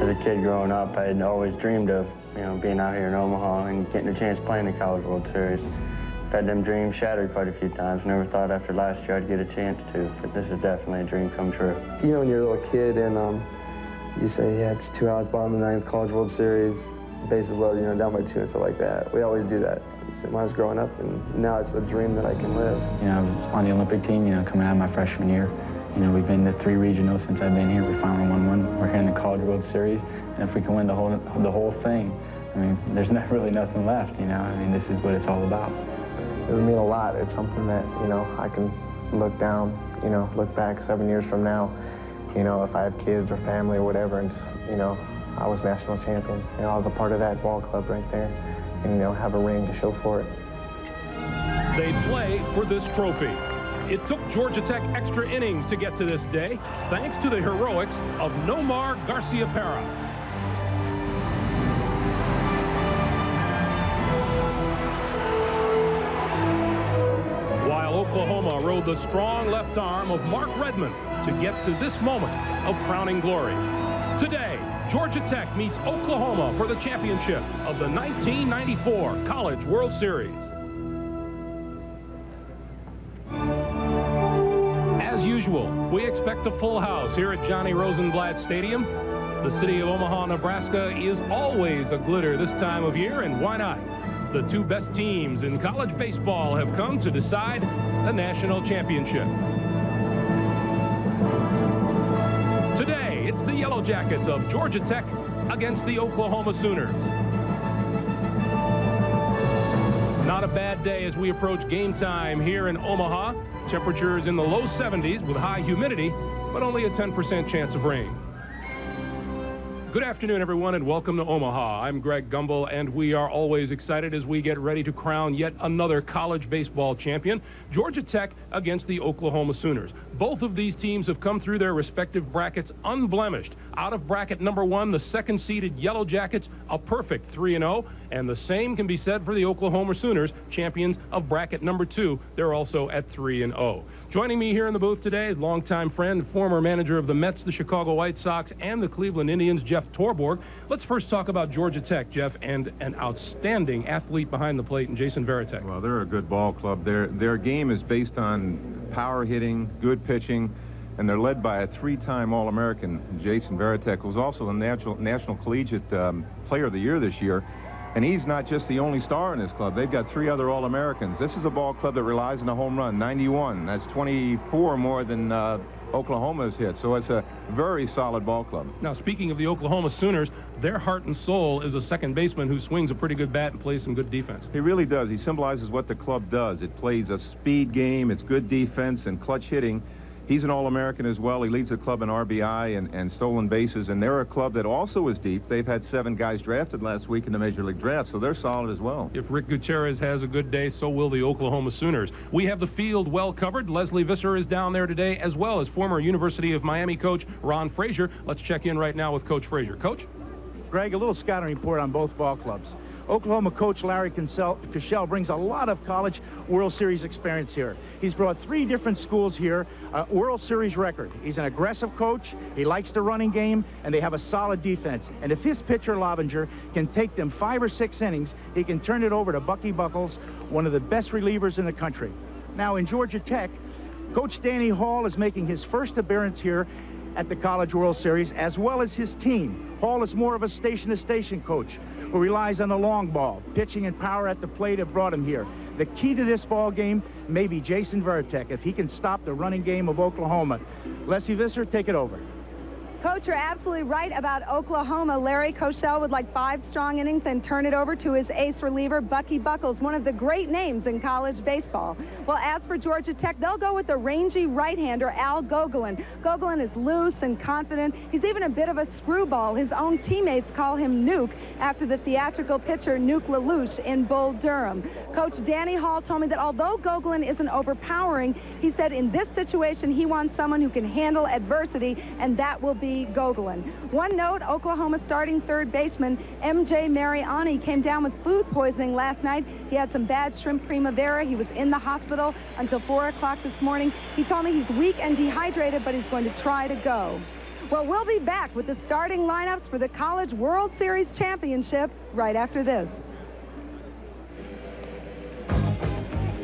As a kid growing up, I had always dreamed of, being out here in Omaha and getting a chance playing the College World Series. I've had them dreams shattered quite a few times. Never thought after last year I'd get a chance to, but this is definitely a dream come true. When you're a little kid and you say, yeah, it's 2 outs, bottom of the ninth, College World Series, bases loaded, down by 2 and stuff like that. We always do that when I was growing up, and now it's a dream that I can live. I was on the Olympic team, coming out of my freshman year. We've been to 3 regionals since I've been here. We finally won one. We're here in the College World Series, and if we can win the whole thing, there's really nothing left. This is what it's all about. It would mean a lot. It's something that I can look down, look back 7 years from now, if I have kids or family or whatever, and just I was national champions. I was a part of that ball club right there, and have a ring to show for it. They play for this trophy. It took Georgia Tech extra innings to get to this day, thanks to the heroics of Nomar Garciaparra. While Oklahoma rode the strong left arm of Mark Redmond to get to this moment of crowning glory. Today, Georgia Tech meets Oklahoma for the championship of the 1994 College World Series. As usual, we expect a full house here at Johnny Rosenblatt Stadium. The city of Omaha, Nebraska is always a glitter this time of year, and why not? The 2 best teams in college baseball have come to decide the national championship. Today, it's the Yellow Jackets of Georgia Tech against the Oklahoma Sooners. Not a bad day as we approach game time here in Omaha. Temperatures in the low 70s with high humidity, but only a 10% chance of rain. Good afternoon, everyone, and welcome to Omaha. I'm Greg Gumbel, and we are always excited as we get ready to crown yet another college baseball champion, Georgia Tech against the Oklahoma Sooners. Both of these teams have come through their respective brackets unblemished. Out of bracket number 1, the second-seeded Yellow Jackets, a perfect 3-0, and the same can be said for the Oklahoma Sooners, champions of bracket number 2. They're also at 3-0. Joining me here in the booth today is longtime friend, former manager of the Mets, the Chicago White Sox, and the Cleveland Indians, Jeff Torborg. Let's first talk about Georgia Tech, Jeff, and an outstanding athlete behind the plate in Jason Varitek. Well, they're a good ball club. Their game is based on power hitting, good pitching, and they're led by a 3-time All-American, Jason Varitek, who's also the National Collegiate Player of the Year this year. And he's not just the only star in this club. They've got 3 other All-Americans. This is a ball club that relies on a home run, 91. That's 24 more than Oklahoma's hit. So it's a very solid ball club. Now, speaking of the Oklahoma Sooners, their heart and soul is a second baseman who swings a pretty good bat and plays some good defense. He really does. He symbolizes what the club does. It plays a speed game. It's good defense and clutch hitting. He's an All-American as well. He leads the club in RBI and stolen bases, and they're a club that also is deep. They've had 7 guys drafted last week in the Major League Draft, so they're solid as well. If Rick Gutierrez has a good day, so will the Oklahoma Sooners. We have the field well covered. Leslie Visser is down there today, as well as former University of Miami coach Ron Frazier. Let's check in right now with Coach Frazier. Coach? Greg, a little scouting report on both ball clubs. Oklahoma coach Larry Cashel brings a lot of College World Series experience here. He's brought 3 different schools here, a World Series record. He's an aggressive coach, he likes the running game, and they have a solid defense. And if his pitcher, Lovinger, can take them 5 or 6 innings, he can turn it over to Bucky Buckles, one of the best relievers in the country. Now in Georgia Tech, Coach Danny Hall is making his first appearance here at the College World Series, as well as his team. Hall is more of a station-to-station coach who relies on the long ball. Pitching and power at the plate have brought him here. The key to this ball game may be Jason Varitek, if he can stop the running game of Oklahoma. Leslie Visser, take it over. Coach, you're absolutely right about Oklahoma. Larry Cashel would like 5 strong innings and turn it over to his ace reliever, Bucky Buckles, one of the great names in college baseball. Well, as for Georgia Tech, they'll go with the rangy right-hander, Al Gogolin. Gogolin is loose and confident. He's even a bit of a screwball. His own teammates call him Nuke after the theatrical pitcher Nuke LaLoosh in Bull Durham. Coach Danny Hall told me that although Gogolin isn't overpowering, he said in this situation he wants someone who can handle adversity, and that will be Gogolin. One note, Oklahoma starting third baseman M.J. Mariani came down with food poisoning last night. He had some bad shrimp primavera. He was in the hospital until 4 o'clock this morning. He told me he's weak and dehydrated, but he's going to try to go. Well, we'll be back with the starting lineups for the College World Series Championship right after this.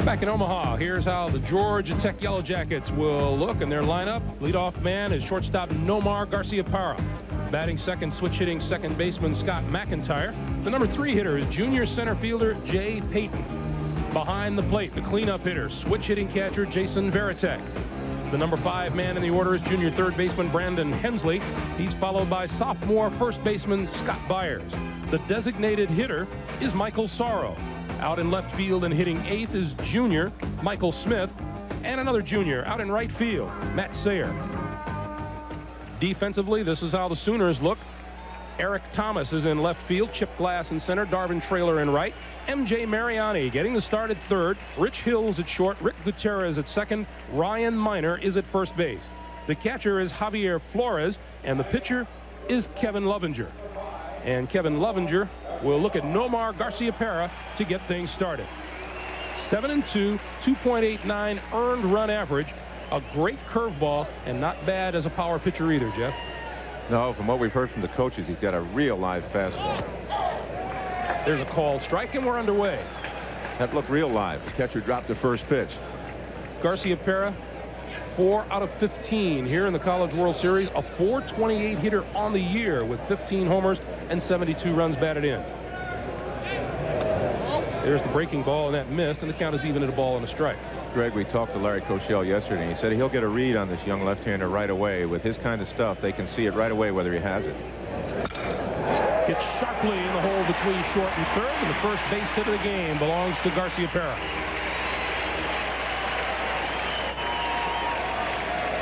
Back in Omaha, here's how the Georgia Tech Yellow Jackets will look in their lineup. Leadoff man is shortstop Nomar Garciaparra. Batting second, switch hitting second baseman Scott McIntyre. The number 3 hitter is junior center fielder Jay Payton. Behind the plate, the cleanup hitter, switch hitting catcher Jason Varitek. The number 5 man in the order is junior third baseman Brandon Hensley. He's followed by sophomore first baseman Scott Byers. The designated hitter is Michael Sorrow. Out in left field and hitting 8th is junior Michael Smith, and another junior out in right field, Matt Sayer. Defensively, this is how the Sooners look. Eric Thomas is in left field, Chip Glass in center, Darvin Trailer in right. M.J. Mariani getting the start at third, Rich Hills at short, Rick Gutierrez at second, Ryan Miner is at first base. The catcher is Javier Flores, and the pitcher is Kevin Lovinger. And Kevin Lovinger will look at Nomar Garciaparra to get things started. 7-2, 2.89 earned run average, a great curveball, and not bad as a power pitcher either, Jeff. No, from what we've heard from the coaches, he's got a real live fastball. There's a called strike, and we're underway. That looked real live. The catcher dropped the first pitch. Garciaparra, 4 out of 15 here in the College World Series, a .428 hitter on the year with 15 homers and 72 runs batted in. There's the breaking ball, and that missed, and the count is even at a ball and a strike. Greg, we talked to Larry Koshel yesterday, and he said he'll get a read on this young left-hander right away. With his kind of stuff, they can see it right away whether he has it. Hit sharply in the hole between short and third, and the first base hit of the game belongs to Garciaparra.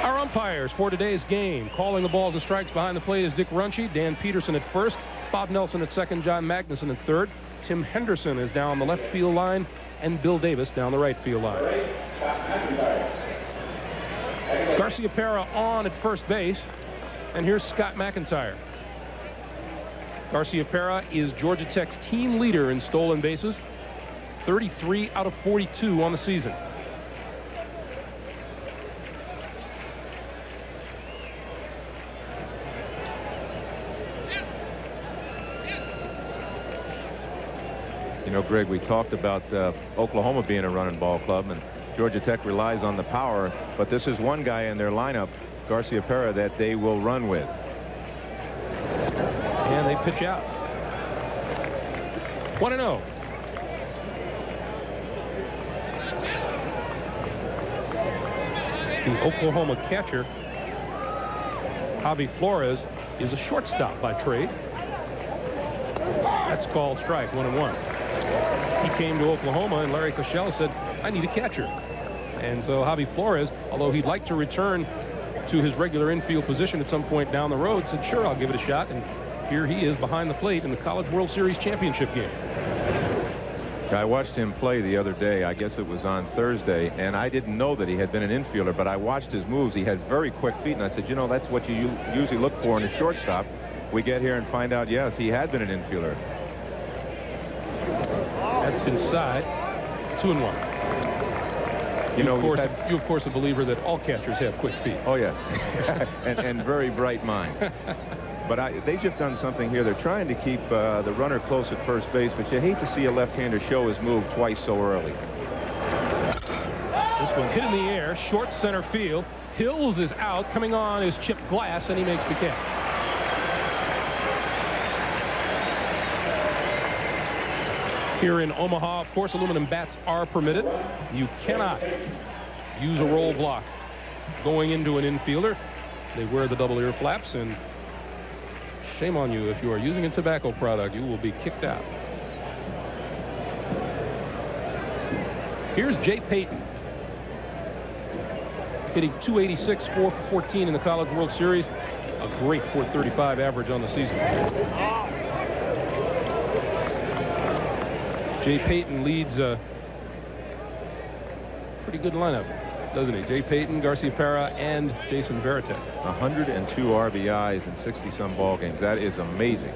Our umpires for today's game, calling the balls and strikes behind the plate is Dick Runchie, Dan Peterson at first, Bob Nelson at second, John Magnuson at third, Tim Henderson is down the left field line, and Bill Davis down the right field line. Garciaparra on at first base, and here's Scott McIntyre. Garciaparra is Georgia Tech's team leader in stolen bases, 33 out of 42 on the season. You know, Greg, we talked about Oklahoma being a running ball club, and Georgia Tech relies on the power, but this is one guy in their lineup, Garciaparra, that they will run with. And they pitch out. 1-0. The Oklahoma catcher, Javi Flores, is a shortstop by trade. That's called strike, 1-1. He came to Oklahoma, and Larry Koshel said, I need a catcher. And so Javi Flores, although he'd like to return to his regular infield position at some point down the road, said, sure, I'll give it a shot. And here he is behind the plate in the College World Series Championship game. I watched him play the other day. I guess it was on Thursday, and I didn't know that he had been an infielder, but I watched his moves. He had very quick feet, and I said, you know, that's what you usually look for in a shortstop. We get here and find out, yes, he had been an infielder. That's inside. 2-1. You of course, a believer that all catchers have quick feet. Oh, yes. and very bright mind. But they've just done something here. They're trying to keep the runner close at first base, but you hate to see a left-hander show his move twice so early. This one hit in the air, short center field. Hills is out. Coming on is Chip Glass, and he makes the catch. Here in Omaha, of course, aluminum bats are permitted. You cannot use a roll block going into an infielder. They wear the double ear flaps, and shame on you if you are using a tobacco product. You will be kicked out. Here's Jay Payton, hitting .286, 4 for 14 in the College World Series. A great .435 average on the season. Jay Payton leads a pretty good lineup, doesn't he? Jay Payton, Garciaparra, and Jason Varitek. 102 RBIs in 60-some ball games. That is amazing.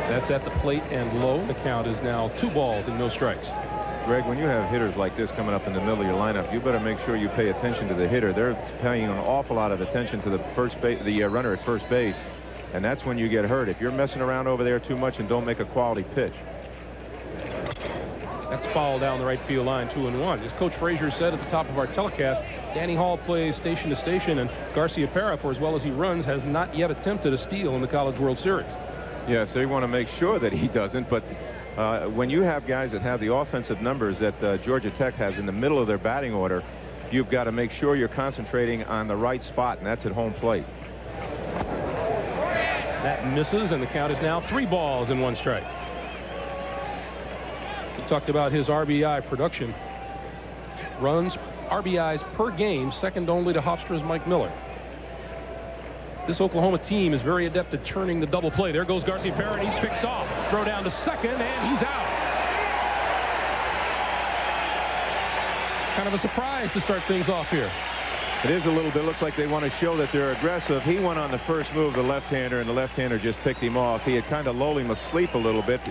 That's at the plate and low. The count is now 2 balls and no strikes. Greg, when you have hitters like this coming up in the middle of your lineup, you better make sure you pay attention to the hitter. They're paying an awful lot of attention to the runner at first base, and that's when you get hurt. If you're messing around over there too much and don't make a quality pitch. That's foul down the right field line, 2-1. As Coach Frazier said at the top of our telecast, Danny Hall plays station to station, and Garciaparra, for as well as he runs, has not yet attempted a steal in the College World Series. Yes, they want to make sure that he doesn't, but when you have guys that have the offensive numbers that Georgia Tech has in the middle of their batting order, you've got to make sure you're concentrating on the right spot, and that's at home plate. That misses, and the count is now 3 balls and 1 strike. We talked about his RBI production. Runs, RBIs per game, second only to Hofstra's Mike Miller. This Oklahoma team is very adept at turning the double play. There goes Garciaparra, and he's picked off. Throw down to second, and he's out. Kind of a surprise to start things off here. It is a little bit. Looks like they want to show that they're aggressive. He went on the first move, the left-hander, and the left-hander just picked him off. He had kind of lulled him asleep a little bit.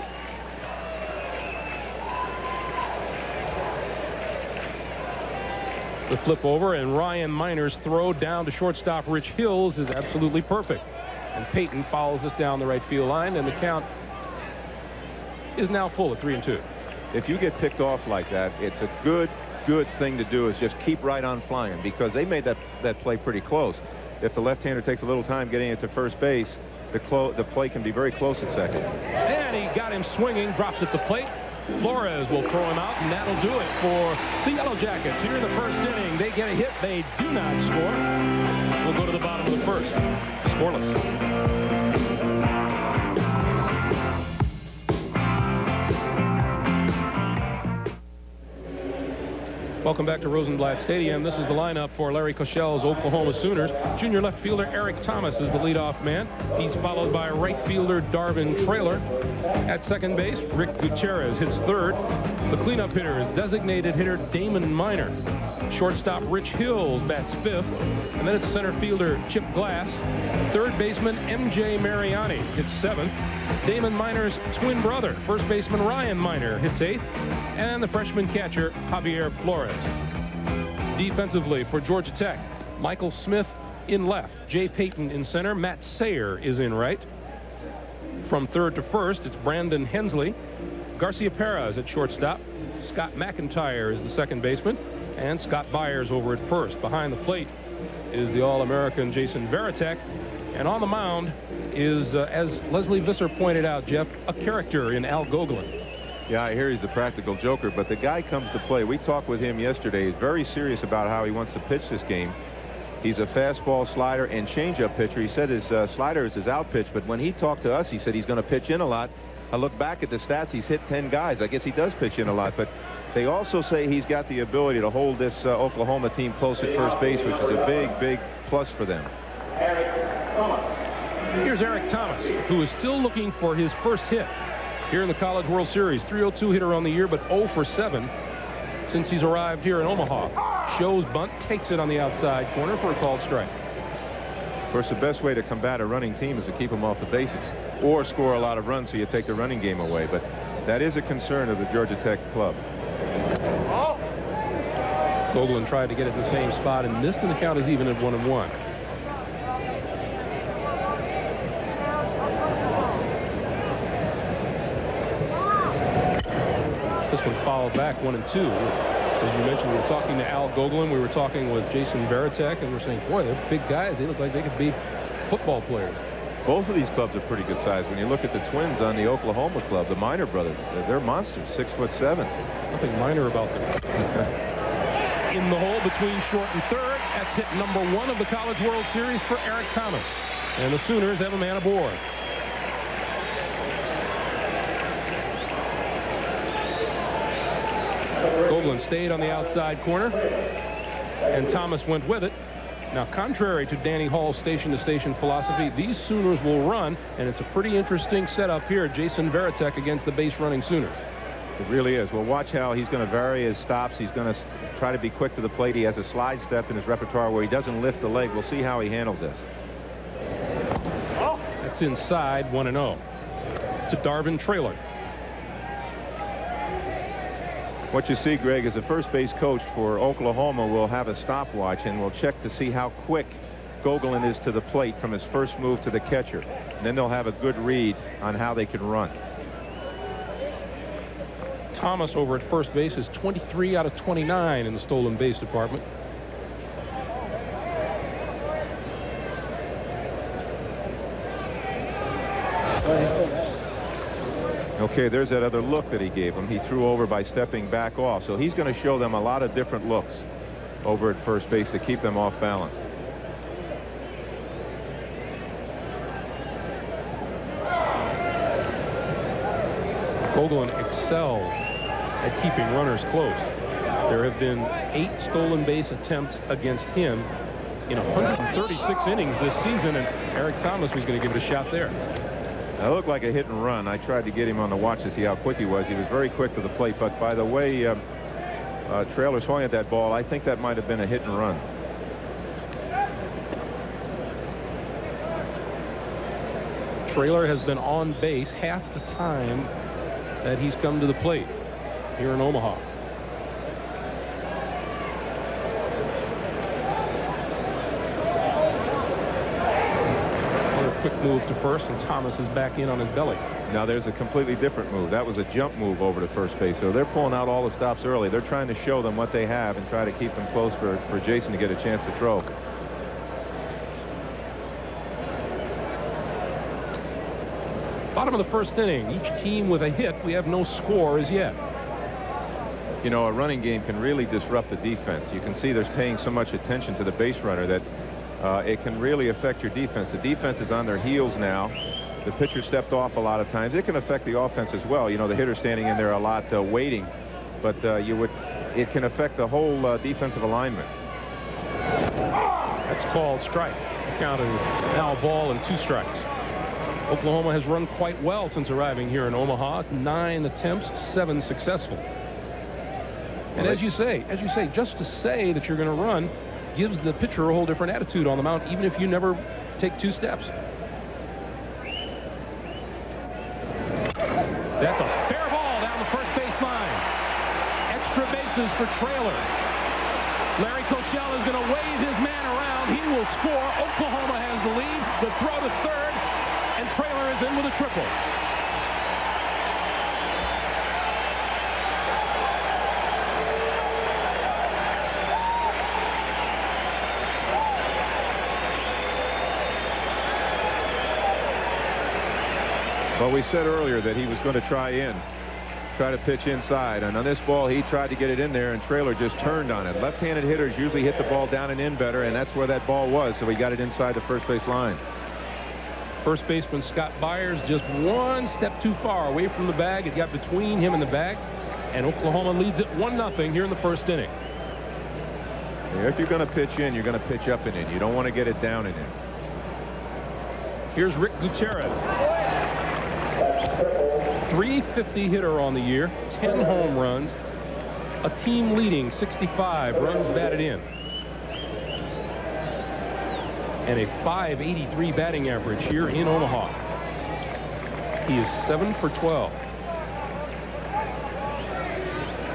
The flip over, and Ryan Miner's throw down to shortstop Rich Hills is absolutely perfect. And Peyton follows this down the right field line, and the count is now full at 3-2. If you get picked off like that, it's a good thing to do is just keep right on flying, because they made that play pretty close. If the left-hander takes a little time getting it to first base, the play can be very close at second. And he got him swinging, dropped at the plate. Flores will throw him out, and that'll do it for the Yellow Jackets. Here in the first inning, they get a hit. They do not score. We'll go to the bottom of the first. Scoreless. Welcome back to Rosenblatt Stadium. This is the lineup for Larry Koshell's Oklahoma Sooners. Junior left fielder Eric Thomas is the leadoff man. He's followed by right fielder Darvin Traylor. At second base, Rick Gutierrez hits third. The cleanup hitter is designated hitter Damon Miner. Shortstop Rich Hills bats fifth. And then it's center fielder Chip Glass. Third baseman MJ Mariani hits seventh. Damon Miner's twin brother, first baseman Ryan Miner, hits eighth. And the freshman catcher Javier Flores. Defensively for Georgia Tech, Michael Smith in left, Jay Payton in center, Matt Sayer is in right. From third to first, it's Brandon Hensley. Garciaparra is at shortstop. Scott McIntyre is the second baseman, and Scott Byers over at first. Behind the plate is the All-American Jason Varitek, and on the mound is, as Leslie Visser pointed out, Jeff, a character in Al Gogolin. Yeah, I hear he's a practical joker, but the guy comes to play. We talked with him yesterday. He's very serious about how he wants to pitch this game. He's a fastball, slider, and changeup pitcher. He said his slider is his out pitch, but when he talked to us, he said he's going to pitch in a lot. I look back at the stats. He's hit 10 guys. I guess he does pitch in a lot, but they also say he's got the ability to hold this Oklahoma team close at first base, which is a big, big plus for them. Here's Eric Thomas, who is still looking for his first hit here in the College World Series. 302 hitter on the year, but 0 for 7 since he's arrived here in Omaha. Shows bunt, takes it on the outside corner for a called strike. Of course, the best way to combat a running team is to keep them off the bases or score a lot of runs so you take the running game away. But that is a concern of the Georgia Tech club. Gogolin tried to get it in the same spot and missed, and the count is even at 1-1. This one followed back 1-2. As you mentioned, we were talking to Al Gogolin. We were talking with Jason Varitek, and we're saying, boy, they're big guys. They look like they could be football players. Both of these clubs are pretty good size. When you look at the twins on the Oklahoma club, the Miner brothers, they're monsters, 6'7". Nothing minor about them. In the hole between short and third, that's hit number 1 of the College World Series for Eric Thomas. And the Sooners have a man aboard. Gogolin stayed on the outside corner, and Thomas went with it. Now, contrary to Danny Hall's station-to-station philosophy, these Sooners will run, and it's a pretty interesting setup here. Jason Varitek against the base-running Sooners. It really is. Well, watch how he's going to vary his stops. He's going to try to be quick to the plate. He has a slide step in his repertoire where he doesn't lift the leg. We'll see how he handles this. That's inside, 1-0 to Darvin Traylor. What you see, Greg, is the first base coach for Oklahoma will have a stopwatch and will check to see how quick Gogolin is to the plate from his first move to the catcher. And then they'll have a good read on how they can run. Thomas over at first base is 23 out of 29 in the stolen base department. Okay, there's that other look that he gave him. He threw over by stepping back off. So he's going to show them a lot of different looks over at first base to keep them off balance. Gogolin excels at keeping runners close. There have been 8 stolen base attempts against him in 136 innings this season, and Eric Thomas was going to give it a shot there. It looked like a hit and run. I tried to get him on the watch to see how quick he was. He was very quick to the plate, but by the way Traylor swung at that ball, I think that might have been a hit and run. Traylor has been on base half the time that he's come to the plate here in Omaha. Another quick move to first, and Thomas is back in on his belly. Now there's a completely different move. That was a jump move over to first base. So they're pulling out all the stops early. They're trying to show them what they have and try to keep them close for Jason to get a chance to throw. Bottom of the first inning, each team with a hit. We have no score as yet. You know, a running game can really disrupt the defense. You can see there's paying so much attention to the base runner that it can really affect your defense. The defense is on their heels now. The pitcher stepped off a lot of times. It can affect the offense as well. You know, the hitter standing in there a lot waiting, but it can affect the whole defensive alignment. That's called strike. The count is now a ball and 2 strikes. Oklahoma has run quite well since arriving here in Omaha. 9 attempts, 7 successful. And as you say, just to say that you're going to run gives the pitcher a whole different attitude on the mound, even if you never take 2 steps. That's a fair ball down the first base line. Extra bases for Traylor. Larry Koshel is going to wave his man around. He will score. Oklahoma has the lead. The throw to third, and Traylor is in with a triple. Well, we said earlier that he was going to try to pitch inside, and on this ball he tried to get it in there, and Traylor just turned on it. Left-handed hitters usually hit the ball down and in better, and that's where that ball was, so he got it inside the first base line. First baseman Scott Byers just 1 step too far away from the bag. It got between him and the bag, and Oklahoma leads it 1-0 here in the first inning. If you're going to pitch in, you're going to pitch up and in. You don't want to get it down and in. Here's Rick Gutierrez. 350 hitter on the year, 10 home runs, a team leading 65 runs batted in, and a .583 batting average here in Omaha. He is 7 for 12.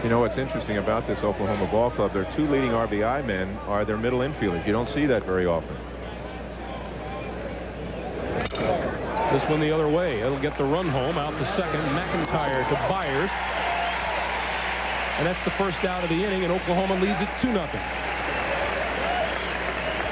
You know what's interesting about this Oklahoma ball club, their 2 leading RBI men are their middle infielders. You don't see that very often. This one the other way. It'll get the run home out to second. McIntyre to Byers. And that's the first out of the inning, and Oklahoma leads it 2-0.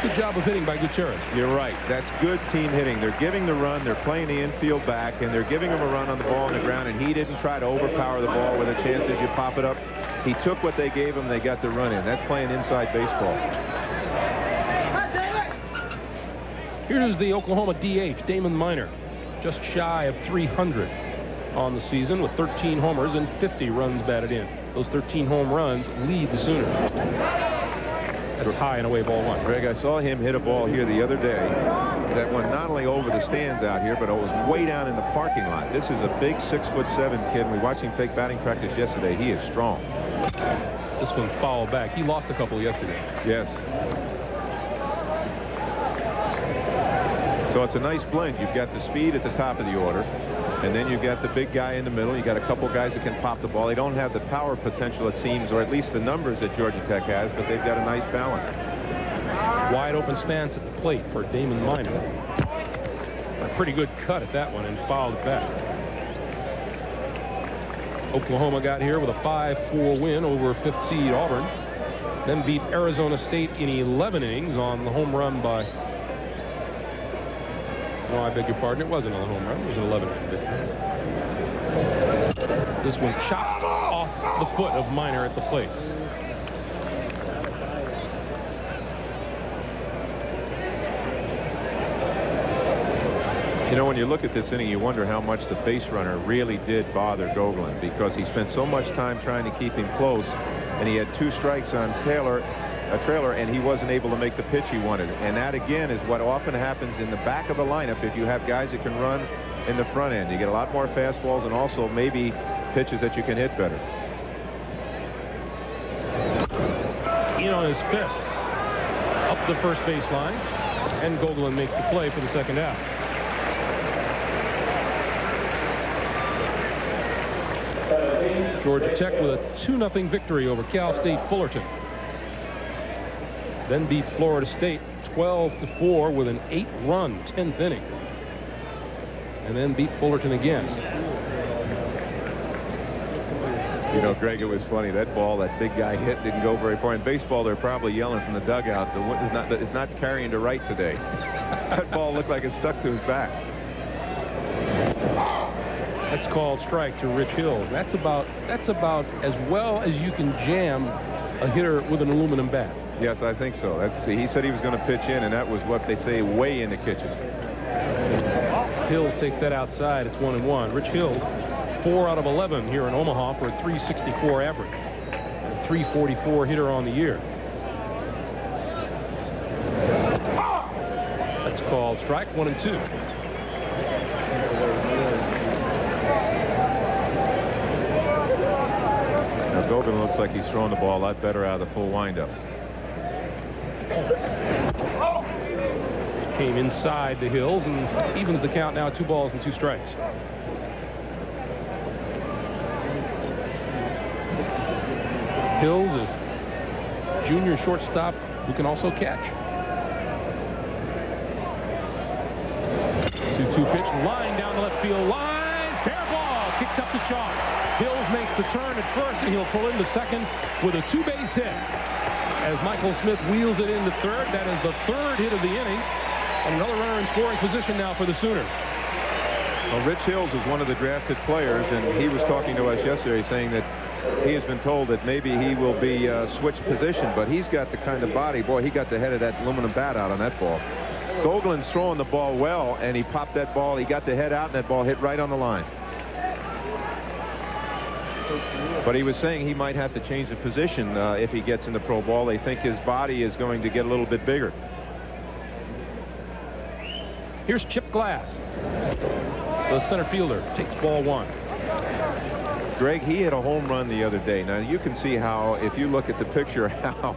Good job of hitting by Gutierrez. You're right. That's good team hitting. They're giving the run. They're playing the infield back, and they're giving him a run on the ball on the ground, and he didn't try to overpower the ball with a chance as you pop it up. He took what they gave him. They got the run in. That's playing inside baseball. Here's the Oklahoma DH, Damon Minor. Just shy of 300 on the season with 13 homers and 50 runs batted in. Those 13 home runs lead the Sooners. That's high and away, ball 1. Greg, I saw him hit a ball here the other day that went not only over the stands out here, but it was way down in the parking lot. This is a big 6'7" kid. We watched him take batting practice yesterday. He is strong. This one fouled back. He lost a couple yesterday. Yes. So it's a nice blend. You've got the speed at the top of the order, and then you've got the big guy in the middle. You've got a couple guys that can pop the ball. They don't have the power potential, it seems, or at least the numbers that Georgia Tech has, but they've got a nice balance. Wide open stance at the plate for Damon Miner. A pretty good cut at that one and fouled it back. Oklahoma got here with a 5-4 win over 5th seed Auburn. Then beat Arizona State in 11 innings on the home run by... No, I beg your pardon. It wasn't a home run. It was an 11-inning victory. This one chopped off the foot of Miner at the plate. You know, when you look at this inning, you wonder how much the base runner really did bother Gogolin, because he spent so much time trying to keep him close, and he had 2 strikes on Trailer, and he wasn't able to make the pitch he wanted. And that, again, is what often happens in the back of the lineup if you have guys that can run in the front end. You get a lot more fastballs and also maybe pitches that you can hit better. In on his fists. Up the first base line, and Gogolin makes the play for the second out. Georgia Tech with a 2-0 victory over Cal State Fullerton. Then beat Florida State 12-4 with an 8-run 10th inning. And then beat Fullerton again. You know, Greg, it was funny. That ball that big guy hit didn't go very far. In baseball, they're probably yelling from the dugout, the wind is not carrying to right today. That ball looked like it stuck to his back. That's called strike to Rich Hills. That's about as well as you can jam a hitter with an aluminum bat. Yes, I think so. He said he was going to pitch in, and that was what they say way in the kitchen. Hills takes that outside. It's 1-1. Rich Hills, 4 out of 11 here in Omaha for a .364 average. A .344 hitter on the year. That's called strike. 1-2. Gogolin looks like he's throwing the ball a lot better out of the full windup. Came inside the Hills and evens the count now, 2 balls and 2 strikes. Hills, a junior shortstop who can also catch. 2-2 pitch, line down the left field line. Fair ball, kicked up the chalk. Hills makes the turn at first, and he'll pull into second with a 2-base hit. As Michael Smith wheels it into third, that is the 3rd hit of the inning. And another runner in scoring position now for the Sooners. Well, Rich Hills is one of the drafted players, and he was talking to us yesterday saying that he has been told that maybe he will be switched position, but he's got the kind of body. Boy, he got the head of that aluminum bat out on that ball. Gogolin's throwing the ball well, and he popped that ball. He got the head out, and that ball hit right on the line. But he was saying he might have to change the position if he gets in the pro ball. They think his body is going to get a little bit bigger. Here's Chip Glass. The center fielder takes ball 1. Greg, he hit a home run the other day. Now, you can see how, if you look at the picture, how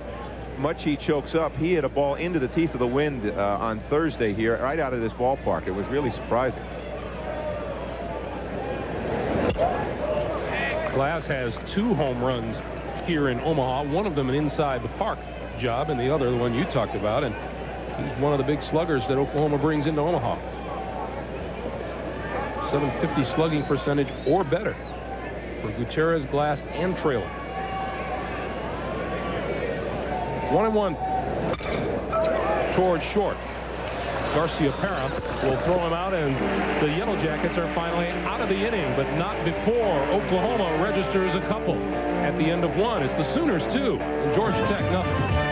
much he chokes up. He hit a ball into the teeth of the wind on Thursday here, right out of this ballpark. It was really surprising. Glass has 2 home runs here in Omaha. One of them an inside the park job, and the other the one you talked about. And he's one of the big sluggers that Oklahoma brings into Omaha. .750 slugging percentage or better for Gutierrez, Glass, and Trailer. 1-1 towards short. Garcia Parra will throw him out, and the Yellow Jackets are finally out of the inning, but not before Oklahoma registers a couple at the end of 1. It's the Sooners 2 and Georgia Tech nothing.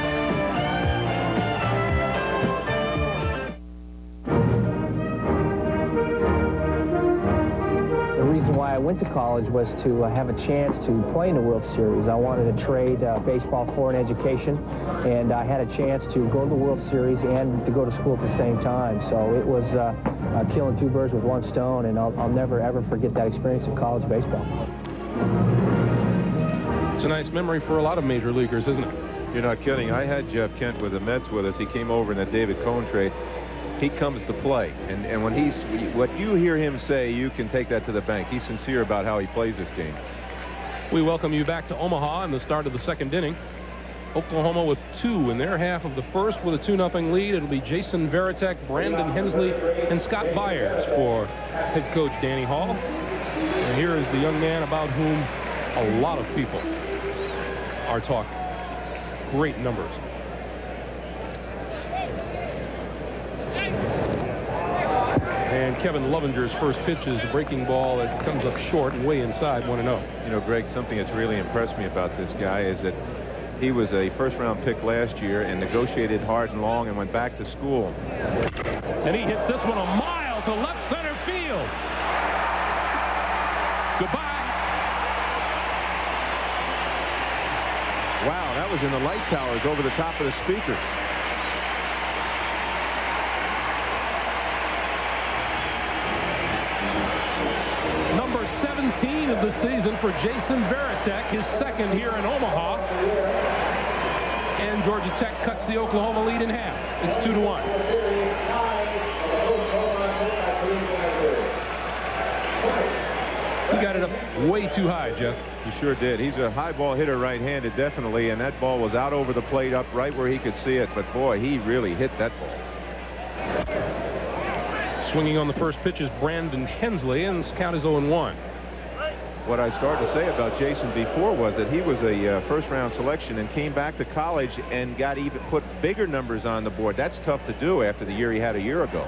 Why I went to college was to have a chance to play in the World Series. I wanted to trade baseball for an education, and I had a chance to go to the World Series and to go to school at the same time. So it was killing 2 birds with 1 stone, and I'll never ever forget that experience in college baseball. It's a nice memory for a lot of major leaguers, isn't it? You're not kidding. I had Jeff Kent with the Mets with us. He came over in that David Cohn trade. he comes to play. And when what you hear him say, you can take that to the bank. He's sincere about how he plays this game. We welcome you back to Omaha in the start of the second inning. Oklahoma with 2 in their half of the first with a 2-0 lead. It'll be Jason Varitek, Brandon Hensley, and Scott Byers for head coach Danny Hall. And here is the young man about whom a lot of people are talking. Great numbers. And Kevin Lovinger's first pitch is a breaking ball that comes up short and way inside, 1-0. You know, Greg, something that's really impressed me about this guy is that he was a first-round pick last year and negotiated hard and long and went back to school. And he hits this one a mile to left center field. Goodbye. Wow, that was in the light towers over the top of the speakers. Number 17 of the season for Jason Varitek, his second here in Omaha. And Georgia Tech cuts the Oklahoma lead in half. It's 2-1. He got it up way too high, Jeff. He sure did. He's a high ball hitter right-handed, definitely, and that ball was out over the plate up right where he could see it. But, boy, he really hit that ball. Swinging on the first pitch is Brandon Hensley, and his count is 0-1. What I started to say about Jason before was that he was a first-round selection and came back to college and got even put bigger numbers on the board. That's tough to do after the year he had a year ago.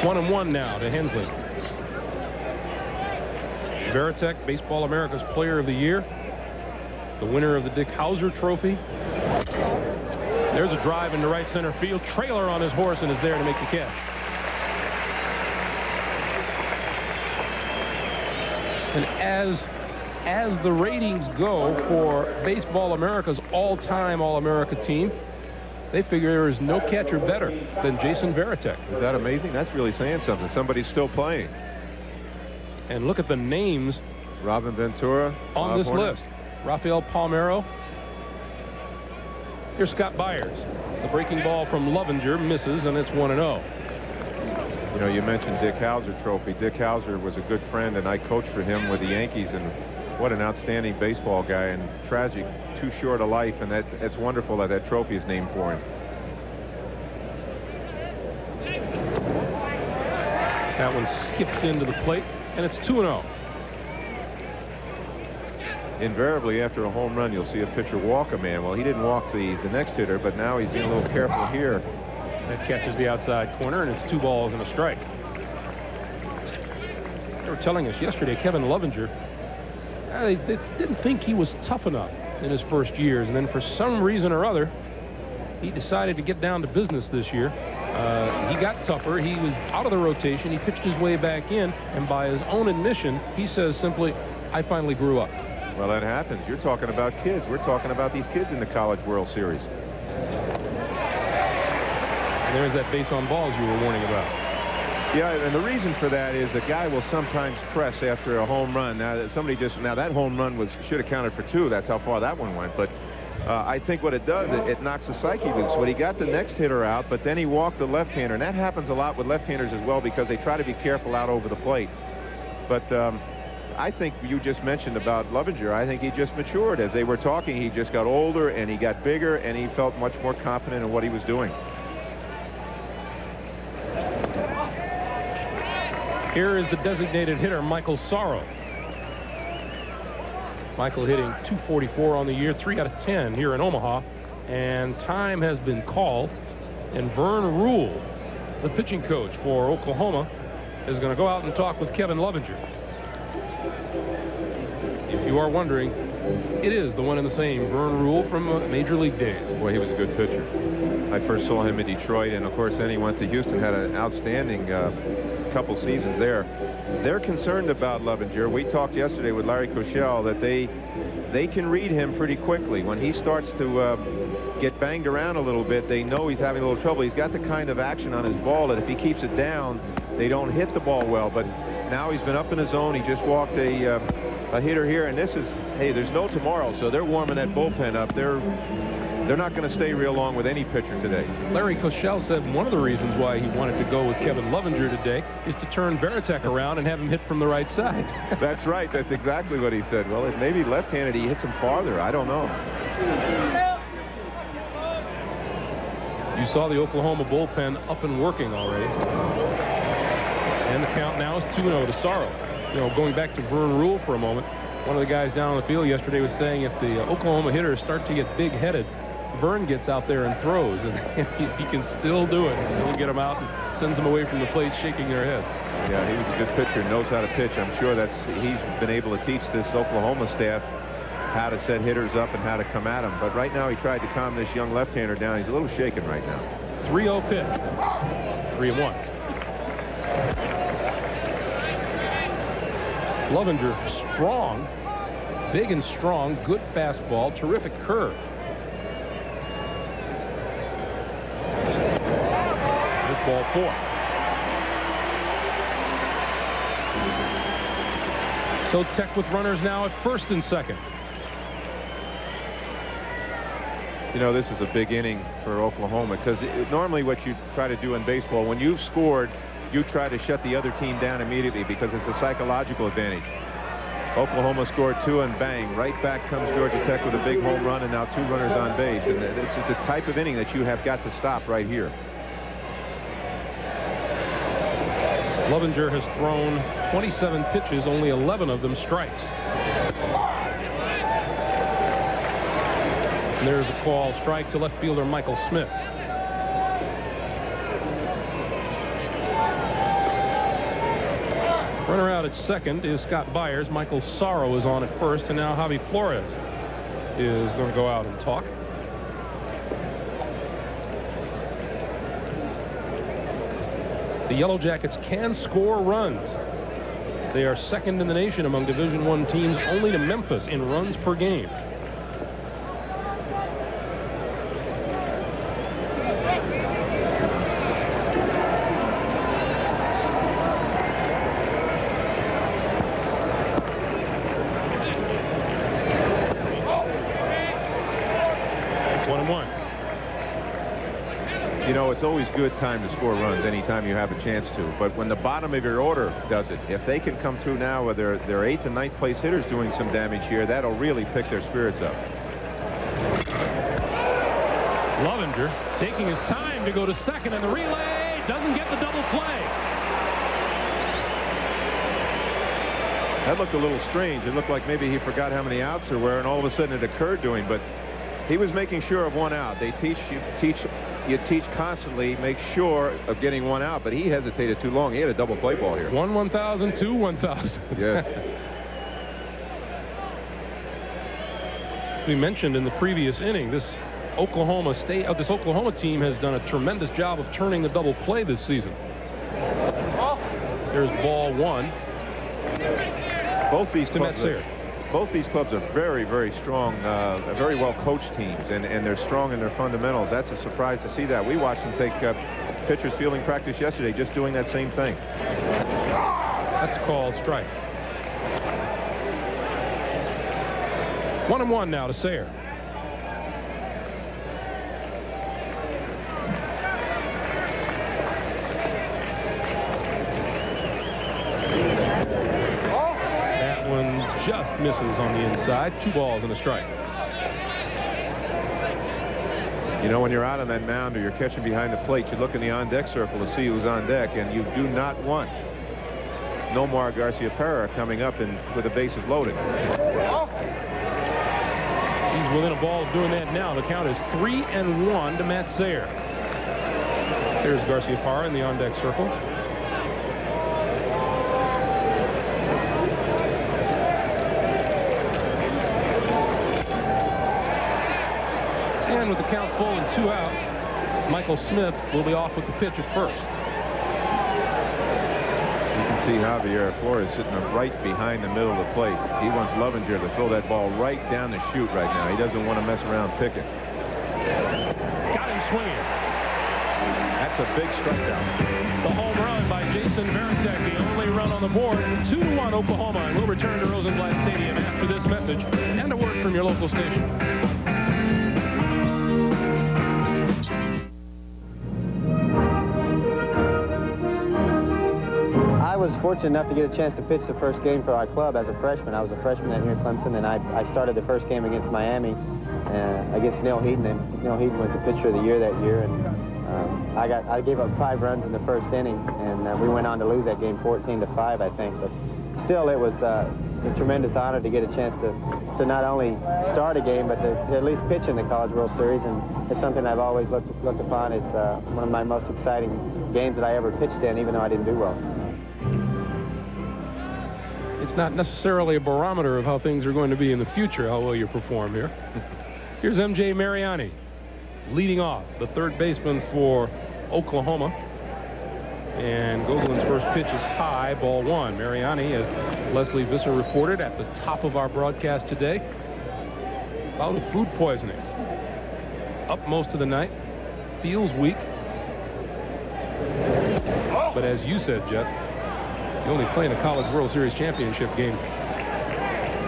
1-1 now to Hensley. Varitek, Baseball America's Player of the Year, the winner of the Dick Hauser Trophy. There's a drive into right center field. Trailer on his horse and is there to make the catch. And as the ratings go for Baseball America's all-time All-America team, they figure there is no catcher better than Jason Varitek. Is that amazing? That's really saying something. Somebody's still playing. And look at the names Robin Ventura on this Horner. list. Rafael Palmeiro. Here's Scott Byers. The breaking ball from Lovinger misses, and it's 1-0. You know, you mentioned Dick Hauser Trophy. Dick Hauser was a good friend, and I coached for him with the Yankees, and what an outstanding baseball guy, and tragic, too short a life, and it's wonderful that that trophy is named for him. That one skips into the plate, and it's 2-0. Invariably, after a home run, you'll see a pitcher walk a man. Well, he didn't walk the next hitter, but now he's being a little careful here. That catches the outside corner, and it's 2 balls and a strike. They were telling us yesterday, Kevin Lovinger, they didn't think he was tough enough in his first years, and then for some reason or other, he decided to get down to business this year. He got tougher. He was out of the rotation. He pitched his way back in, and by his own admission, he says simply, I finally grew up. Well, that happens. You're talking about kids. We're talking about these kids in the College World Series. And there's that base on balls you were warning about. Yeah, and the reason for that is the guy will sometimes press after a home run. Now that home run should have counted for 2. That's how far that one went. But I think what it does, it knocks the psyche loose. When he got the next hitter out, but then he walked the left-hander, and that happens a lot with left-handers as well because they try to be careful out over the plate. But I think you just mentioned about Lovinger. I think he just matured. As they were talking, he just got older, and he got bigger, and he felt much more confident in what he was doing. Here is the designated hitter, Michael Sorrow. Michael hitting .244 on the year, 3 out of 10 here in Omaha. And time has been called. And Vern Rule, the pitching coach for Oklahoma, is going to go out and talk with Kevin Lovinger. If you are wondering, it is the one and the same Vern Rule from Major League days. Boy, he was a good pitcher. I first saw him in Detroit, and of course then he went to Houston, had an outstanding couple seasons there. They're concerned about Lovinger. We talked yesterday with Larry Koshel that they can read him pretty quickly. When he starts to get banged around a little bit, they know he's having a little trouble. He's got the kind of action on his ball that if he keeps it down, they don't hit the ball well. But now he's been up in his zone. He just walked a hitter here, and this is, hey, there's no tomorrow, so they're warming that bullpen up. they're not going to stay real long with any pitcher today. Larry Koshel said one of the reasons why he wanted to go with Kevin Lovinger today is to turn Varitek around and have him hit from the right side. That's right. That's exactly what he said. Well, if maybe left-handed, he hits him farther. I don't know. You saw the Oklahoma bullpen up and working already. And the count now is 2-0 to Sorrow. You know, going back to Vern Rule for a moment, one of the guys down on the field yesterday was saying if the Oklahoma hitters start to get big-headed, Vern gets out there and throws, and he can still do it. Still get them out and sends them away from the plate shaking their heads. Yeah, he was a good pitcher, knows how to pitch. I'm sure he's been able to teach this Oklahoma staff how to set hitters up and how to come at them. But right now he tried to calm this young left-hander down. He's a little shaken right now. 3-0 pitch. 3-1. Lovinger, strong, big and strong, good fastball, terrific curve. This ball 4. So Tech with runners now at first and second. You know, this is a big inning for Oklahoma because normally what you try to do in baseball, when you've scored, you try to shut the other team down immediately because it's a psychological advantage. Oklahoma scored 2 and bang, right back comes Georgia Tech with a big home run and now 2 runners on base. And this is the type of inning that you have got to stop right here. Lovinger has thrown 27 pitches, only 11 of them strikes. And there's a call, strike to left fielder Michael Smith. Runner out at second is Scott Byers. Michael Sorrow is on at first, and now Javi Flores is going to go out and talk. The Yellow Jackets can score runs. They are second in the nation among Division I teams, only to Memphis in runs per game. You know, it's always good time to score runs anytime you have a chance to. But when the bottom of your order does it, if they can come through now with their 8th and 9th place hitters doing some damage here, that'll really pick their spirits up. Lovinger taking his time to go to second, and the relay doesn't get the double play. That looked a little strange. It looked like maybe he forgot how many outs there were, and all of a sudden it occurred to him. But he was making sure of 1 out. They you teach constantly, make sure of getting 1 out, but he hesitated too long. He had a double play ball here. 1,000, 2, 1,000. Yes. We mentioned in the previous inning, this Oklahoma team has done a tremendous job of turning the double play this season. There's ball 1. Both these clubs are very, very strong, very well coached teams, and they're strong in their fundamentals. That's a surprise to see that. We watched them take pitchers fielding practice yesterday, just doing that same thing. That's called strike. 1-1 now to Sayre. Just misses on the inside. 2 balls and a strike. You know, when you're out on that mound or you're catching behind the plate, you look in the on-deck circle to see who's on deck, and you do not want Nomar Garcia-Parra coming up with the bases loaded. He's within a ball of doing that now. The count is 3-1 to Matt Sayre. There's Garcia-Parra in the on-deck circle. And with the count full and 2 out, Michael Smith will be off with the pitch at first. You can see Javier Flores sitting right behind the middle of the plate. He wants Lovinger to throw that ball right down the chute right now. He doesn't want to mess around picking. Got him swinging. That's a big strikeout. The home run by Jason Varitek, the only run on the board. 2-1 Oklahoma, and we'll return to Rosenblatt Stadium after this message and a word from your local station. was fortunate enough to get a chance to pitch the first game for our club as a freshman. I was a freshman out here in Clemson, and I started the first game against Miami against Neil Heaton, and Neil Heaton was the pitcher of the year that year. And I gave up 5 runs in the first inning, and we went on to lose that game 14-5, I think. But still, it was a tremendous honor to get a chance to not only start a game, but to at least pitch in the College World Series. And it's something I've always looked upon as one of my most exciting games that I ever pitched in, even though I didn't do well. It's not necessarily a barometer of how things are going to be in the future, how well you perform here. Here's M.J. Mariani leading off, the third baseman for Oklahoma. And Gogolin's first pitch is high, ball 1. Mariani, as Leslie Visser reported at the top of our broadcast today, bout of food poisoning. Up most of the night, feels weak. But as you said, Jet, you only play in a College World Series championship game.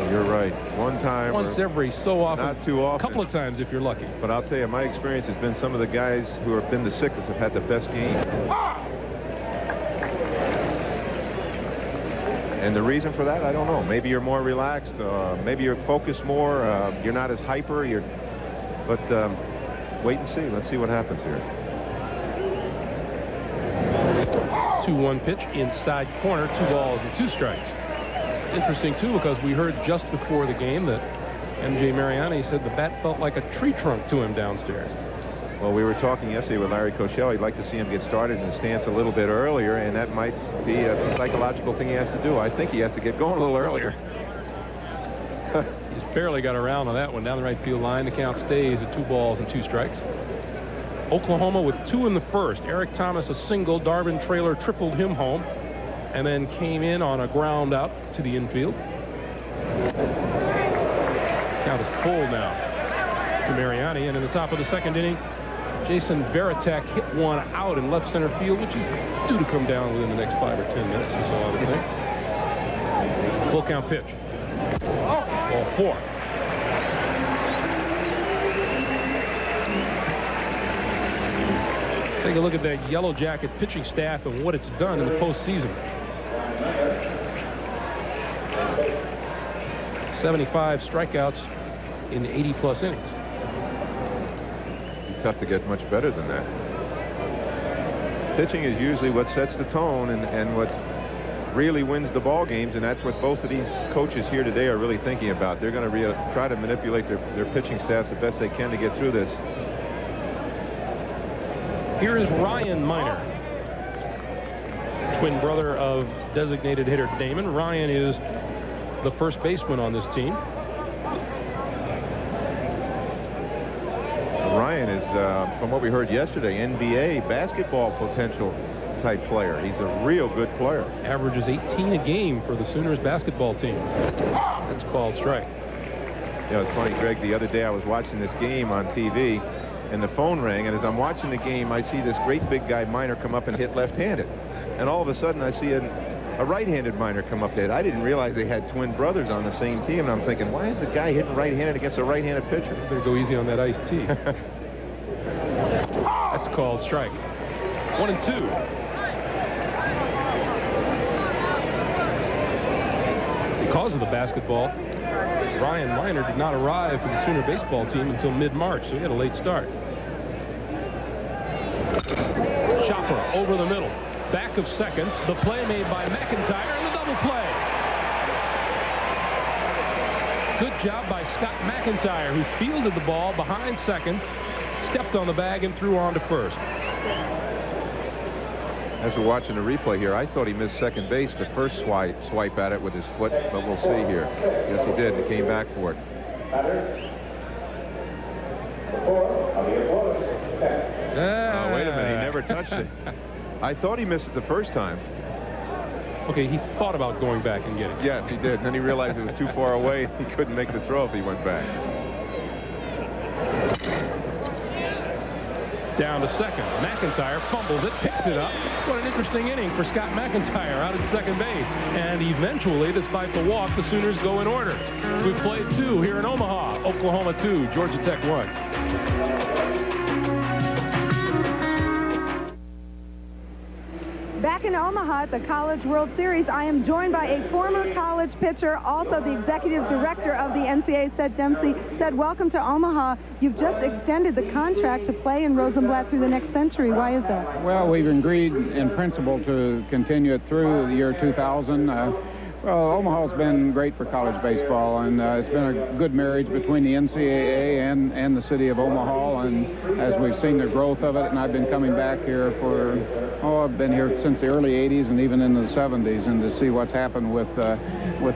You're right. One time. Once every so often. Not too often. A couple of times if you're lucky. But I'll tell you, my experience has been some of the guys who have been the sickest have had the best game. And the reason for that, I don't know. Maybe you're more relaxed. Maybe you're focused more. You're not as hyper. But wait and see. Let's see what happens here. 2-1 pitch inside corner, 2 balls and 2 strikes. Interesting too, because we heard just before the game that M.J. Mariani said the bat felt like a tree trunk to him downstairs. Well, we were talking yesterday with Larry Koshel. He'd like to see him get started in the stance a little bit earlier, and that might be a psychological thing he has to do. I think he has to get going a little earlier. He's barely got around on that one down the right field line. The count stays at 2 balls and 2 strikes. Oklahoma with 2 in the first. Eric Thomas a single. Darvin Traylor tripled him home and then came in on a ground out to the infield. Count is full now to Mariani, and in the top of the second inning, Jason Varitek hit one out in left center field, which is due to come down within the next 5 or 10 minutes, so I would think. Full count pitch. Ball 4. Take a look at that Yellow Jacket pitching staff and what it's done in the postseason. 75 strikeouts in 80+ innings. It's tough to get much better than that. Pitching is usually what sets the tone and what really wins the ball games, and that's what both of these coaches here today are really thinking about. They're going to try to manipulate their pitching staffs the best they can to get through this. Here is Ryan Miner, twin brother of designated hitter Damon. Ryan is the first baseman on this team. Ryan is, from what we heard yesterday, NBA basketball potential type player. He's a real good player. Averages 18 a game for the Sooners basketball team. That's called strike. Yeah, it's funny, Greg. The other day I was watching this game on TV, and the phone rang, and as I'm watching the game, I see this great big guy Miner come up and hit left-handed. And all of a sudden, I see a right-handed Miner come up there. I didn't realize they had twin brothers on the same team, and I'm thinking, why is the guy hitting right-handed against a right-handed pitcher? Better go easy on that iced tea. That's called strike. 1-2. Because of the basketball, Ryan Miner did not arrive for the Sooner baseball team until mid-March, so he had a late start. Chopper over the middle. Back of second. The play made by McIntyre and the double play. Good job by Scott McIntyre, who fielded the ball behind second, stepped on the bag, and threw on to first. As we're watching the replay here, I thought he missed second base the first swipe at it with his foot, but we'll see here. Yes, he did. He came back for it. Oh, wait a minute. He never touched it. I thought he missed it the first time. Okay, he thought about going back and getting it. Yes, he did. And then he realized it was too far away. He couldn't make the throw if he went back. Down to second. McIntyre fumbles it, picks it up. What an interesting inning for Scott McIntyre out at second base. And eventually, despite the walk, the Sooners go in order. We've played 2 here in Omaha. Oklahoma 2, Georgia Tech 1. Back in Omaha at the College World Series, I am joined by a former college pitcher, also the executive director of the NCAA, Sid Dempsey. Sid, welcome to Omaha. You've just extended the contract to play in Rosenblatt through the next century. Why is that? Well, we've agreed in principle to continue it through the year 2000. Well, Omaha's been great for college baseball, and it's been a good marriage between the NCAA and the city of Omaha, and as we've seen the growth of it, and I've been coming back here for, I've been here since the early 80s and even into the 70s, and to see what's happened with the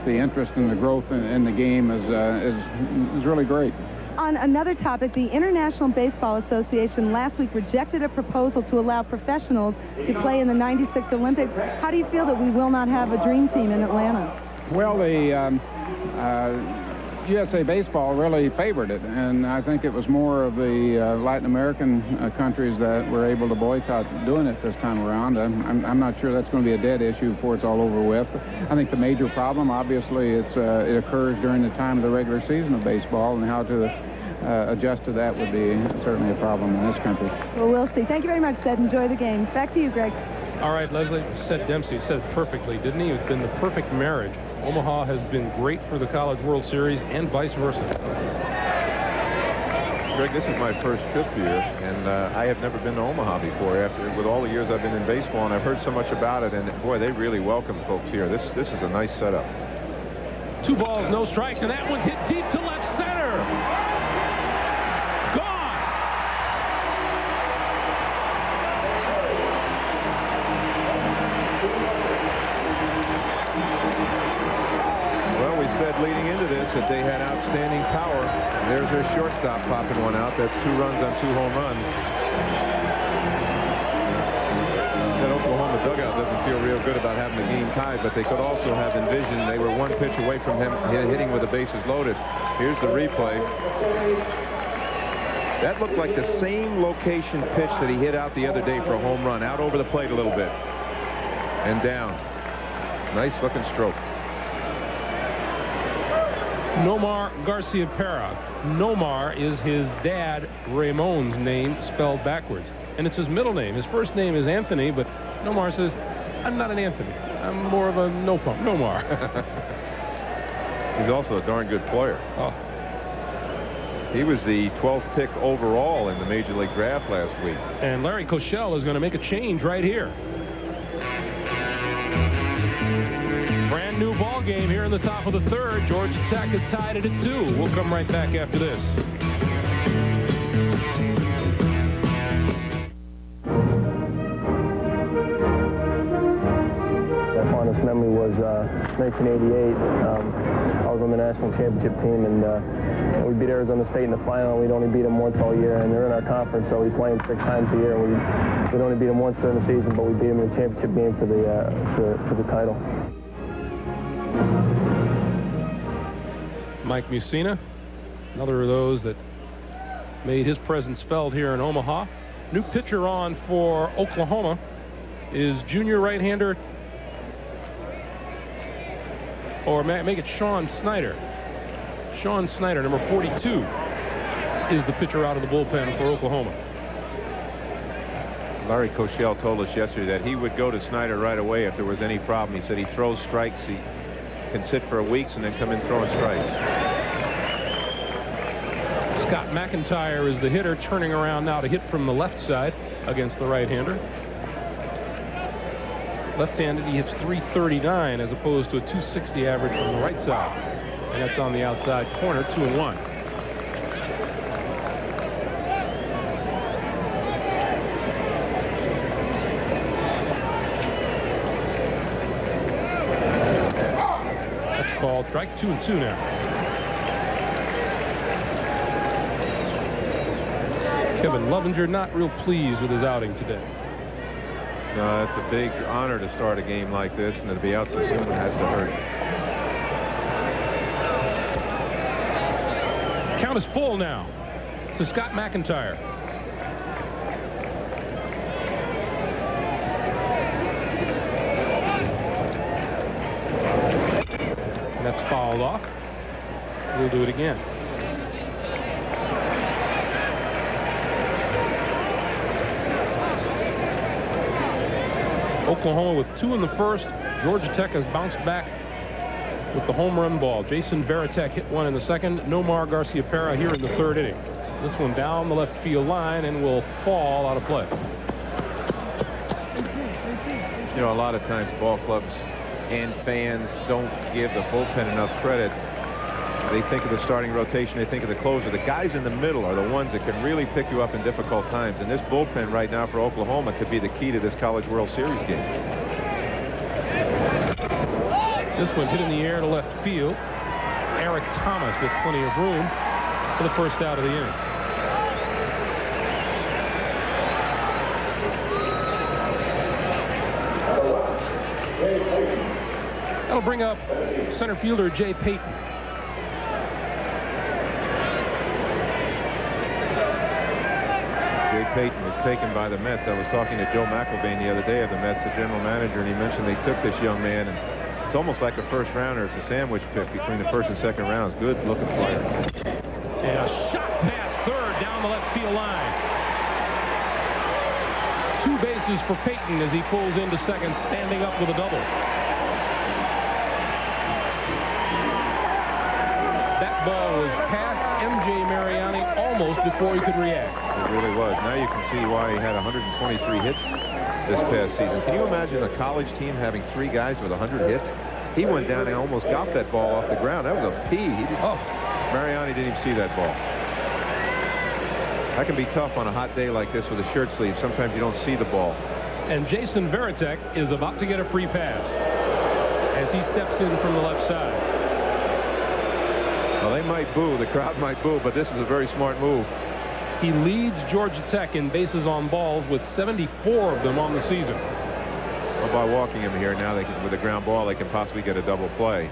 interest and the growth in the game is really great. On another topic, the International Baseball Association last week rejected a proposal to allow professionals to play in the '96 Olympics. How do you feel that we will not have a dream team in Atlanta? Well, the USA Baseball really favored it, and I think it was more of the Latin American countries that were able to boycott doing it this time around. I'm not sure that's going to be a dead issue before it's all over with. I think the major problem, obviously, it occurs during the time of the regular season of baseball, and how to adjust to that would be certainly a problem in this country. Well, we'll see. Thank you very much, Sid. Enjoy the game. Back to you, Greg. All right, Leslie, Sid Dempsey said it perfectly, didn't he? It's been the perfect marriage. Omaha has been great for the College World Series and vice versa. Greg, this is my first trip here, and I have never been to Omaha before. With all the years I've been in baseball, and I've heard so much about it, and boy, they really welcome folks here. This is a nice setup. 2 balls, no strikes, and that one's hit deep to left center. Said leading into this that they had outstanding power. There's their shortstop popping one out. That's 2 runs on 2 home runs. That Oklahoma dugout doesn't feel real good about having the game tied, but they could also have envisioned they were 1 pitch away from him hitting with the bases loaded. Here's the replay. That looked like the same location pitch that he hit out the other day for a home run, out over the plate a little bit and down. Nice looking stroke. Nomar Garciaparra. Nomar is his dad Ramon's name spelled backwards, and it's his middle name. His first name is Anthony, but Nomar says, I'm not an Anthony. I'm more of a no-pump, Nomar. He's also a darn good player. Oh. He was the 12th pick overall in the Major League Draft last week. And Larry Koshel is going to make a change right here. Brand new ball game here in the top of the 3rd. Georgia Tech has tied it at 2. We'll come right back after this. My fondest memory was 1988. I was on the national championship team, and we beat Arizona State in the final. We'd only beat them once all year, and they're in our conference, so we play them 6 times a year. We'd only beat them once during the season, but we beat them in the championship game for the title. Mike Mussina, another of those that made his presence felt here in Omaha. New pitcher on for Oklahoma is junior right-hander, or make it Sean Snyder. Sean Snyder, number 42, is the pitcher out of the bullpen for Oklahoma. Larry Koshel told us yesterday that he would go to Snyder right away if there was any problem. He said he throws strikes. He can sit for weeks and then come in throwing strikes. Scott McIntyre is the hitter, turning around now to hit from the left side against the right-hander. Left-handed, he hits .339 as opposed to a .260 average from the right side. And that's on the outside corner, 2-1. That's called strike. 2-2 now. Kevin Lovinger not real pleased with his outing today. No, it's a big honor to start a game like this, and to be out so soon has to hurt. Count is full now to Scott McIntyre. And that's fouled off. We'll do it again. Oklahoma with 2 in the first. Georgia Tech has bounced back with the home run ball. Jason Varitek hit one in the second. Nomar Garciaparra here in the third inning. This one down the left field line and will fall out of play. You know, a lot of times ball clubs and fans don't give the bullpen enough credit. They think of the starting rotation, they think of the closer. The guys in the middle are the ones that can really pick you up in difficult times. And this bullpen right now for Oklahoma could be the key to this College World Series game. This one hit in the air to left field. Eric Thomas with plenty of room for the first out of the inning. That'll bring up center fielder Jay Payton. Jay Payton was taken by the Mets. I was talking to Joe McElvain the other day of the Mets, the general manager, and he mentioned they took this young man, and it's almost like a first rounder. It's a sandwich pick between the first and second rounds. Good looking player. And a shot past third down the left field line. 2 bases for Payton as he pulls into second, standing up with a double. That ball was past M.J. Mariani almost before he could react. It really was. Now you can see why he had 123 hits this past season. Can you imagine a college team having 3 guys with 100 hits? He went down and almost got that ball off the ground. That was a P. Mariani didn't even see that ball. That can be tough on a hot day like this with a shirt sleeve. Sometimes you don't see the ball. And Jason Varitek is about to get a free pass as he steps in from the left side. Well, they might boo. The crowd might boo, but this is a very smart move. He leads Georgia Tech in bases on balls with 74 of them on the season. Well, by walking him here now, they can, with a ground ball, they can possibly get a double play.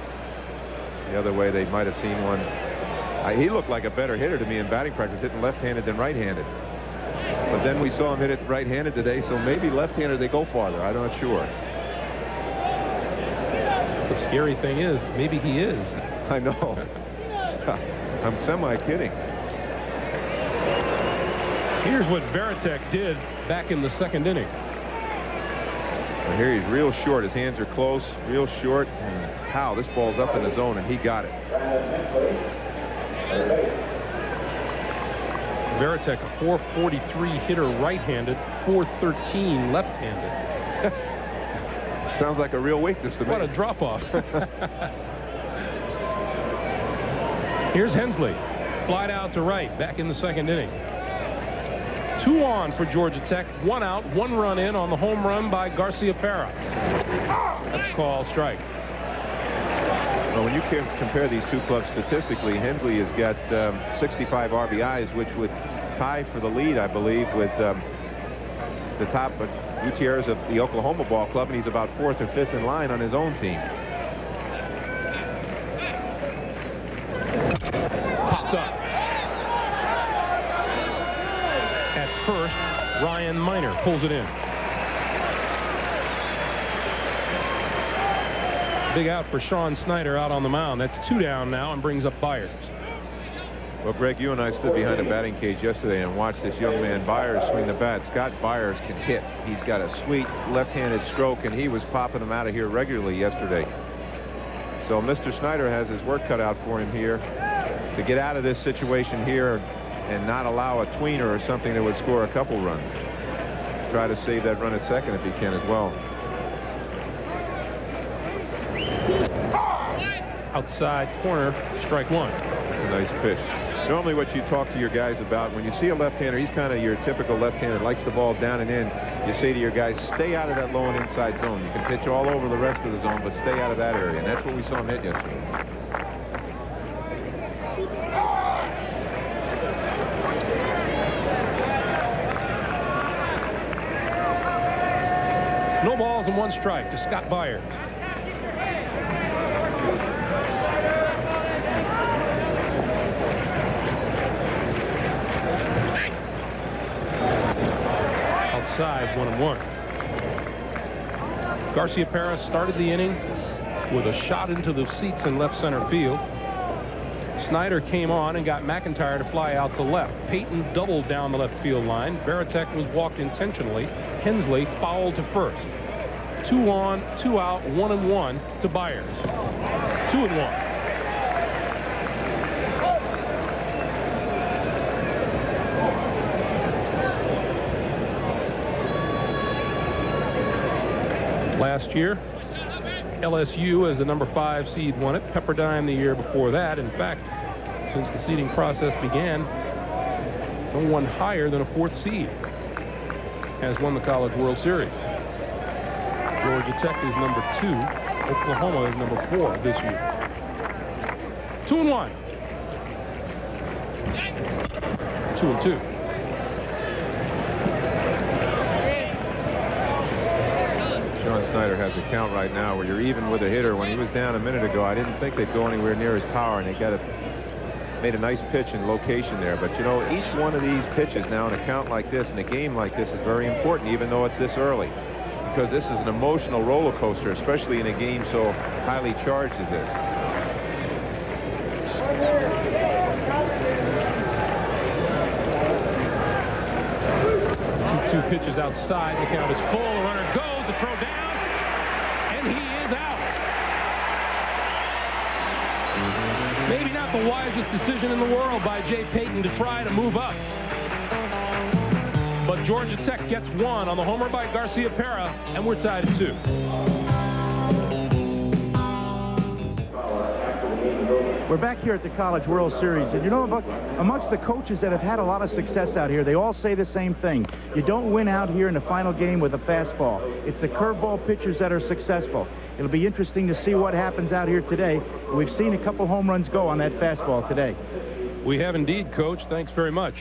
The other way, they might have seen one. He looked like a better hitter to me in batting practice, hitting left-handed than right-handed. But then we saw him hit it right-handed today, so maybe left-handed they go farther. I'm not sure. The scary thing is, maybe he is. I know. I'm semi-kidding. Here's what Varitek did back in the second inning. Well, here he's real short. His hands are close, real short. And pow, this ball's up in the zone, and he got it. Varitek, a .443 hitter right-handed, .413 left-handed. Sounds like a real weakness to me. What a drop-off. Here's Hensley. Flied out to right, back in the second inning. 2 on for Georgia Tech. 1 out, 1 run in on the home run by Garciaparra. That's called strike. Well, when you compare these two clubs statistically, Hensley has got 65 RBIs, which would tie for the lead, I believe, with the top Gutierrez of the Oklahoma Ball Club, and he's about 4th or 5th in line on his own team. Popped up. At first, Ryan Miner pulls it in. Big out for Sean Snyder out on the mound. That's 2 down now and brings up Byers. Well, Greg, you and I stood behind a batting cage yesterday and watched this young man Byers swing the bat. Scott Byers can hit. He's got a sweet left-handed stroke, and he was popping them out of here regularly yesterday. So Mr. Snyder has his work cut out for him here to get out of this situation here and not allow a tweener or something that would score a couple runs. Try to save that run at second if he can as well. Outside corner, strike 1. That's a nice pitch. Normally what you talk to your guys about, when you see a left-hander, he's kind of your typical left-hander, likes the ball down and in. You say to your guys, stay out of that low and inside zone. You can pitch all over the rest of the zone, but stay out of that area. And that's what we saw him hit yesterday. No balls and 1 strike to Scott Byers. Outside, 1-1. Garciaparra started the inning with a shot into the seats in left center field. Snyder came on and got McIntyre to fly out to left. Payton doubled down the left field line. Varitek was walked intentionally. Hensley fouled to first. 2 on, 2 out, 1-1 to Byers. 2-1. Last year, LSU as the number 5 seed won it. Pepperdine the year before that. In fact, since the seeding process began, no one higher than a 4th seed has won the College World Series. Georgia Tech is number 2. Oklahoma is number 4 this year. 2-1. 2-2. John Snyder has a count right now where you're even with a hitter. When he was down a minute ago, I didn't think they'd go anywhere near his power, and they made a nice pitch and location there. But, you know, each one of these pitches now in a count like this, in a game like this, is very important, even though it's this early. Because this is an emotional roller coaster, especially in a game so highly charged as this. 2 pitches outside. The count is full. The runner goes. The throw down. And he is out. Maybe not the wisest decision in the world by Jay Payton to try to move up. But Georgia Tech gets 1 on the homer by Garciaparra, and we're tied at 2. We're back here at the College World Series, and you know, amongst the coaches that have had a lot of success out here, they all say the same thing. You don't win out here in the final game with a fastball. It's the curveball pitchers that are successful. It'll be interesting to see what happens out here today. We've seen a couple home runs go on that fastball today. We have indeed, Coach. Thanks very much.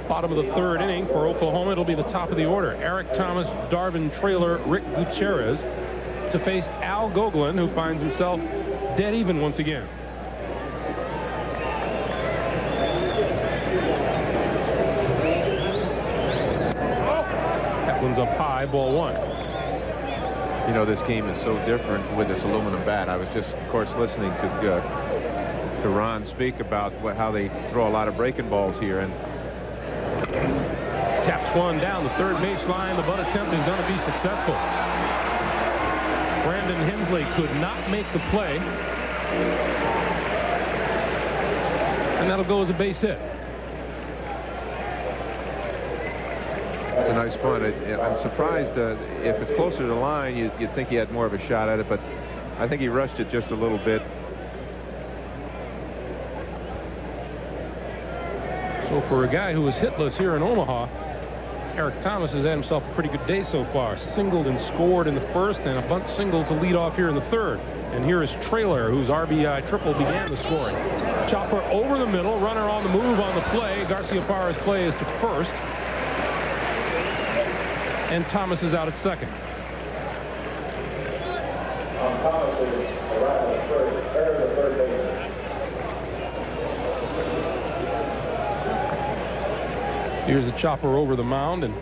Bottom of the 3rd inning for Oklahoma. It'll be the top of the order. Eric Thomas, Darvin Traylor, Rick Gutierrez to face Al Gogolin, who finds himself dead even once again. That one's up high, ball 1. You know, this game is so different with this aluminum bat. I was just, of course, listening to Ron speak about how they throw a lot of breaking balls here. And taps one down the 3rd baseline. The bunt attempt is going to be successful. Brandon Hensley could not make the play. And that'll go as a base hit. It's a nice punt. I'm surprised if it's closer to the line, you'd think he had more of a shot at it, but I think he rushed it just a little bit. So for a guy who was hitless here in Omaha, Eric Thomas has had himself a pretty good day so far. Singled and scored in the 1st, and a bunt single to lead off here in the 3rd. And here is Traylor, whose RBI triple began the scoring. Chopper over the middle, runner on the move on the play. Garciaparra's play is to 1st. And Thomas is out at 2nd. Here's a chopper over the mound, and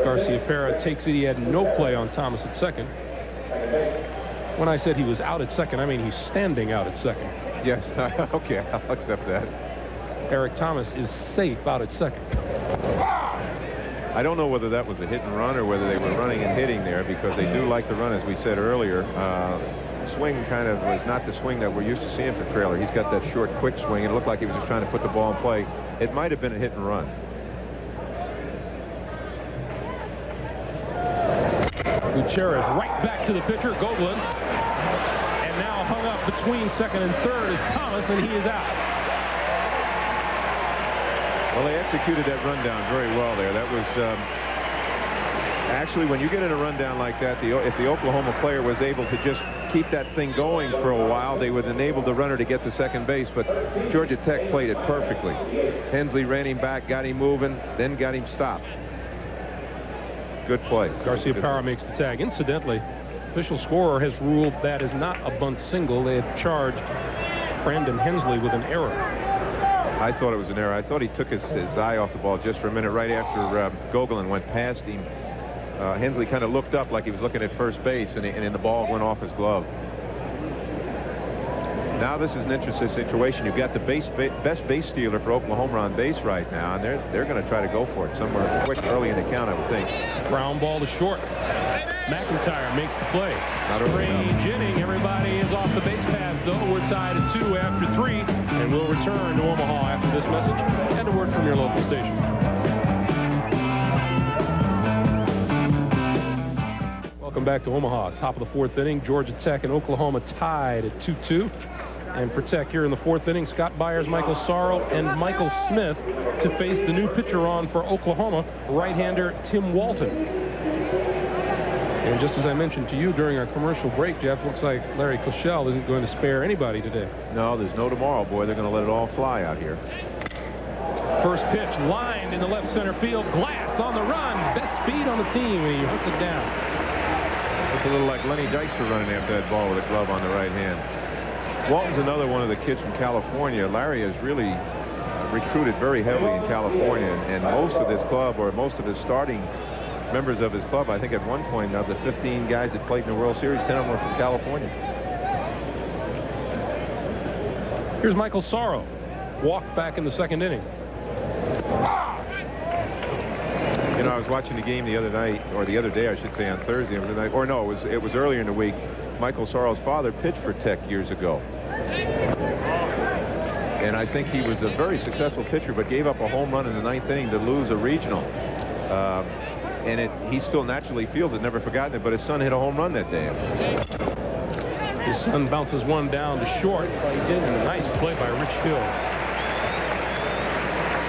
Garciaparra takes it. He had no play on Thomas at 2nd. When I said he was out at 2nd, I mean he's standing out at 2nd. Yes, okay, I'll accept that. Eric Thomas is safe out at 2nd. I don't know whether that was a hit and run or whether they were running and hitting there, because they do like to run, as we said earlier. Swing kind of was not the swing that we're used to seeing for Traylor. He's got that short, quick swing, and it looked like he was just trying to put the ball in play. It might have been a hit and run. Gutierrez right back to the pitcher, Gogolin. And now hung up between 2nd and 3rd is Thomas, and he is out. Well, they executed that rundown very well there. That was actually, when you get in a rundown like that, if the Oklahoma player was able to just keep that thing going for a while, they would enable the runner to get to 2nd base. But Georgia Tech played it perfectly. Hensley ran him back, got him moving, then got him stopped. Good play. Garciaparra makes the tag. Incidentally, official scorer has ruled that is not a bunt single. They have charged Brandon Hensley with an error. I thought it was an error. I thought he took his eye off the ball just for a minute right after Gogolin went past him. Hensley kind of looked up like he was looking at first base, and the ball went off his glove. Now this is an interesting situation. You've got the best base stealer for Oklahoma on base right now, and they're going to try to go for it somewhere quick early in the count, I would think. Ground ball to short. McIntyre makes the play. Strange inning. Everybody is off the base paths, though. We're tied at 2 after 3, and we'll return to Omaha after this message and a word from your local station. Welcome back to Omaha. Top of the 4th inning. Georgia Tech and Oklahoma tied at 2-2. And for Tech here in the 4th inning, Scott Byers, Michael Sorrow, and Michael Smith to face the new pitcher on for Oklahoma, right-hander Tim Walton. And just as I mentioned to you during our commercial break, Jeff, looks like Larry Koshel isn't going to spare anybody today. No, there's no tomorrow, boy. They're going to let it all fly out here. First pitch lined in the left center field. Glass on the run. Best speed on the team, and he hits it down. Looks a little like Lenny Dykstra running after that ball with a glove on the right hand. Walton's another one of the kids from California. Larry has really recruited very heavily in California, and most of this club, or most of his starting members of his club, I think at one point of the 15 guys that played in the World Series, 10 of them were from California. Here's Michael Sorrow. Walked back in the 2nd inning. You know, I was watching the game the other night, or the other day, I should say, on Thursday, or no, it was earlier in the week. Michael Sorrow's father pitched for Tech years ago. And I think he was a very successful pitcher, but gave up a home run in the 9th inning to lose a regional. And he still naturally feels it, never forgotten it, but his son hit a home run that day. His son bounces one down to short. He did a nice play by Rich Hill.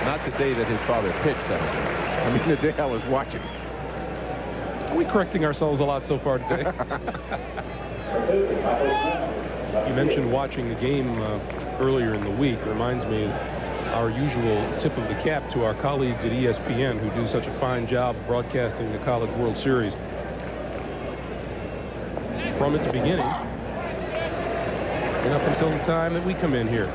Not the day that his father pitched, I mean the day I was watching. Are we correcting ourselves a lot so far today? You mentioned watching the game earlier in the week. It reminds me of our usual tip of the cap to our colleagues at ESPN who do such a fine job broadcasting the College World Series. From its beginning and up until the time that we come in here.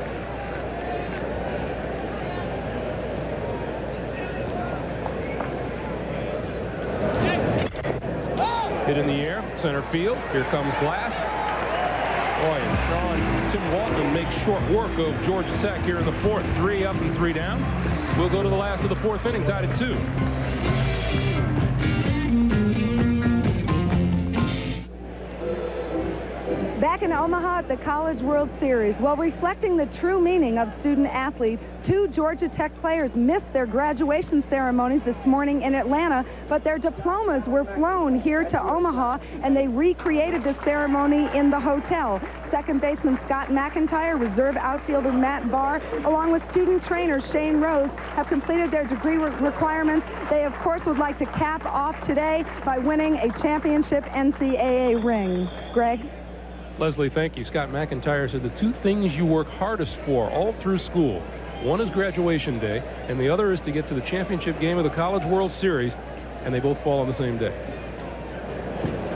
Hit in the air, center field. Here comes Glass. Boy, and Tim Walton makes short work of Georgia Tech here in the 4th. 3 up and 3 down. We'll go to the last of the 4th inning, tied at 2. Back in Omaha at the College World Series, while reflecting the true meaning of student athlete, 2 Georgia Tech players missed their graduation ceremonies this morning in Atlanta, but their diplomas were flown here to Omaha, and they recreated the ceremony in the hotel. Second baseman Scott McIntyre, reserve outfielder Matt Barr, along with student trainer Shane Rose, have completed their degree requirements. They, of course, would like to cap off today by winning a championship NCAA ring. Greg? Leslie, thank you. Scott McIntyre said the 2 things you work hardest for all through school. One is graduation day, and the other is to get to the championship game of the College World Series, and they both fall on the same day.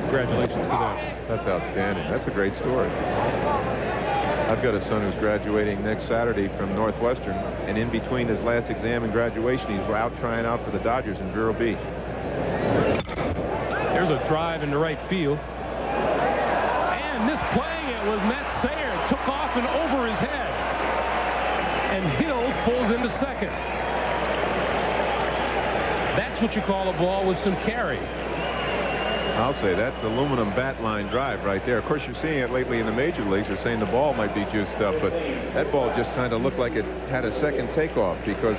Congratulations to them. That's outstanding. That's a great story. I've got a son who's graduating next Saturday from Northwestern, and in between his last exam and graduation, he's out trying out for the Dodgers in Vero Beach. There's a drive into right field. And misplaying it was Matt Sayer. Took off and over his head. And Hills pulls into second. That's what you call a ball with some carry. I'll say that's aluminum bat line drive right there. Of course, you're seeing it lately in the major leagues. They're saying the ball might be juiced up, but that ball just kind of looked like it had a second takeoff because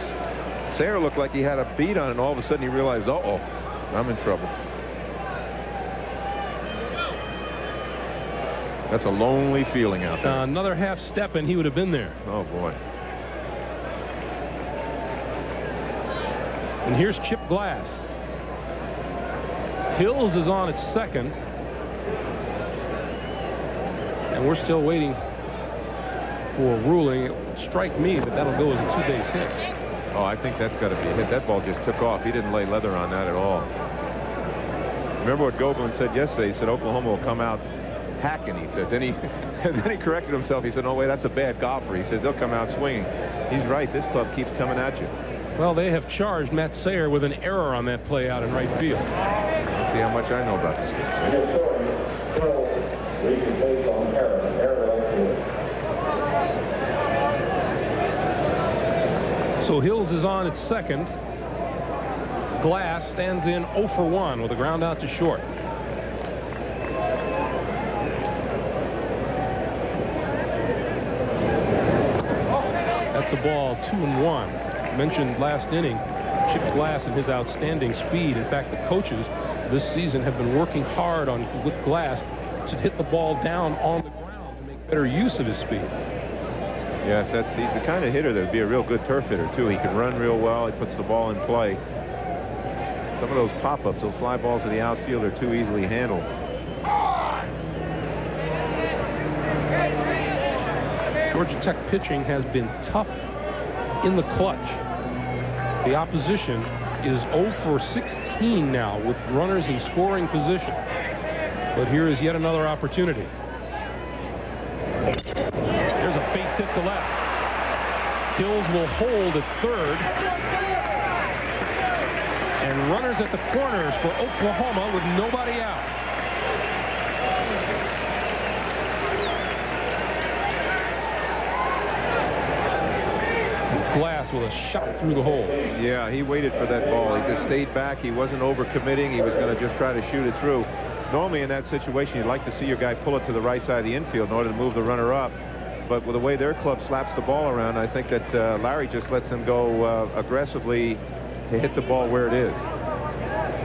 Sayer looked like he had a beat on it, and all of a sudden he realized, uh-oh, I'm in trouble. That's a lonely feeling out there. Another half step and he would have been there. Oh, boy. And here's Chip Glass. Hills is on at second. And we're still waiting for a ruling. It would strike me that that'll go as a 2-base hit. Oh, I think that's got to be a hit. That ball just took off. He didn't lay leather on that at all. Remember what Goebel said yesterday? He said Oklahoma will come out hacking, he said. Then he corrected himself. He said, "Oh wait, that's a bad golfer." He says they'll come out swinging. He's right. This club keeps coming at you. Well, they have charged Matt Sayer with an error on that play out in right field. Let's see how much I know about this game. So Hills is on at second. Glass stands in 0 for 1 with a ground out to short. That's a ball, 2-1. Mentioned last inning, Chip Glass and his outstanding speed. In fact, the coaches this season have been working hard with Glass to hit the ball down on the ground to make better use of his speed. Yes, he's the kind of hitter that would be a real good turf hitter, too. He can run real well. He puts the ball in play. Some of those pop-ups, those fly balls to the outfield are too easily handled. Georgia Tech pitching has been tough in the clutch. The opposition is 0 for 16 now with runners in scoring position. But here is yet another opportunity. There's a base hit to left. Hills will hold at third. And runners at the corners for Oklahoma with nobody out. Glass with a shot through the hole. Yeah, he waited for that ball. He just stayed back. He wasn't overcommitting. He was going to just try to shoot it through. Normally in that situation, you'd like to see your guy pull it to the right side of the infield in order to move the runner up. But with the way their club slaps the ball around, I think that Larry just lets them go aggressively to hit the ball where it is.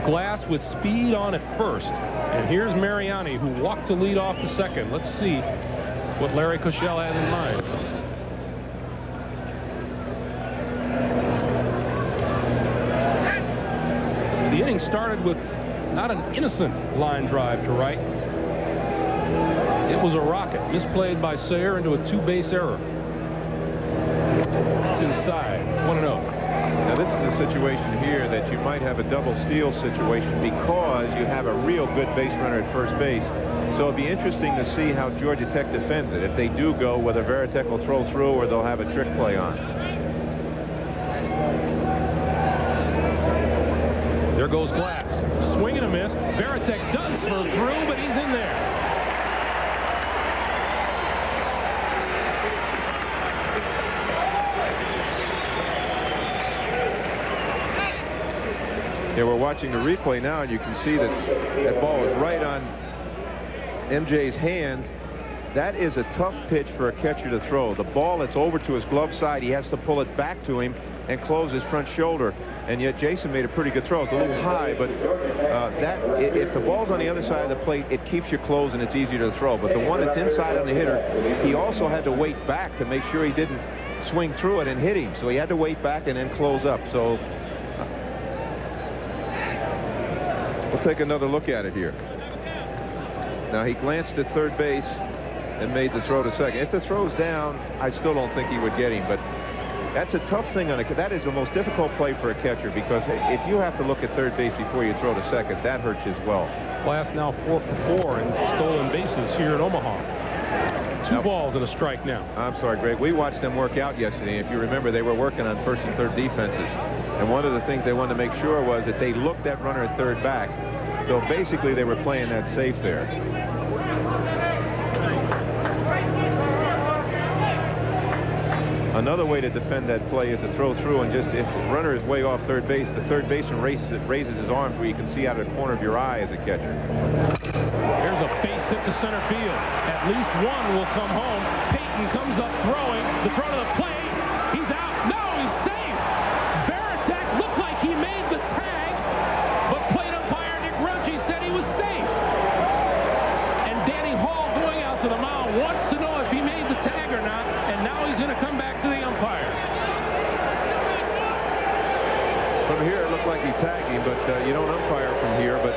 Glass with speed on at first. And here's Mariani, who walked to lead off the second. Let's see what Larry Koshel has in mind. The inning started with not an innocent line drive to right. It was a rocket, misplayed by Sayre into a two-base error. It's inside, 1-0. Now this is a situation here that you might have a double steal situation because you have a real good base runner at first base. So it'll be interesting to see how Georgia Tech defends it. If they do go, whether Varitek will throw through or they'll have a trick play on. There goes Glass. Swing and a miss. Varitek does throw through, but he's in there. Yeah, we're watching the replay now, and you can see that that ball is right on MJ's hands. That is a tough pitch for a catcher to throw. The ball that's over to his glove side, he has to pull it back to him and close his front shoulder. And yet Jason made a pretty good throw. It's a little high, but if the ball's on the other side of the plate, it keeps you closed and it's easier to throw. But the one that's inside on the hitter, he also had to wait back to make sure he didn't swing through it and hit him. So he had to wait back and then close up. So we'll take another look at it here. Now he glanced at third base and made the throw to second. If the throw's down, I still don't think he would get him, but that's a tough thing on a. That is the most difficult play for a catcher because if you have to look at third base before you throw to second, that hurts you as well. Glass now 4 for 4 in stolen bases here in Omaha. Two balls and a strike now. I'm sorry, Greg. We watched them work out yesterday. If you remember, they were working on first and third defenses. And one of the things they wanted to make sure was that they looked at runner at third back. So basically, they were playing that safe there. Another way to defend that play is to throw through and just, if the runner is way off third base, the third baseman raises his arms where you can see out of the corner of your eye as a catcher. There's a base hit to center field. At least one will come home. Payton comes up throwing. The throw to the plate. He's out. No, he's safe. Varitek looked like he made the tag, but plate umpire Nick Roche said he was safe. And Danny Hall going out to the mound wants to know if he made the tag or not, and now he's going to come back to the umpire. From here, it looked like he tagged him, but you don't umpire from here. But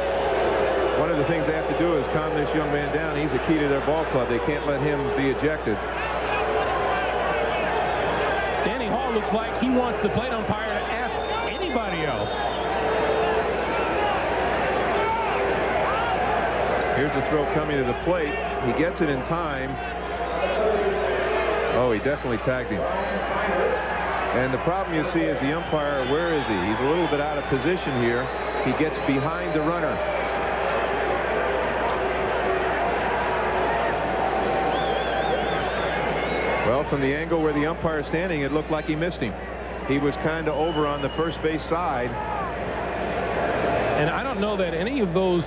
one of the things they have to do is calm this young man down. He's a key to their ball club. They can't let him be ejected. Danny Hall looks like he wants the plate umpire to ask anybody else. Here's the throw coming to the plate. He gets it in time. Oh, he definitely tagged him. And the problem you see is the umpire, where is he? He's a little bit out of position here. He gets behind the runner. Well, from the angle where the umpire is standing, it looked like he missed him. he was kind of over on the first base side. And I don't know that any of those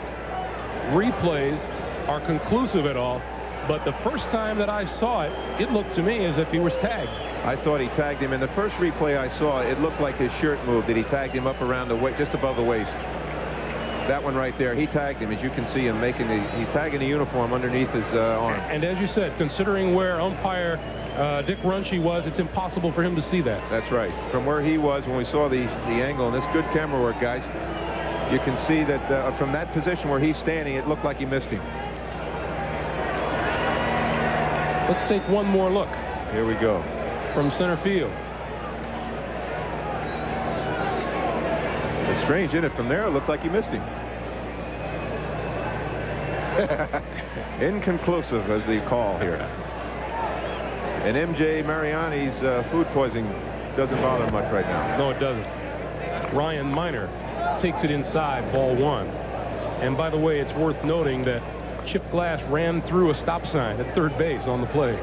replays are conclusive at all, but the first time that I saw it, it looked to me as if he was tagged. I thought he tagged him. In the first replay I saw, it looked like his shirt moved, that he tagged him up around the waist, just above the waist. That one right there, he tagged him. As you can see him making he's tagging the uniform underneath his arm. And as you said, considering where umpire Dick Runche was, it's impossible for him to see that. That's right. From where he was when we saw the angle, and this good camera work, guys, you can see that from that position where he's standing, it looked like he missed him. Let's take one more look. Here we go. From center field. It's strange, isn't it? From there, it looked like he missed him. Inconclusive as the call here. And MJ Mariani's food poisoning doesn't bother much right now. No, it doesn't. Ryan Miner takes it inside, ball one. And by the way, it's worth noting that Chip Glass ran through a stop sign at third base on the play.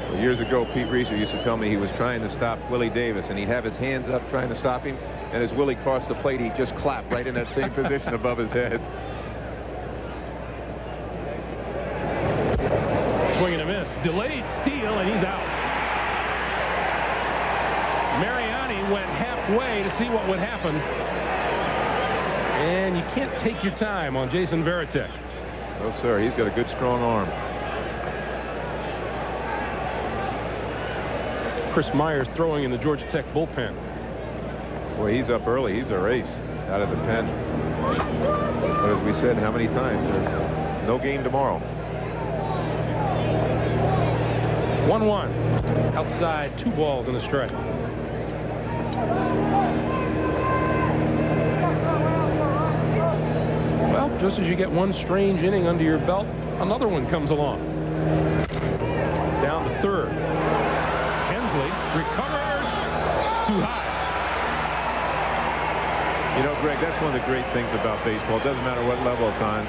Well, years ago, Pete Reeser used to tell me he was trying to stop Willie Davis, and he'd have his hands up trying to stop him, and as Willie crossed the plate, he'd just clap right in that same position above his head. Swing and a miss. Delayed steal, and he's out. Mariani went halfway to see what would happen. And you can't take your time on Jason Varitek. No, sir. He's got a good, strong arm. Chris Myers throwing in the Georgia Tech bullpen. Boy, he's up early. He's a race out of the pen. But as we said, how many times? There's no game tomorrow. 1-1. Outside, 2 balls and a strike. Well, just as you get one strange inning under your belt, another one comes along. Down to third. Hensley recovers. Too high. You know, Greg, that's one of the great things about baseball. It doesn't matter what level it's on.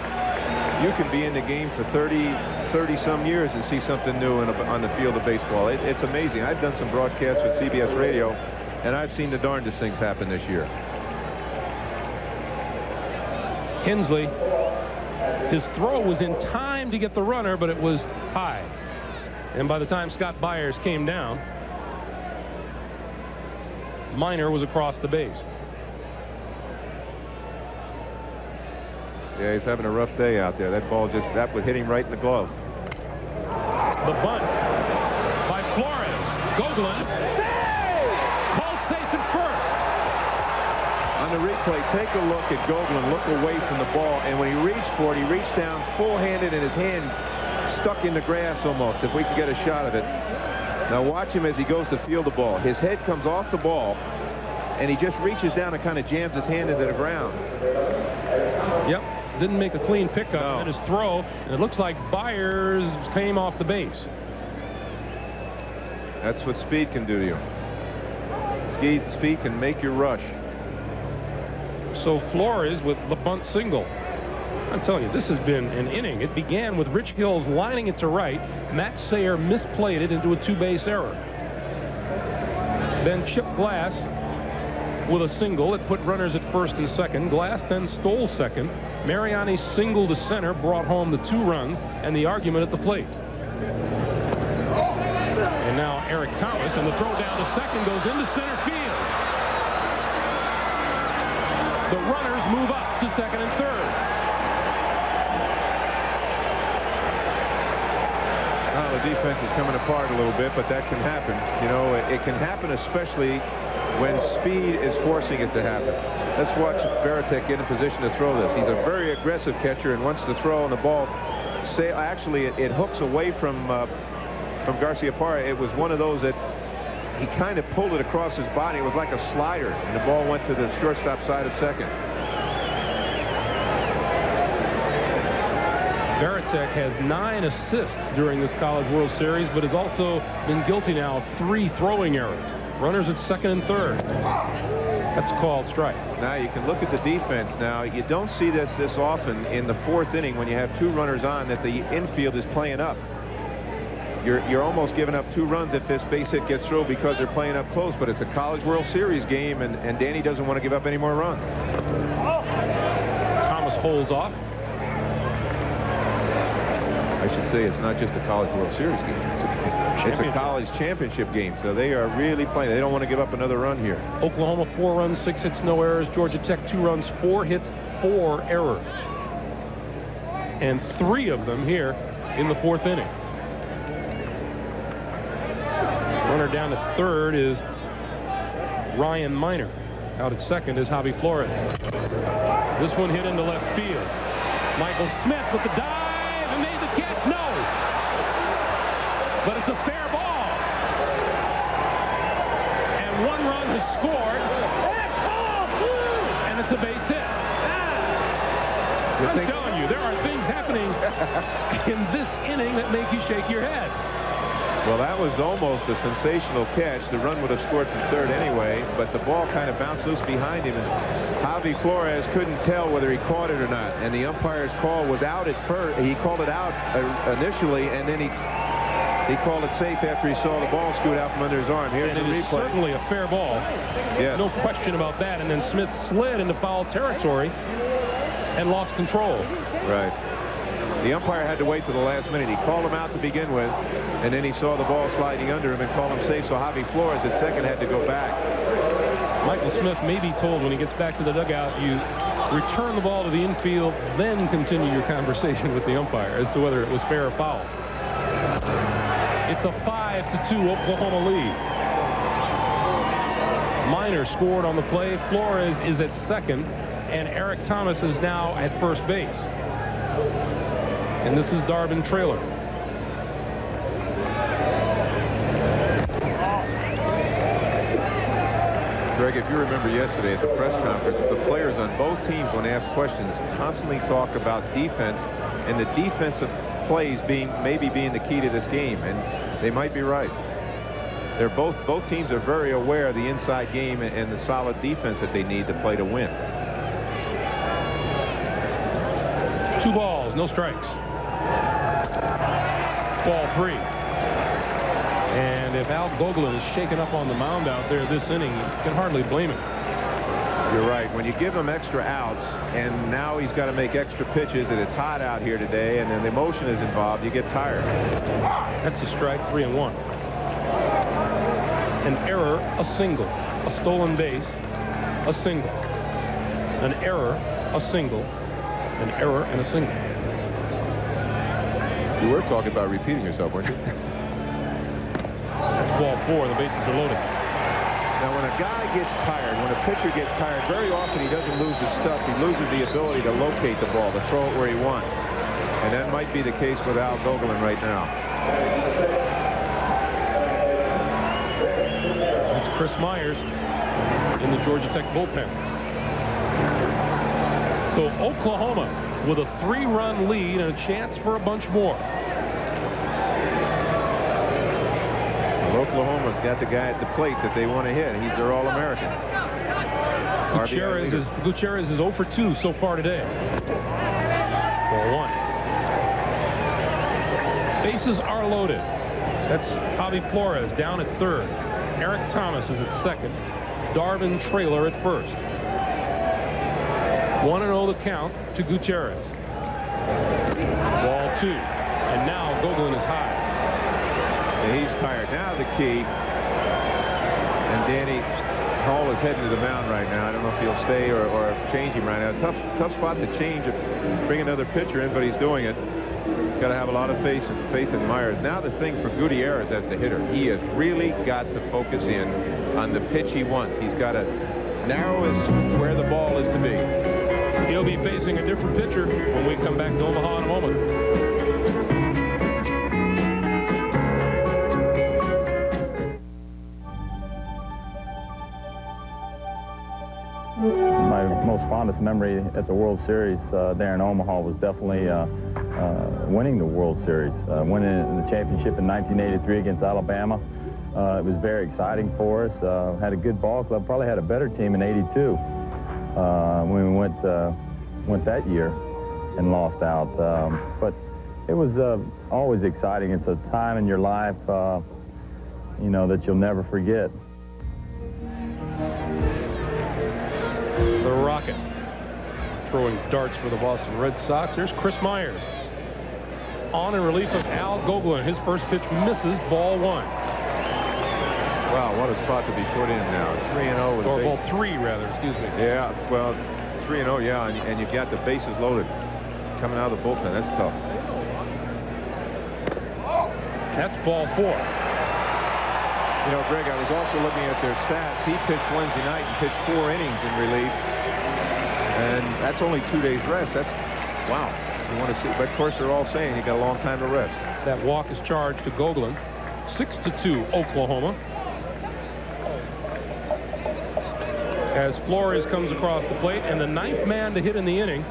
You can be in the game for 30-some years and see something new on the field of baseball. It's amazing. I've done some broadcasts with CBS Radio, and I've seen the darndest things happen this year. Hensley, his throw was in time to get the runner, but it was high. And by the time Scott Byers came down, Miner was across the base. Yeah, he's having a rough day out there. That ball that would hit him right in the glove. The bunt by Flores. Gogolin. Called safe at first. On the replay, take a look at Gogolin. Look away from the ball, and when he reached for it, he reached down full-handed, and his hand stuck in the grass almost, if we could get a shot of it. Now watch him as he goes to field the ball. His head comes off the ball, and he just reaches down and kind of jams his hand into the ground. Yep. Didn't make a clean pickup. No. And his throw, and it looks like Byers came off the base. That's what speed can do to you. Speed can make you rush. So Flores with the bunt single. I'm telling you, this has been an inning. It began with Rich Hills lining it to right. Matt Sayer misplayed it into a 2-base error. Then Chip Glass with a single that put runners at first and second. Glass then stole second. Mariani single to center, brought home the 2 runs and the argument at the plate. And now Eric Thomas, and the throw down to second goes into center field. The runners move up to second and third. Well, the defense is coming apart a little bit, but that can happen. You know, it can happen especially when speed is forcing it to happen. Let's watch Varitek get in position to throw this. He's a very aggressive catcher and wants to throw, and the ball, actually, it hooks away from Garciaparra. It was one of those that he kind of pulled it across his body. It was like a slider, and the ball went to the shortstop side of second. Varitek has 9 assists during this College World Series, but has also been guilty now of 3 throwing errors. Runners at second and third. That's a called strike. Now you can look at the defense. Now you don't see this often in the 4th inning when you have 2 runners on that the infield is playing up. you're almost giving up 2 runs if this base hit gets through because they're playing up close, but it's a College World Series game, and Danny doesn't want to give up any more runs. Thomas holds off. I should say it's not just a College World Series game. It's a college championship game, so they are really playing. They don't want to give up another run here. Oklahoma 4 runs, 6 hits, no errors. Georgia Tech 2 runs, 4 hits, 4 errors. And 3 of them here in the 4th inning. Runner down at third is Ryan Miner. Out at second is Javi Flores. This one hit into left field. Michael Smith with the dive and made the catch. No! But it's a fair ball. And 1 run has scored. And it's a base hit. I'm telling you, there are things happening in this inning that make you shake your head. Well, that was almost a sensational catch. The run would have scored from third anyway, but the ball kind of bounced loose behind him, and Javi Flores couldn't tell whether he caught it or not. And the umpire's call was out at first. He called it out initially, and then he called it safe after he saw the ball scoot out from under his arm. Here's the replay. Certainly a fair ball. Yes. No question about that. And then Smith slid into foul territory and lost control. Right. The umpire had to wait to the last minute. He called him out to begin with, and then he saw the ball sliding under him and called him safe, so Javi Flores at second had to go back. Michael Smith may be told when he gets back to the dugout, you return the ball to the infield, then continue your conversation with the umpire as to whether it was fair or foul. It's a 5-2 Oklahoma lead. Miner scored on the play. Flores is at second, and Eric Thomas is now at first base. And this is Darvin Traylor. Greg, if you remember yesterday at the press conference, the players on both teams, when asked questions, constantly talk about defense and the defensive plays maybe being the key to this game, and they might be right. They're both teams are very aware of the inside game and the solid defense that they need to play to win. 2 balls, no strikes. Ball 3. And if Al Gogolin is shaken up on the mound out there this inning, you can hardly blame him. You're right. When you give him extra outs, and now he's got to make extra pitches, and it's hot out here today, and then the emotion is involved, you get tired. That's a strike, 3-1. An error, a single. A stolen base, a single. An error, a single. An error, and a single. You were talking about repeating yourself, weren't you? That's ball 4. The bases are loaded. Now, when a guy gets tired, when a pitcher gets tired, very often he doesn't lose his stuff. He loses the ability to locate the ball, to throw it where he wants. And that might be the case with Al Gogolin right now. That's Chris Myers in the Georgia Tech bullpen. So Oklahoma with a 3-run lead and a chance for a bunch more. Well, Oklahoma's got the guy at the plate that they want to hit. He's their All-American. Gutierrez is 0 for 2 so far today. Ball 1. Bases are loaded. That's Javi Flores down at third. Eric Thomas is at second. Darvin Traylor at first. 1-0 the count to Gutierrez. Ball 2. And now Gogolin is high. And he's tired. Now the key. And Danny Hall is heading to the mound right now. I don't know if he'll stay or change him right now. Tough spot to change it. Bring another pitcher in, but he's doing it. Got to have a lot of faith in Myers. Now the thing for Gutierrez as the hitter, he has really got to focus in on the pitch he wants. He's got to narrow where the ball is to be. He'll be facing a different pitcher when we come back to Omaha in a moment. My most fondest memory at the World Series there in Omaha was definitely winning the World Series. Winning the championship in 1983 against Alabama. It was very exciting for us. Had a good ball club. Probably had a better team in '82 when we went that year and lost out. But it was a always exciting. It's a time in your life, you know, that you'll never forget. The Rocket throwing darts for the Boston Red Sox. Here's Chris Myers. On in relief of Al Gogolin. His first pitch misses, ball 1. Wow, what a spot to be put in now. 3-0 with or base. ball 3, rather, excuse me. Yeah, well, 3-0, yeah, and you've got the bases loaded coming out of the bullpen. That's tough. That's ball 4. You know, Greg, I was also looking at their stats. He pitched Wednesday night and pitched 4 innings in relief. And that's only 2 days rest. That's, wow. You want to see, but of course they're all saying you got a long time to rest. That walk is charged to Gogolin. 6-2 Oklahoma. As Flores comes across the plate, and the 9th man to hit in the inning,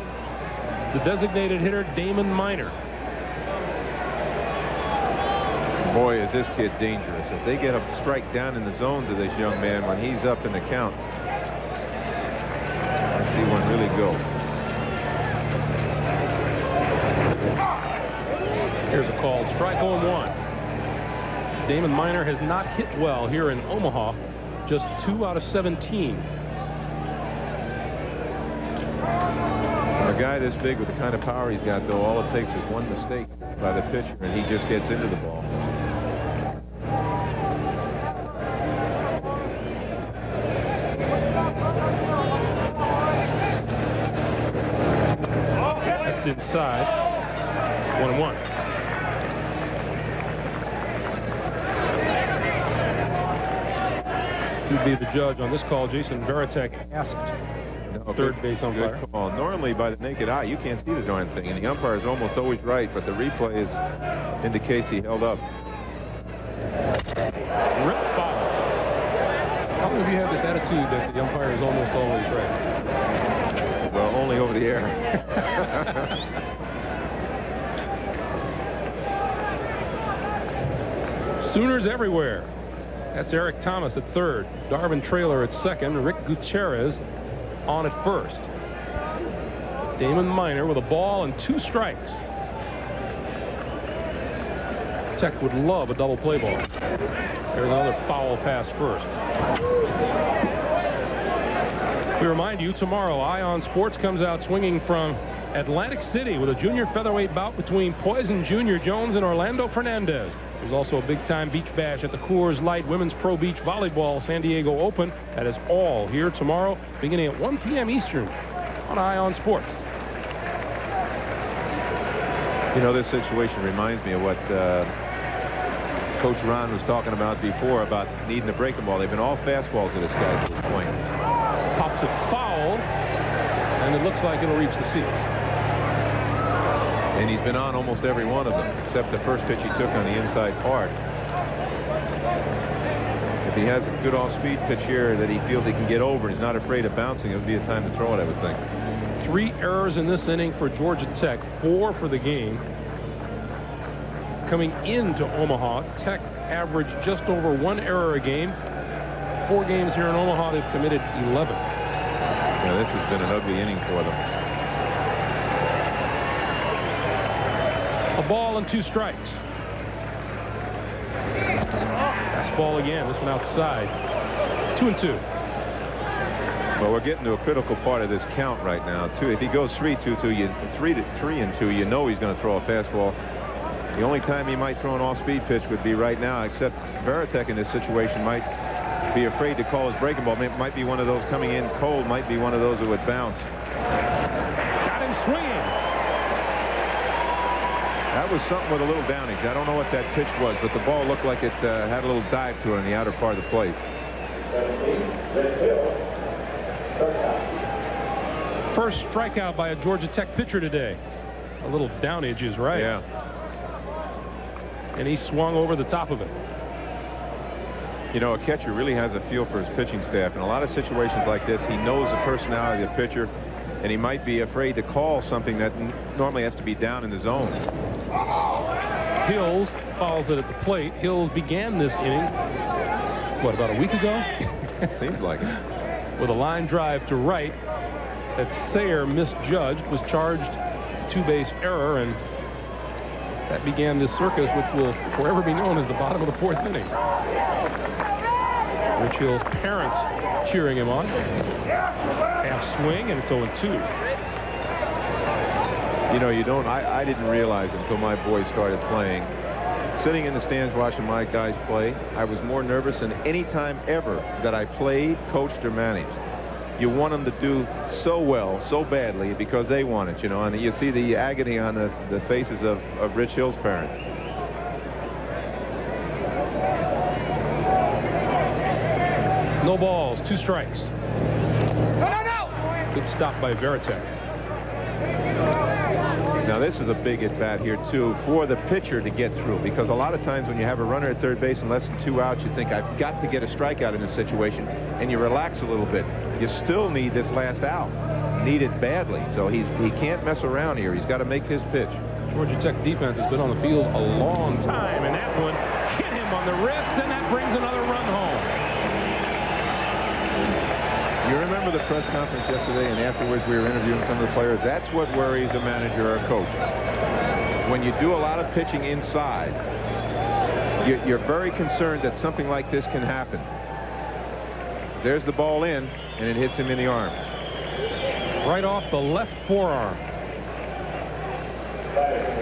the designated hitter Damon Minor. Boy, is this kid dangerous. If they get a strike down in the zone to this young man when he's up in the count, let's see one really go. Here's a called strike 0-1. Damon Minor has not hit well here in Omaha. Just 2 out of 17. A guy this big with the kind of power he's got, though, all it takes is one mistake by the pitcher, and he just gets into the ball. That's inside. 1-1. Who'd be the judge on this call? Jason Varitek asked third base umpire. Good call. Normally, by the naked eye, you can't see the darn thing, and the umpire is almost always right, but the replay indicates he held up. Rip foul. How long have you had this attitude that the umpire is almost always right? Well, only over the air. Sooners everywhere. That's Eric Thomas at third. Darvin Traylor at second. Rick Gutierrez on at first. Damon Minor with a ball and 2 strikes. Tech would love a double play ball. There's another foul pass first. We remind you, tomorrow, Ion Sports comes out swinging from Atlantic City with a junior featherweight bout between Poison Junior Jones and Orlando Fernandez. There's also a big-time beach bash at the Coors Light Women's Pro Beach Volleyball San Diego Open. That is all here tomorrow, beginning at 1 p.m. Eastern on Ion Sports. You know, this situation reminds me of what Coach Ron was talking about before about needing to break them all. They've been all fastballs to this guy to this point. Pops it foul, and it looks like it'll reach the seats. And he's been on almost every one of them, except the first pitch he took on the inside part. If he has a good off-speed pitch here that he feels he can get over, he's not afraid of bouncing, it would be a time to throw it, I would think. 3 errors in this inning for Georgia Tech, 4 for the game. Coming into Omaha, Tech averaged just over 1 error a game. 4 games here in Omaha, they've committed 11. Yeah, this has been an ugly inning for them. A ball and 2 strikes. Fastball again, this one outside. 2-2. Well, we're getting to a critical part of this count right now, too. If he goes 3-2, 3-2, you know he's going to throw a fastball. The only time he might throw an off-speed pitch would be right now, except Varitek in this situation might be afraid to call his breaking ball. It might be one of those coming in cold, might be one of those that would bounce. Got him swinging. That was something with a little downage. I don't know what that pitch was, but the ball looked like it had a little dive to it on the outer part of the plate. First strikeout by a Georgia Tech pitcher today. A little downage is right. Yeah. And he swung over the top of it. You know, a catcher really has a feel for his pitching staff. In a lot of situations like this, he knows the personality of the pitcher, and he might be afraid to call something that normally has to be down in the zone. Hills fouls it at the plate. Hills began this inning, what, about a week ago? Seems like it. With a line drive to right that Sayre misjudged, was charged 2-base error, and That began this circus, which will forever be known as the bottom of the 4th inning. Rich Hill's parents cheering him on. Half swing, and it's 0-2. You know, I didn't realize until my boys started playing. Sitting in the stands watching my guys play, I was more nervous than any time ever that I played, coached, or managed. You want them to do so well, so badly, because they want it, you know, and you see the agony on the faces of Rich Hill's parents. No balls, 2 strikes. Good stop by Varitek. Now this is a big at-bat here too for the pitcher to get through, because a lot of times when you have a runner at third base and less than 2 outs, you think, I've got to get a strikeout in this situation, and you relax a little bit. You still need this last out. Need it badly, so he can't mess around here. He's got to make his pitch. Georgia Tech defense has been on the field a long time, and that one hit him on the wrist, and that brings another run home. You remember the press conference yesterday, and afterwards we were interviewing some of the players. That's what worries a manager or a coach. When you do a lot of pitching inside, you're very concerned that something like this can happen. There's the ball in, and it hits him in the arm. Right off the left forearm.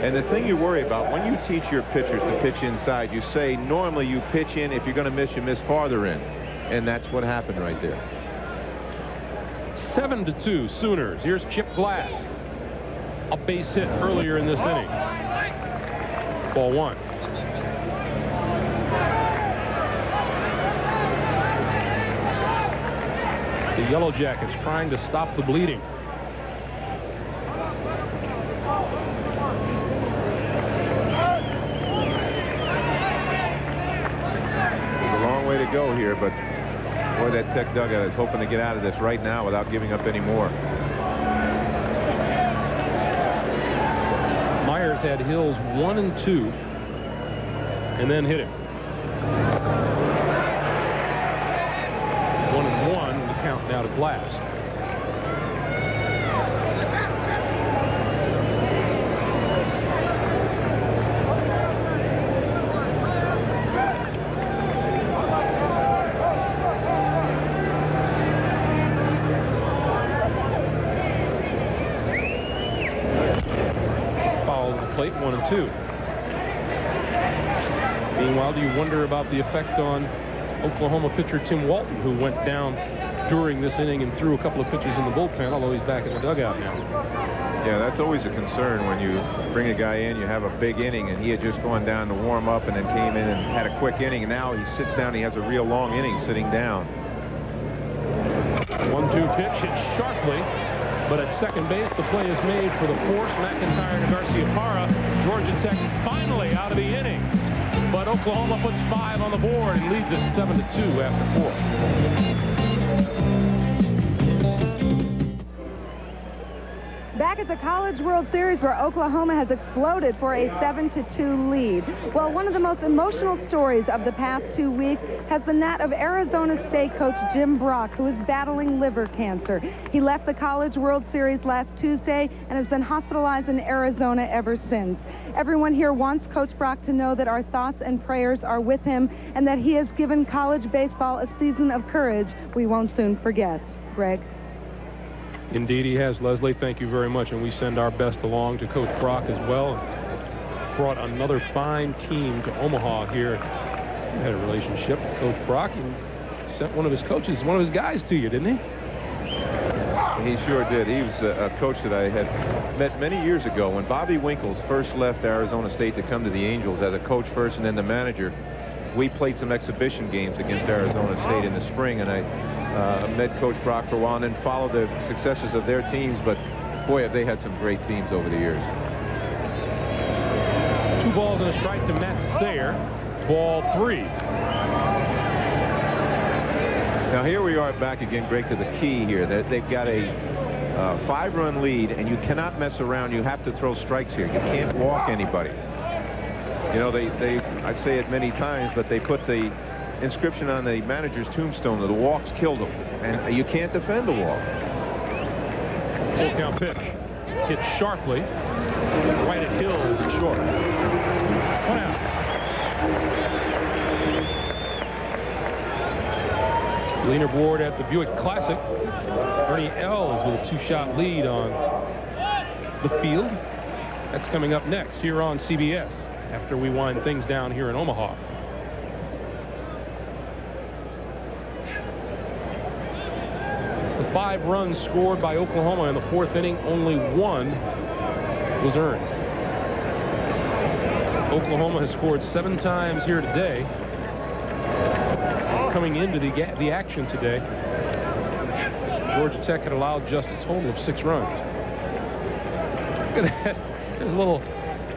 And the thing you worry about when you teach your pitchers to pitch inside, you say normally you pitch in. If you're going to miss, you miss farther in. And that's what happened right there. 7-2 Sooners. Here's Chip Glass. A base hit earlier in this inning. Ball 1. The Yellow Jackets trying to stop the bleeding. There's a long way to go here, but boy, that Tech dugout is hoping to get out of this right now without giving up any more. Myers had Hills 1 and 2, and then hit him. 1 and 1, the count now to Glass. Plate 1 and 2. Meanwhile, do you wonder about the effect on Oklahoma pitcher Tim Walton, who went down during this inning and threw a couple of pitches in the bullpen, although he's back in the dugout now. Yeah, that's always a concern when you bring a guy in, you have a big inning, and he had just gone down to warm up and then came in and had a quick inning, and now he sits down, he has a real long inning sitting down. 1-2 pitch hit sharply. But at second base, the play is made for the force. McIntyre to Garcia-Parra. Georgia Tech finally out of the inning. But Oklahoma puts 5 on the board and leads it 7-2 after 4. Back at the College World Series, where Oklahoma has exploded for a 7-2 lead. Well, one of the most emotional stories of the past 2 weeks has been that of Arizona State coach Jim Brock, who is battling liver cancer. He left the College World Series last Tuesday and has been hospitalized in Arizona ever since. Everyone here wants Coach Brock to know that our thoughts and prayers are with him and that he has given college baseball a season of courage we won't soon forget. Greg? Indeed he has, Leslie. Thank you very much, and we send our best along to Coach Brock as well. Brought another fine team to Omaha here. You had a relationship with Coach Brock, and sent one of his coaches, one of his guys to you, didn't he? He sure did. He was a coach that I had met many years ago when Bobby Winkles first left Arizona State to come to the Angels as a coach first and then the manager. We played some exhibition games against Arizona State in the spring, and I met Coach Brock for a while and then followed the successes of their teams, but boy, have they had some great teams over the years. 2 balls and a strike to Matt Sayer. Ball 3. Now here we are back again, Greg, to the key here. They've got a 5-run lead, and you cannot mess around. You have to throw strikes here. You can't walk anybody. You know, I say it many times, but they put the inscription on the manager's tombstone that the walks killed him, and you can't defend the walk. Full count pitch. Hit sharply. Right at Hills and short. 1 out. Leaderboard at the Buick Classic. Ernie Els with a 2-shot lead on the field. That's coming up next here on CBS after we wind things down here in Omaha. The 5 runs scored by Oklahoma in the 4th inning, only 1 was earned. Oklahoma has scored 7 times here today. Coming into the action today, Georgia Tech had allowed just a total of 6 runs. Look at that. There's a little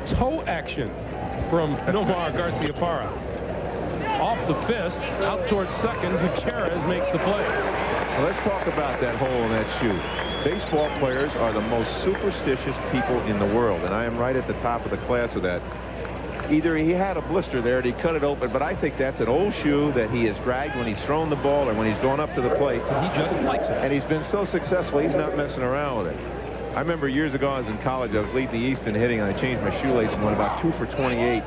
toe action from Nomar Garciaparra. Off the fist, out towards second. Gutierrez makes the play. Well, let's talk about that hole in that shoe. Baseball players are the most superstitious people in the world, and I am right at the top of the class with that. Either he had a blister there and he cut it open, but I think that's an old shoe that he has dragged when he's thrown the ball or when he's gone up to the plate. He just likes it. And he's been so successful, he's not messing around with it. I remember years ago I was in college, I was leading the East in hitting, and I changed my shoelace and went about 2 for 28.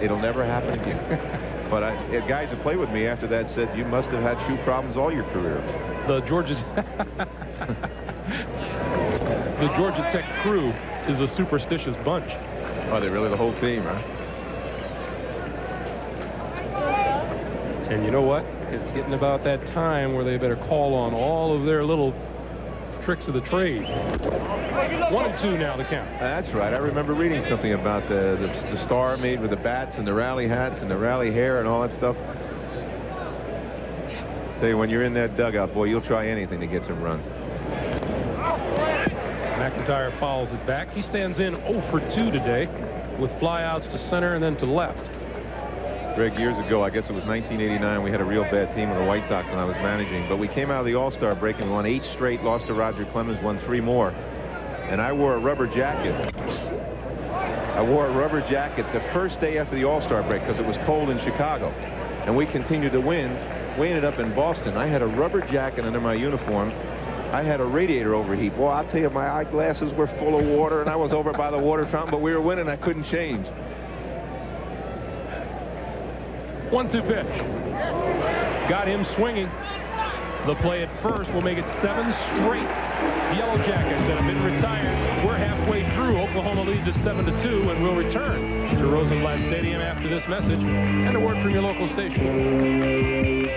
It'll never happen again. But guys who played with me after that said, you must have had shoe problems all your career. The Georgia Tech crew is a superstitious bunch. Are they really the whole team, huh? And you know what? It's getting about that time where they better call on all of their little tricks of the trade. 1-2 now the count. That's right. I remember reading something about the star made with the bats and the rally hats and the rally hair and all that stuff. Tell you, when you're in that dugout, boy, you'll try anything to get some runs. McIntyre fouls it back. He stands in 0 for 2 today with flyouts to center and then to left. Greg, years ago, I guess it was 1989, we had a real bad team with the White Sox when I was managing, but we came out of the All-Star break and won 8 straight, lost to Roger Clemens, won 3 more. And I wore a rubber jacket. I wore a rubber jacket the first day after the All-Star break because it was cold in Chicago. And we continued to win. We ended up in Boston. I had a rubber jacket under my uniform. I had a radiator overheat. Boy, I'll tell you, my eyeglasses were full of water, and I was over by the water fountain, but we were winning. I couldn't change. 1-2 pitch. Got him swinging. The play at first will make it 7 straight Yellow Jackets that have been retired. We're halfway through. Oklahoma leads at 7-2, and we'll return to Rosenblatt Stadium after this message and a word from your local station.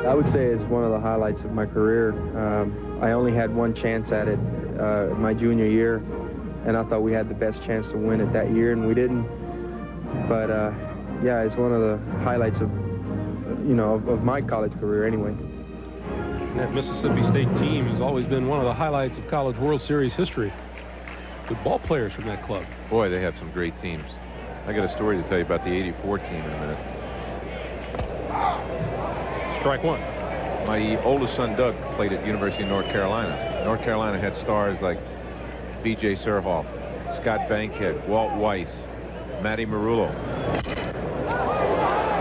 I would say it's one of the highlights of my career. I only had one chance at it my junior year, and I thought we had the best chance to win it that year, and we didn't. But yeah, it's one of the highlights of, of my college career anyway. That Mississippi State team has always been one of the highlights of College World Series history. Good ball players from that club. Boy, they have some great teams. I got a story to tell you about the '84 team in a minute. Strike one. My oldest son, Doug, played at the University of North Carolina. North Carolina had stars like B.J. Surhoff, Scott Bankhead, Walt Weiss, Matty Marullo.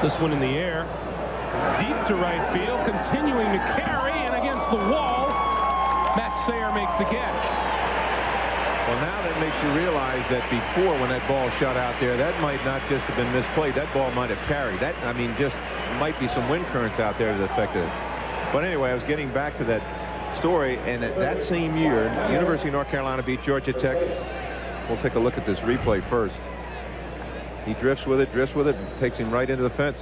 This one in the air, deep to right field, continuing to carry, and against the wall, Matt Sayer makes the catch. Well, now that makes you realize that before, when that ball shot out there, that might not just have been misplayed. That ball might have carried. That, I mean, just might be some wind currents out there that affected it. But anyway, I was getting back to that story, and that same year, University of North Carolina beat Georgia Tech. We'll take a look at this replay first. He drifts with it, and takes him right into the fence.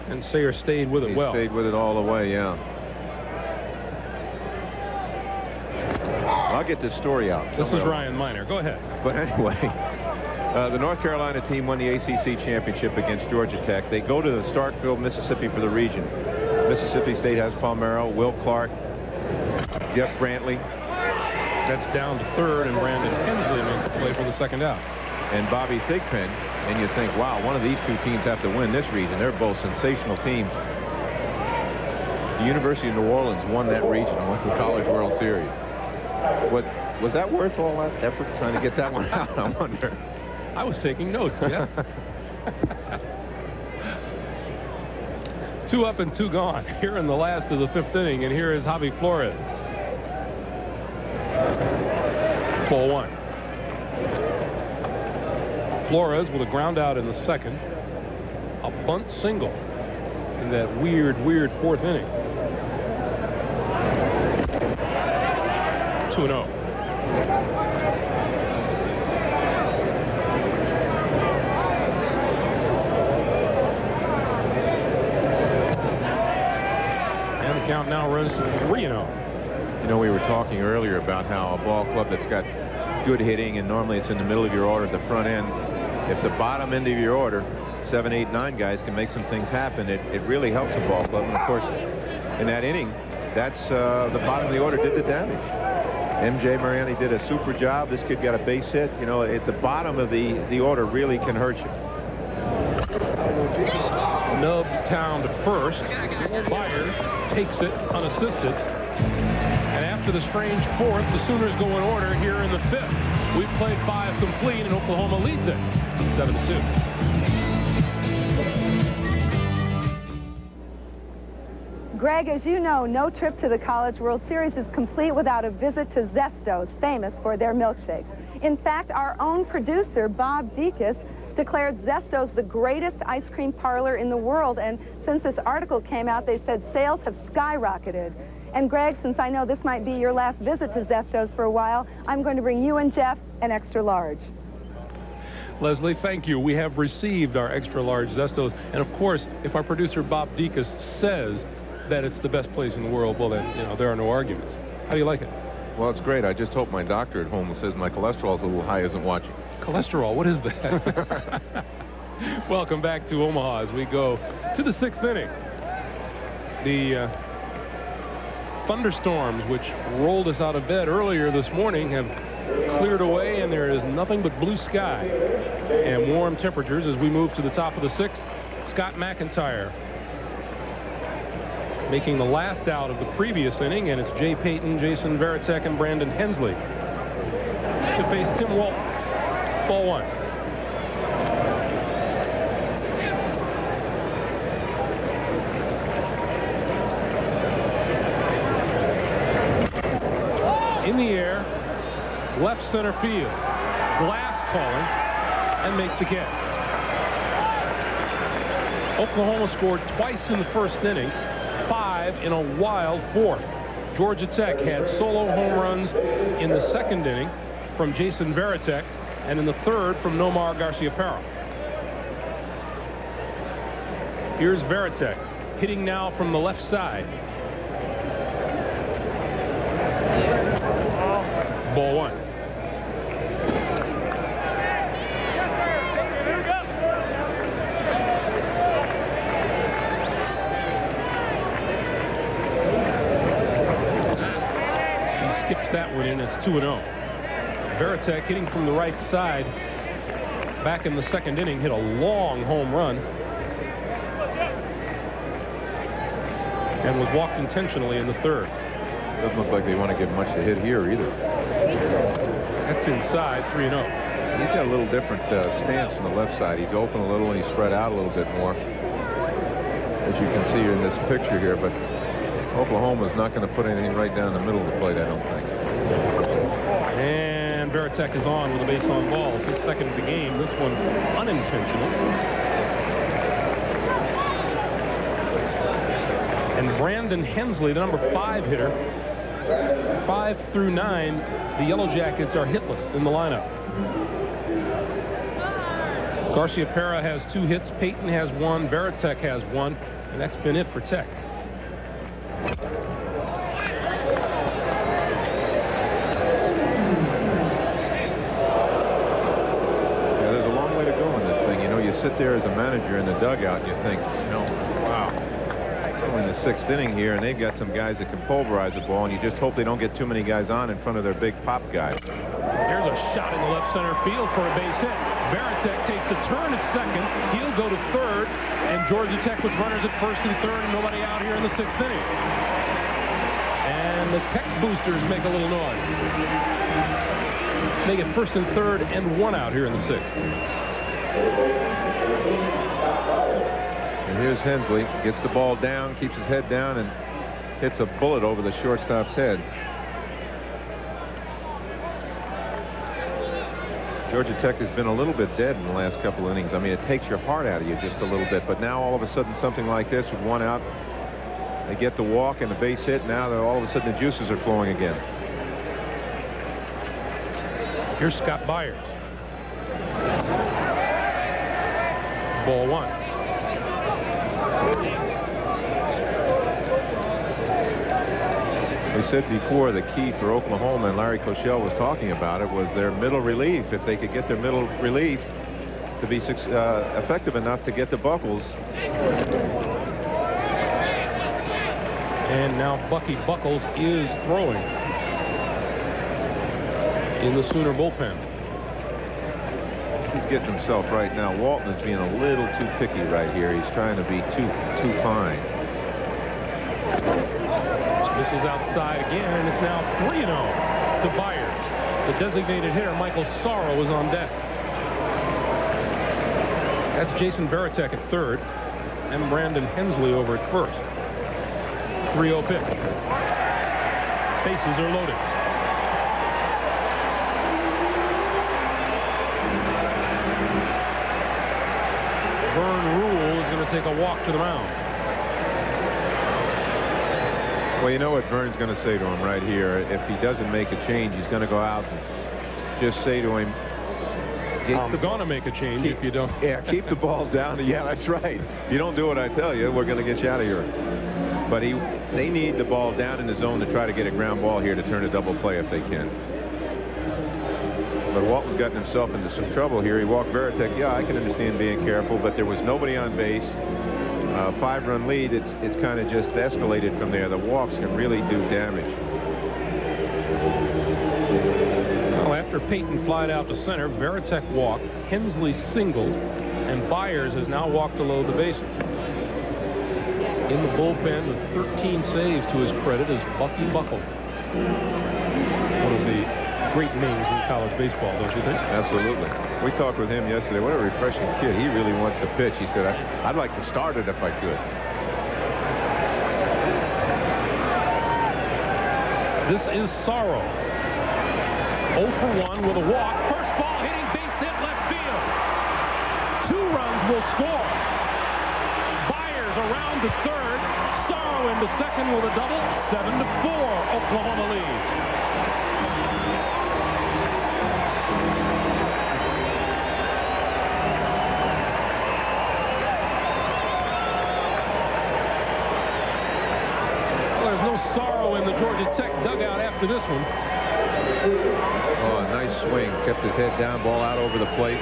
And Sayer stayed with it well. He stayed with it all the way, yeah. I'll get this story out. This is Ryan Miner. Go ahead. But anyway, the North Carolina team won the ACC championship against Georgia Tech. They go to the Starkville, Mississippi for the region. Mississippi State has Palmero, Will Clark, Jeff Brantley. That's down to third, and Brandon Hensley makes the play for the second out. And Bobby Thigpen. And you think, wow, one of these two teams have to win this region. They're both sensational teams. The University of New Orleans won that region and went to the College World Series. What was that worth all that effort trying to get that one out? I wonder. I was taking notes, yeah. 2 up and 2 gone here in the last of the 5th inning, and here is Javi Flores. Ball 1. Flores with a ground out in the 2nd. A bunt single in that weird 4th inning. 2-0. And the count now runs to 3-0. You know, we were talking earlier about how a ball club that's got good hitting, and normally it's in the middle of your order at the front end. If the bottom end of your order, 7, 8, 9 guys can make some things happen, it really helps a ball club. And of course, in that inning, that's the bottom of the order did the damage. M.J. Mariani did a super job. This kid got a base hit. You know, at the bottom of the order really can hurt you. Nub down to first. Byers takes it unassisted. And after the strange 4th, the Sooners go in order here in the 5th. We've played 5 complete, and Oklahoma leads it 7-2. Greg, as you know, no trip to the College World Series is complete without a visit to Zesto's, famous for their milkshakes. In fact, our own producer, Bob Dekas, declared Zesto's the greatest ice cream parlor in the world, and since this article came out, they said sales have skyrocketed. And Greg, since I know this might be your last visit to Zesto's for a while, I'm going to bring you and Jeff an extra large. Leslie, thank you. We have received our extra large Zesto's, and of course, if our producer Bob Dekas says that it's the best place in the world, well then, you know, there are no arguments. How do you like it? Well, it's great. I just hope my doctor at home who says my cholesterol's a little high isn't watching. Cholesterol, what is that? Welcome back to Omaha as we go to the 6th inning. The thunderstorms, which rolled us out of bed earlier this morning, have cleared away, and there is nothing but blue sky and warm temperatures as we move to the top of the 6th. Scott McIntyre making the last out of the previous inning, and it's Jay Payton, Jason Varitek, and Brandon Hensley to face Tim Walton. Ball 1. In the air, left center field. Glass calling and makes the catch. Oklahoma scored twice in the 1st inning, 5 in a wild 4th. Georgia Tech had solo home runs in the 2nd inning from Jason Varitek, and in the 3rd from Nomar Garciaparra. Here's Varitek hitting now from the left side. Ball 1. He skips that one in. It's 2-0. Varitek hitting from the right side back in the 2nd inning, hit a long home run and was walked intentionally in the 3rd. Doesn't look like they want to get much to hit here either. That's inside, 3-0. He's got a little different stance from the left side. He's open a little and he's spread out a little bit more, as you can see in this picture here. But Oklahoma's not going to put anything right down the middle of the plate, I don't think. And Varitek is on with a base on balls. His 2nd of the game. This one unintentional. And Brandon Hensley, the number 5 hitter, 5 through 9, the Yellow Jackets are hitless in the lineup. Garciaparra has 2 hits, Payton has 1, Varitek has 1, and that's been it for Tech. Yeah, there's a long way to go in this thing. You know, you sit there as a manager in the dugout and you think, you know, wow. We're in the 6th inning here, and they've got some guys that can pulverize the ball, and you just hope they don't get too many guys on in front of their big pop guys. Here's a shot in the left center field for a base hit. Varitek takes the turn at 2nd. He'll go to 3rd, and Georgia Tech with runners at 1st and 3rd, and nobody out here in the 6th inning. And the Tech boosters make a little noise. Make it 1st and 3rd and 1 out here in the 6th. And here's Hensley, gets the ball down, keeps his head down, and hits a bullet over the shortstop's head. Georgia Tech has been a little bit dead in the last couple innings. I mean, it takes your heart out of you just a little bit. But now all of a sudden something like this with one out, they get the walk and the base hit. Now all of a sudden the juices are flowing again. Here's Scott Byers. Ball one. We said before the key for Oklahoma, and Larry Koshel was talking about it, was their middle relief. If they could get their middle relief to be effective enough to get to Buckles. And now Bucky Buckles is throwing in the Sooner bullpen. He's getting himself right now. Walton is being a little too picky right here. He's trying to be too fine. This is outside again, and it's now 3-0 to Byers. The designated hitter, Michael Sorrow, is on deck. That's Jason Varitek at third, and Brandon Hensley over at first. 3-0 pitch. Bases are loaded. Vern Rule is going to take a walk to the mound. Well, you know what Vern's going to say to him right here. If he doesn't make a change, he's going to go out and just say to him, I'm going to make a change if you don't. Yeah, keep the ball down. Yeah, that's right. You don't do what I tell you, we're going to get you out of here. But they need the ball down in the zone to try to get a ground ball here to turn a double play if they can. But Walton's gotten himself into some trouble here. He walked Varitek. Yeah, I can understand being careful, but there was nobody on base. 5-run lead, it's kind of just escalated from there. The walks can really do damage. Well, after Peyton flied out to center, Varitek walked, Hensley singled, and Byers has now walked to load the bases. In the bullpen with 13 saves to his credit is Bucky Buckles. One of the great names in college baseball, don't you think? Absolutely. We talked with him yesterday. What a refreshing kid. He really wants to pitch. He said, I'd like to start it if I could. This is Sorrow. 0 for 1 with a walk. First ball hitting, base hit, left field. 2 runs will score. Byers around to third. Sorrow into second with a double. 7-4. Oklahoma leads. Sorrow in the Georgia Tech dugout after this one. Oh, a nice swing. Kept his head down, ball out over the plate.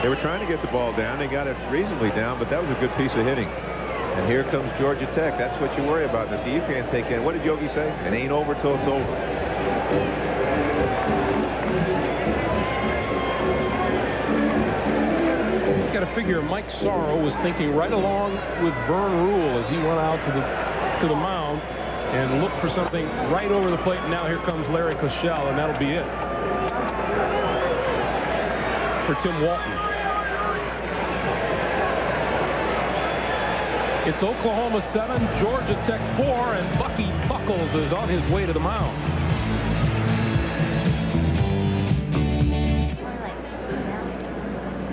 They were trying to get the ball down. They got it reasonably down, but that was a good piece of hitting. And here comes Georgia Tech. That's what you worry about. This. You can't take it. What did Yogi say? It ain't over till it's over. You got to figure Mike Sorrow was thinking right along with Vern Rule as he went out to the mound and looked for something right over the plate. And now here comes Larry Koshel, and that'll be it for Tim Walton. It's Oklahoma 7, Georgia Tech 4, and Bucky Buckles is on his way to the mound.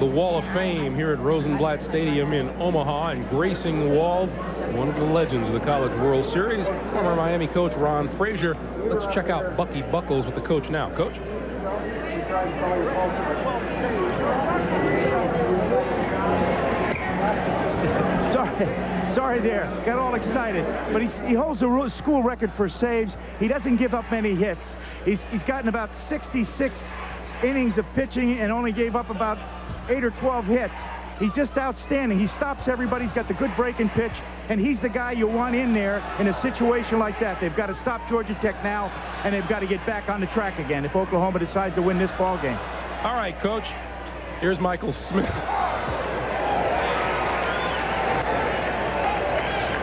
The Wall of Fame here at Rosenblatt Stadium in Omaha, and gracing the wall, one of the legends of the College World Series, former Miami coach Ron Frazier. Let's check out Bucky Buckles with the coach now. Coach? Sorry there. Got all excited. But he holds the school record for saves. He doesn't give up many hits. He's gotten about 66 innings of pitching and only gave up about 8 or 12 hits. He's just outstanding. He stops everybody. He's got the good breaking pitch, and he's the guy you want in there in a situation like that. They've got to stop Georgia Tech now, and they've got to get back on the track again if Oklahoma decides to win this ball game. All right, Coach. Here's Michael Smith.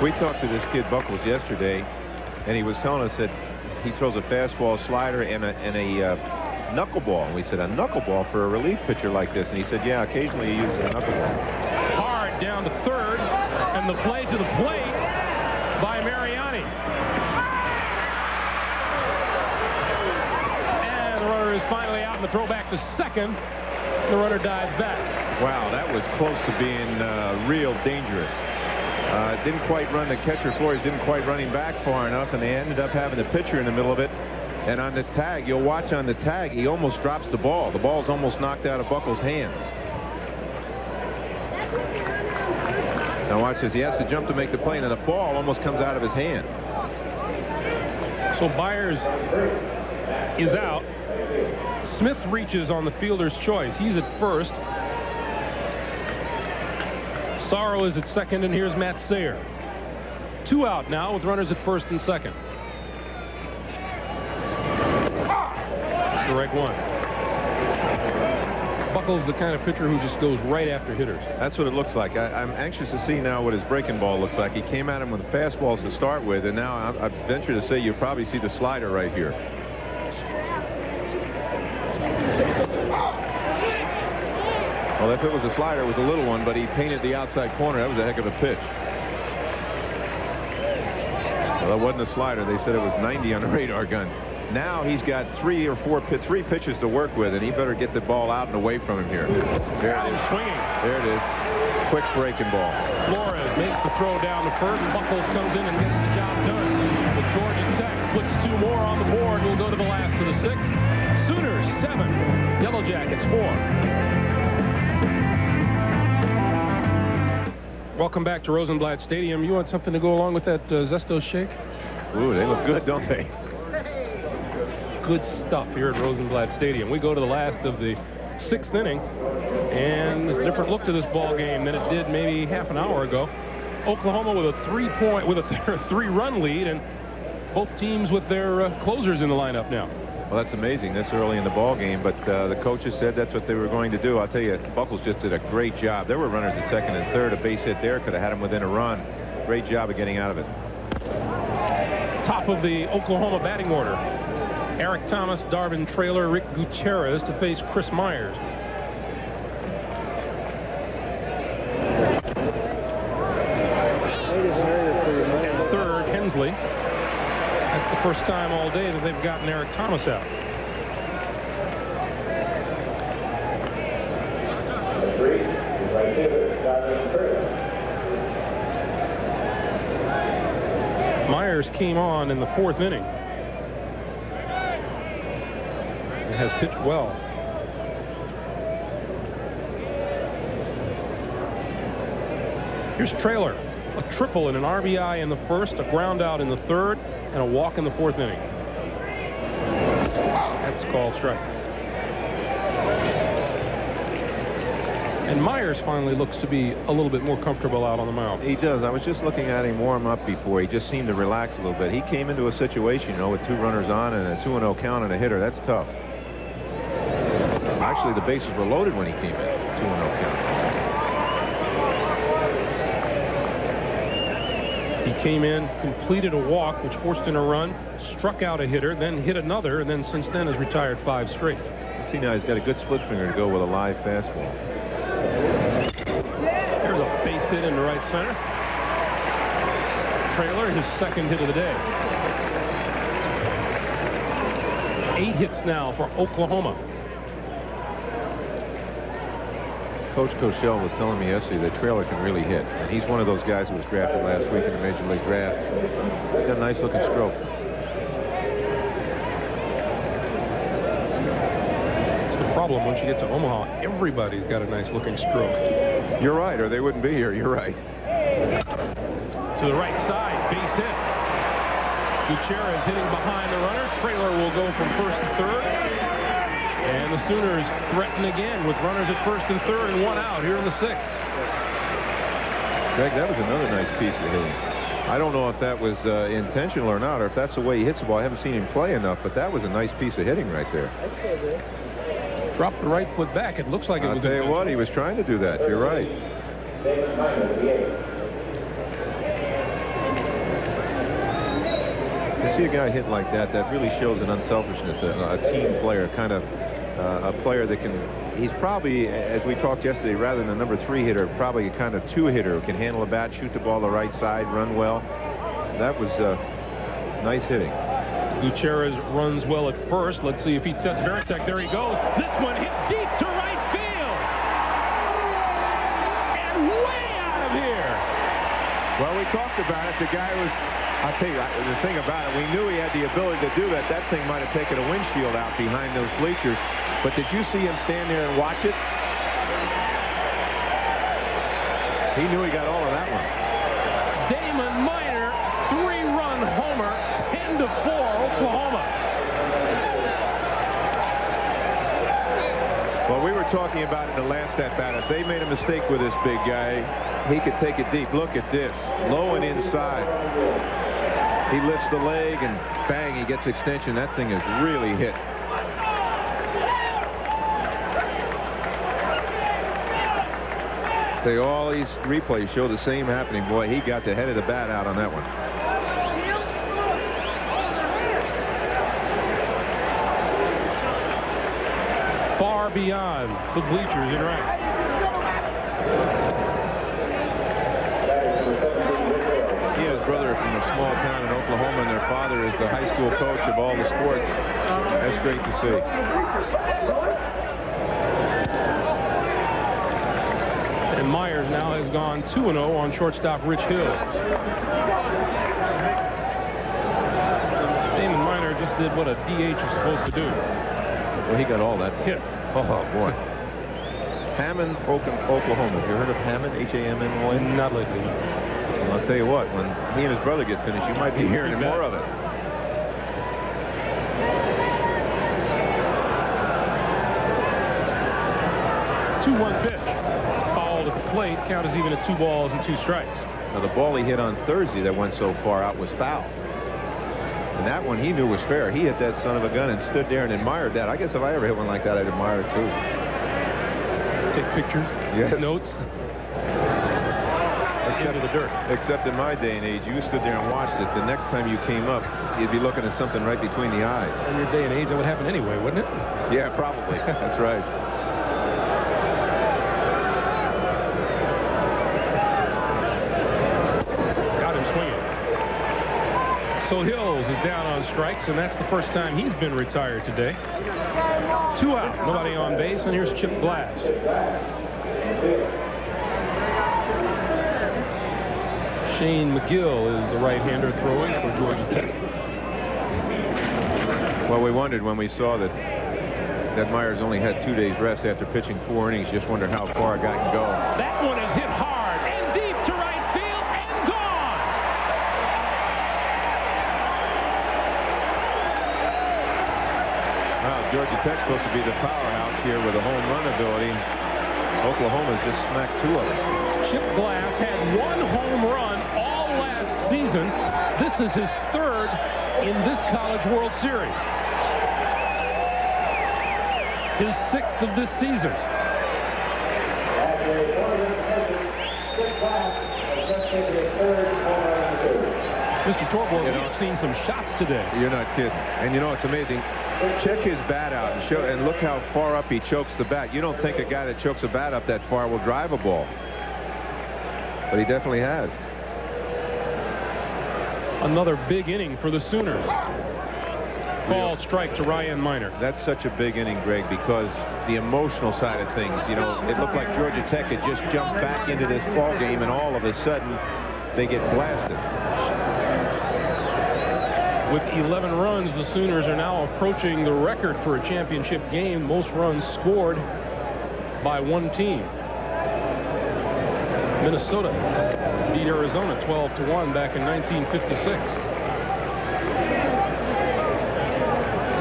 We talked to this kid Buckles yesterday, and he was telling us that he throws a fastball, slider, and a knuckleball. And we said, a knuckleball for a relief pitcher like this? And he said, yeah, occasionally he uses a knuckleball. Hard down to third. And the play to the plate by Mariani. And the runner is finally out, and the throw back to second. The runner dives back. Wow, that was close to being real dangerous. Didn't quite run the catcher. Flores didn't quite run him back far enough, and they ended up having the pitcher in the middle of it. And on the tag, you'll watch on the tag, he almost drops the ball. The ball's almost knocked out of Buckles' hands. Now watch this. He has to jump to make the play, and the ball almost comes out of his hand. So Byers is out. Smith reaches on the fielder's choice. He's at first. Sorrow is at second, and here's Matt Sayer. 2 out now with runners at first and second. Strike 1. Buckles the kind of pitcher who just goes right after hitters. That's what it looks like. I'm anxious to see now what his breaking ball looks like. He came at him with fastballs to start with, and now I venture to say you'll probably see the slider right here. Well, if it was a slider, it was a little one, but he painted the outside corner. That was a heck of a pitch. Well, that wasn't a slider. They said it was 90 on the radar gun. Now he's got three pitches to work with, and he better get the ball out and away from him here. There it is. Swinging. There it is. Quick breaking ball. Flores makes the throw down to first. Buckles comes in and gets the job done. With Georgia Tech puts 2 more on the board. We'll go to the last of the 6th. Sooners 7. Yellow Jackets 4. Welcome back to Rosenblatt Stadium. You want something to go along with that Zestos shake? Ooh, they look good, don't they? Good stuff here at Rosenblatt Stadium. We go to the last of the 6th inning, and there's a different look to this ball game than it did maybe half an hour ago. Oklahoma with a 3-run lead, and both teams with their closers in the lineup now. Well, that's amazing this early in the ball game, but the coaches said that's what they were going to do. I'll tell you, Buckles just did a great job. There were runners at second and third. A base hit there could have had him within a run. Great job of getting out of it. Top of the Oklahoma batting order. Eric Thomas, Darvin Traylor, Rick Gutierrez to face Chris Myers. And third, Hensley. That's the first time all day that they've gotten Eric Thomas out. Myers came on in the 4th inning. And has pitched well. Here's Traylor. A triple and an RBI in the 1st, a ground out in the 3rd, and a walk in the 4th inning. That's called strike. And Myers finally looks to be a little bit more comfortable out on the mound. He does. I was just looking at him warm up before. He just seemed to relax a little bit. He came into a situation, you know, with 2 runners on and a 2-0 count and a hitter. That's tough. Actually, the bases were loaded when he came in. 2-0 count. He came in, completed a walk, which forced in a run, struck out a hitter, then hit another, and then since then has retired 5 straight. See, now he's got a good split finger to go with a live fastball. There's a base hit into right center. Traylor, his 2nd hit of the day. 8 hits now for Oklahoma. Coach Koshel was telling me yesterday that Traylor can really hit. And he's one of those guys who was drafted last week in the Major League Draft. He's got a nice looking stroke. It's the problem once you get to Omaha, everybody's got a nice looking stroke. You're right, or they wouldn't be here. You're right. To the right side, base hit. Gutierrez hitting behind the runner. Traylor will go from 1st to 3rd. And the Sooners threaten again with runners at 1st and 3rd and 1 out here in the 6th. Greg, that was another nice piece of hitting. I don't know if that was intentional or not, or if that's the way he hits the ball. I haven't seen him play enough, but that was a nice piece of hitting right there. Dropped the right foot back. It looks like it was I'll tell you what, he was trying to do that. You're right. To see a guy hit like that, that really shows an unselfishness, a team player kind of a player that can, he's probably, as we talked yesterday, rather than a number 3 hitter, probably a kind of 2 hitter who can handle a bat, shoot the ball the right side, run well. That was nice hitting. Gutierrez runs well at first. Let's see if he tests Varitek. There he goes. This one hit deep to right field. And way out of here. Well, we talked about it. The guy was, I'll tell you, the thing about it, we knew he had the ability to do that. That thing might have taken a windshield out behind those bleachers. But did you see him stand there and watch it? He knew he got all of that one. Damon Minor, 3-run homer, 10-4 Oklahoma. Well, we were talking about in the last at-bat. If they made a mistake with this big guy, he could take it deep. Look at this. Low and inside. He lifts the leg and bang, he gets extension. That thing is really hit. All these replays show the same happening. Boy, he got the head of the bat out on that one. Far beyond the bleachers in right. He and his brother are from a small town in Oklahoma, and their father is the high school coach of all the sports. That's great to see. And Myers now has gone 2-0 on shortstop Rich Hill. Damon Minor just did what a DH is supposed to do. Well, he got all that. Hit. Oh, boy. Hammond, Oklahoma. Have you heard of Hammond? H-A-M-M-O-N? Not lately. Well, I'll tell you what, when he and his brother get finished, you might be hearing more of it. Two-one pitch. Fouled at the plate. Count is even at 2 balls and 2 strikes. Now, the ball he hit on Thursday that went so far out was foul. And that one he knew was fair. He hit that son of a gun and stood there and admired that. I guess if I ever hit one like that, I'd admire it too. Take pictures, yes. Notes. Into the dirt. Except in my day and age, you stood there and watched it. The next time you came up, you'd be looking at something right between the eyes. In your day and age, that would happen anyway, wouldn't it? Yeah, probably. That's right. Got him swinging. So Hills is down on strikes, and that's the first time he's been retired today. 2 out, nobody on base, and here's Chip Glass. Shane McGill is the right-hander throwing for Georgia Tech. Well, we wondered when we saw that Myers only had 2 days rest after pitching 4 innings. Just wonder how far a guy can go. That one is hit hard and deep to right field and gone. Wow, Georgia Tech's supposed to be the powerhouse here with a home run ability. Oklahoma's just smacked 2 of them. Chip Glass had 1 home run all last season. This is his 3rd in this College World Series. His 6th of this season. Mr. Torborg, we've seen some shots today. You're not kidding. And you know, it's amazing. Check his bat out and look how far up he chokes the bat. You don't think a guy that chokes a bat up that far will drive a ball. But he definitely has. Another big inning for the Sooners. Ball strike to Ryan Minor. That's such a big inning, Greg, because the emotional side of things, you know, it looked like Georgia Tech had just jumped back into this ball game, and all of a sudden they get blasted. With 11 runs, the Sooners are now approaching the record for a championship game. Most runs scored by one team. Minnesota beat Arizona 12-1 back in 1956.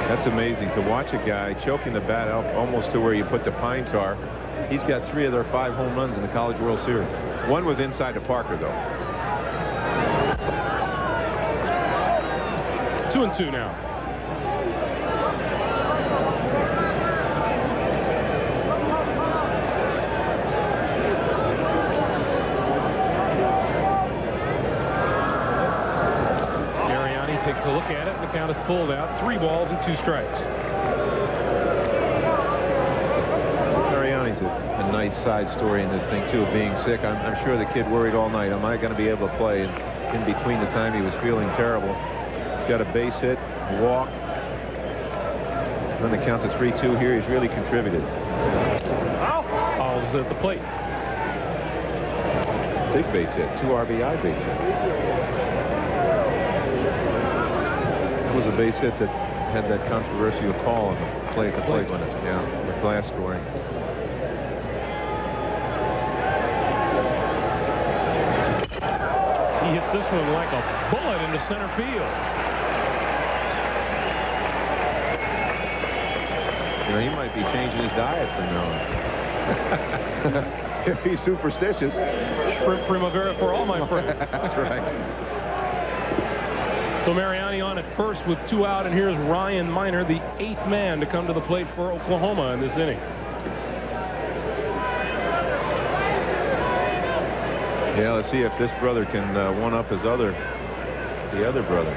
That's amazing to watch a guy choking the bat up almost to where you put the pine tar. He's got 3 of their 5 home runs in the College World Series. One was inside to Parker, though. 2-2 now. Takes a look at it, and the count is pulled out. 3 balls and 2 strikes. a nice side story in this thing, too, of being sick. I'm sure the kid worried all night. Am I going to be able to play? And in between the time he was feeling terrible, he's got a base hit, a walk. On the count to 3-2 here, he's really contributed. Fouls at the plate. Big base hit, 2 RBI base hit. That was a base hit that had that controversial call on the plate, with Glass scoring. He hits this one like a bullet into center field. You know, he might be changing his diet from now on. If he's superstitious. Shrimp Primavera for all my friends. That's right. So Mariani on at first with 2 out, and here's Ryan Miner, the 8th man to come to the plate for Oklahoma in this inning. Yeah, let's see if this brother can one-up the other brother.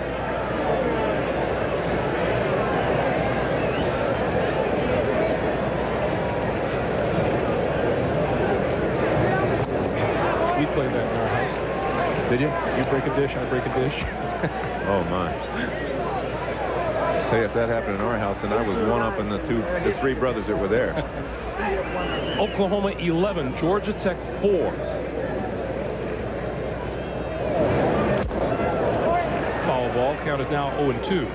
We played that in our house. Did you? You break a dish, I break a dish. Oh my! Tell you, if that happened in our house, and I was one-upping the 3 brothers that were there. Oklahoma 11, Georgia Tech 4. Foul ball. Count is now 0-2.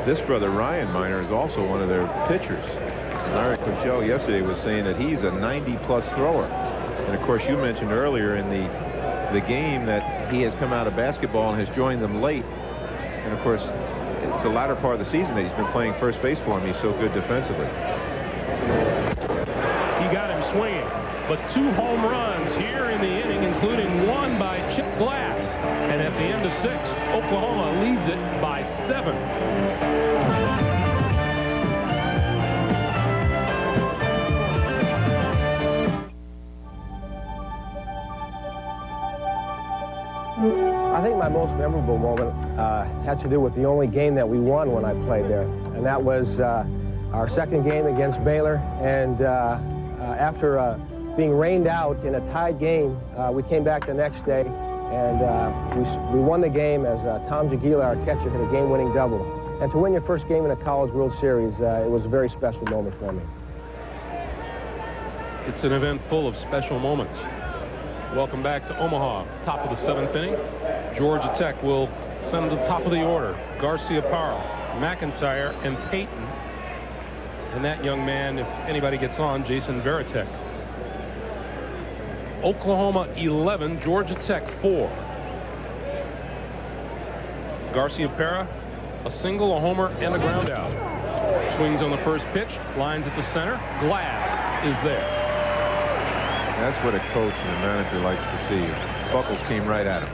This brother Ryan Miner is also one of their pitchers. Larry Cochell yesterday was saying that he's a 90-plus thrower. And of course, you mentioned earlier in the game that he has come out of basketball and has joined them late. And of course, it's the latter part of the season that he's been playing first base for him. He's so good defensively. He got him swinging, but 2 home runs here in the inning, including 1 by Chip Glass. And at the end of 6, Oklahoma leads it by 7. I think my most memorable moment had to do with the only game that we won when I played there, and that was our second game against Baylor. And after being rained out in a tied game, we came back the next day, and we won the game as Tom Jagiela, our catcher, hit a game-winning double. And to win your first game in a College World Series, it was a very special moment for me. It's an event full of special moments. Welcome back to Omaha. Top of the 7th inning. Georgia Tech will send to the top of the order. Garciaparra, McIntyre, and Payton. And that young man, if anybody gets on, Jason Varitek. Oklahoma 11, Georgia Tech 4. Garciaparra, a single, a homer, and a ground out. Swings on the first pitch, lines at the center. Glass is there. That's what a coach and a manager likes to see. Buckles came right at him.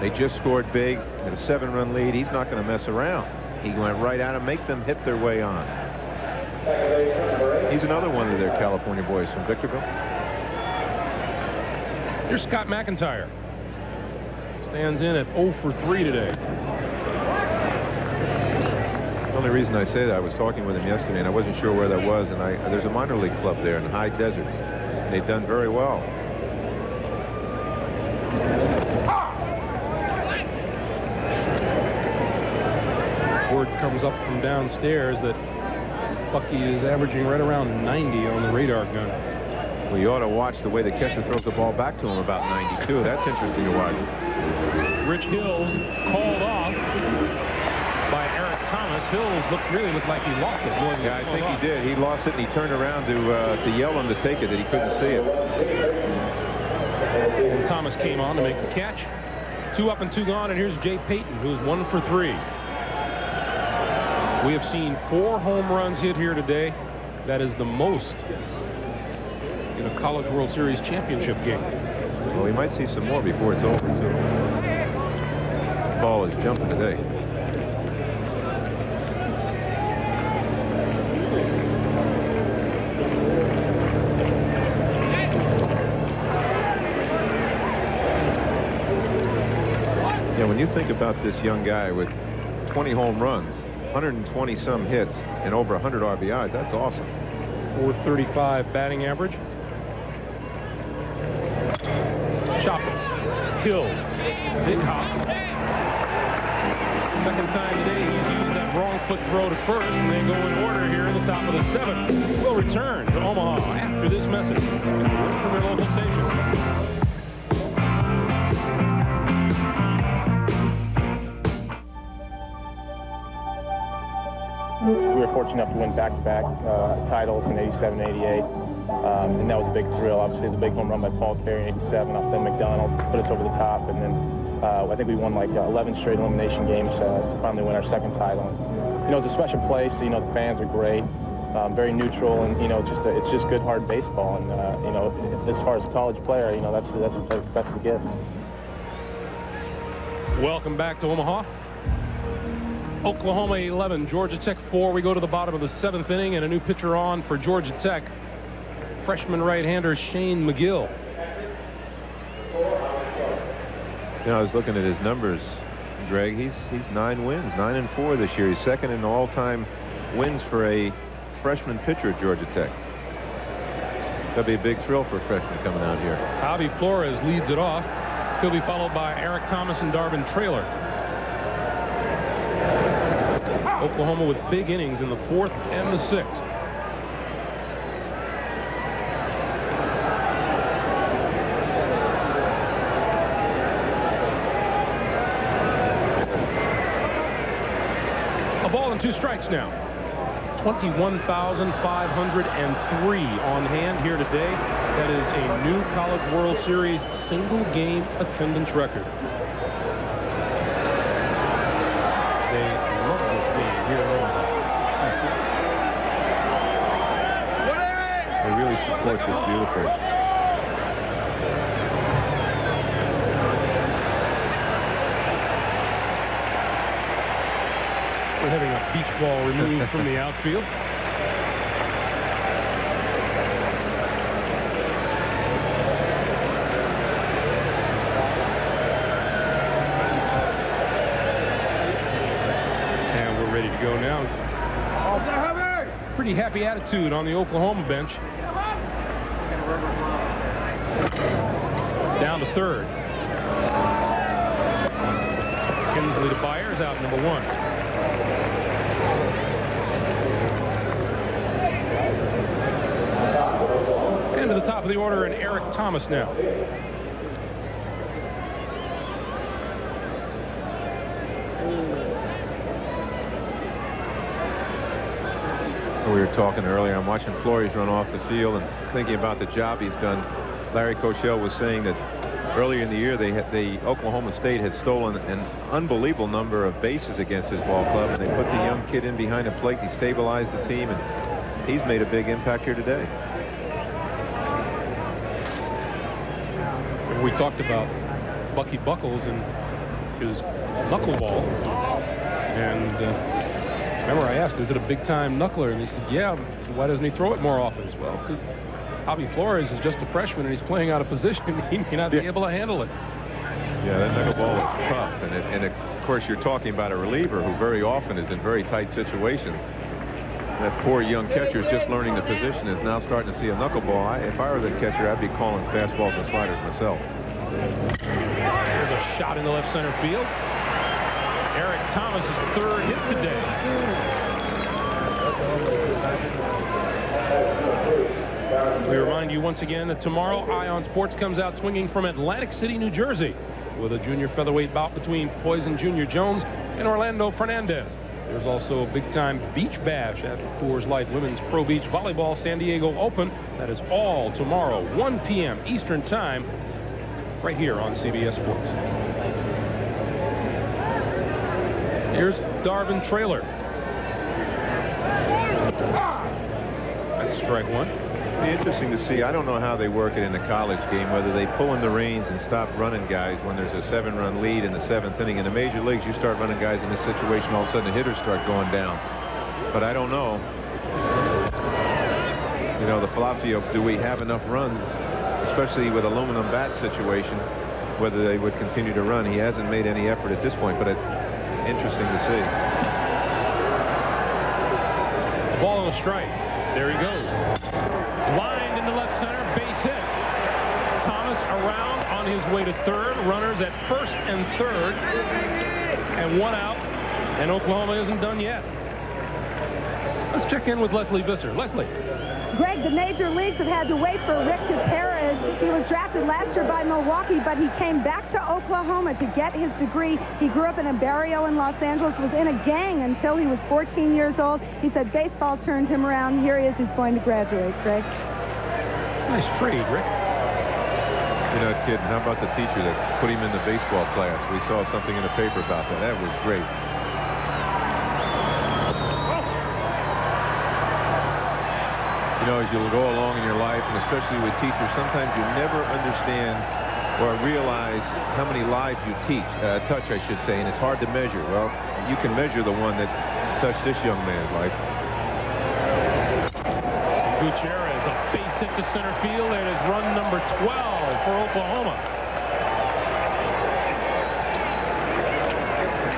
They just scored big, had a 7-run lead. He's not going to mess around. He went right at him, make them hit their way on. He's another one of their California boys from Victorville. Here's Scott McIntyre. Stands in at 0 for 3 today. The only reason I say that, I was talking with him yesterday, and I wasn't sure where that was, and there's a minor league club there in High Desert. They've done very well. Word comes up from downstairs that Bucky is averaging right around 90 on the radar gun. Well, you ought to watch the way the catcher throws the ball back to him about 92. That's interesting to watch. Rich Hills called off by Eric Thomas. Hills really looked like he lost it more than I think he did. He lost it, and he turned around to yell him to take it, that he couldn't see it. And Thomas came on to make the catch. 2 up and 2 gone, and here's Jay Payton, who's 1 for 3. We have seen 4 home runs hit here today. That is the most in a College World Series championship game. Well, we might see some more before it's over, too. The ball is jumping today. Yeah, when you think about this young guy with 20 home runs, 120 some hits, and over 100 RBIs, that's awesome. .435 batting average. Choppers, kills, big hop. Second time today he's used that wrong foot throw to first, and they go in order here in the top of the 7th. We'll return to Omaha after this message from your local station. We were fortunate enough to win back-to-back titles in '87 and '88, and that was a big thrill. Obviously, the big home run by Paul Carey in '87 off Phil McDonald put us over the top, and then I think we won like 11 straight elimination games to finally win our second title. And, you know, it's a special place. You know, the fans are great, very neutral, and you know, it's just good hard baseball. And you know, as far as a college player, you know, that's the best it gets. Welcome back to Omaha. Oklahoma 11, Georgia Tech 4. We go to the bottom of the 7th inning, and a new pitcher on for Georgia Tech, freshman right-hander Shane McGill. You know, I was looking at his numbers, Greg. He's 9 wins, 9-4 this year. He's second in all-time wins for a freshman pitcher at Georgia Tech. That'll be a big thrill for a freshman coming out here. Javi Flores leads it off. He'll be followed by Eric Thomas and Darvin Traylor. Oklahoma with big innings in the 4th and the 6th. A ball and 2 strikes now. 21,503 on hand here today. That is a new College World Series single game attendance record. They love this game here in Omaha. They really support this Beaufort. We're having a beach ball removed from the outfield. And we're ready to go now. Pretty happy attitude on the Oklahoma bench. Down to 3rd. Kinsley to Byers, out number 1. And to the top of the order, and Eric Thomas now. We were talking earlier, I'm watching Flores run off the field and thinking about the job he's done. Larry Koshel was saying that earlier in the year Oklahoma State had stolen an unbelievable number of bases against his ball club, and they put the young kid in behind the plate. He stabilized the team, and he's made a big impact here today. We talked about Bucky Buckles and his knuckleball, and remember I asked, is it a big-time knuckler? And he said, yeah. So why doesn't he throw it more often? As well, because Javi Flores is just a freshman and he's playing out of position. He may not be able to handle it. Yeah, that knuckleball is tough, and of course you're talking about a reliever who very often is in very tight situations. That poor young catcher is just learning the position, is now starting to see a knuckleball. If I were the catcher, I'd be calling fastballs and sliders myself. There's a shot in the left center field. Eric Thomas' 3rd hit today. We remind you once again that tomorrow Ion Sports comes out swinging from Atlantic City, New Jersey, with a junior featherweight bout between Poison Junior Jones and Orlando Fernandez. There's also a big-time beach bash at the Coors Light Women's Pro Beach Volleyball San Diego Open. That is all tomorrow, 1 p.m. Eastern Time, right here on CBS Sports. Here's Darvin Traylor. That's strike 1. It'll be interesting to see. I don't know how they work it in the college game, whether they pull in the reins and stop running guys when there's a 7-run lead in the 7th inning. In the major leagues, you start running guys in this situation, all of a sudden the hitters start going down. But I don't know. You know, the philosophy of, do we have enough runs, especially with aluminum bat situation, whether they would continue to run. He hasn't made any effort at this point, but it's interesting to see. Ball on a strike. There he goes. Lined into left center, base hit. Thomas around on his way to third. Runners at first and third. And one out. And Oklahoma isn't done yet. Let's check in with Leslie Visser. Leslie. Greg, the major leagues have had to wait for Rick Gutierrez. He was drafted last year by Milwaukee, but he came back to Oklahoma to get his degree. He grew up in a barrio in Los Angeles, was in a gang until he was 14 years old. He said baseball turned him around. Here he is. He's going to graduate. Greg. Nice trade, Rick. You know, kid, how about the teacher that put him in the baseball class? We saw something in the paper about that. That was great. You know, as you go along in your life, and especially with teachers, sometimes you never understand or realize how many lives you touch, I should say, and it's hard to measure. Well, you can measure the one that touched this young man's life. Gutierrez, a base hit to center field, and it's run number 12 for Oklahoma.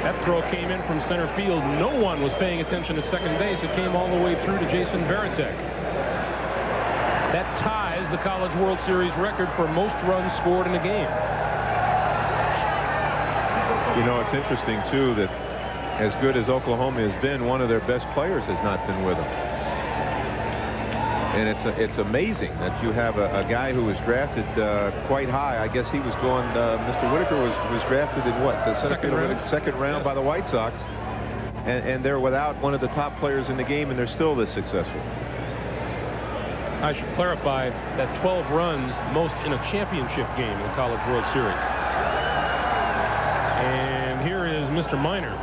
That throw came in from center field. No one was paying attention at second base. It came all the way through to Jason Varitek. That ties the College World Series record for most runs scored in a game. You know, it's interesting, too, that as good as Oklahoma has been, one of their best players has not been with them. And it's amazing that you have a guy who was drafted quite high. I guess he was going, Mr. Whitaker was drafted in what? The second round by the White Sox. And they're without one of the top players in the game, and they're still this successful. I should clarify that 12 runs, most in a championship game in the College World Series. And here is Mr. Minor,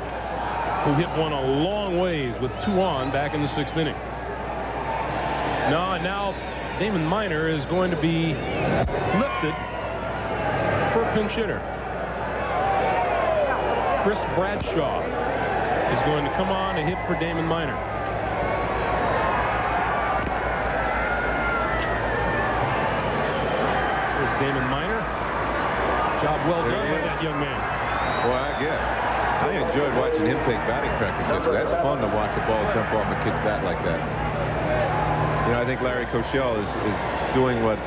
who hit one a long ways with 2 on back in the 6th inning. Now Damon Minor is going to be lifted for a pinch hitter. Chris Bradshaw is going to come on and hit for Damon Minor. Damon Minor. Job well done by that young man. Well, I guess. I enjoyed watching him take batting practice. That's fun to watch a ball jump off a kid's bat like that. You know, I think Larry Koshel is doing what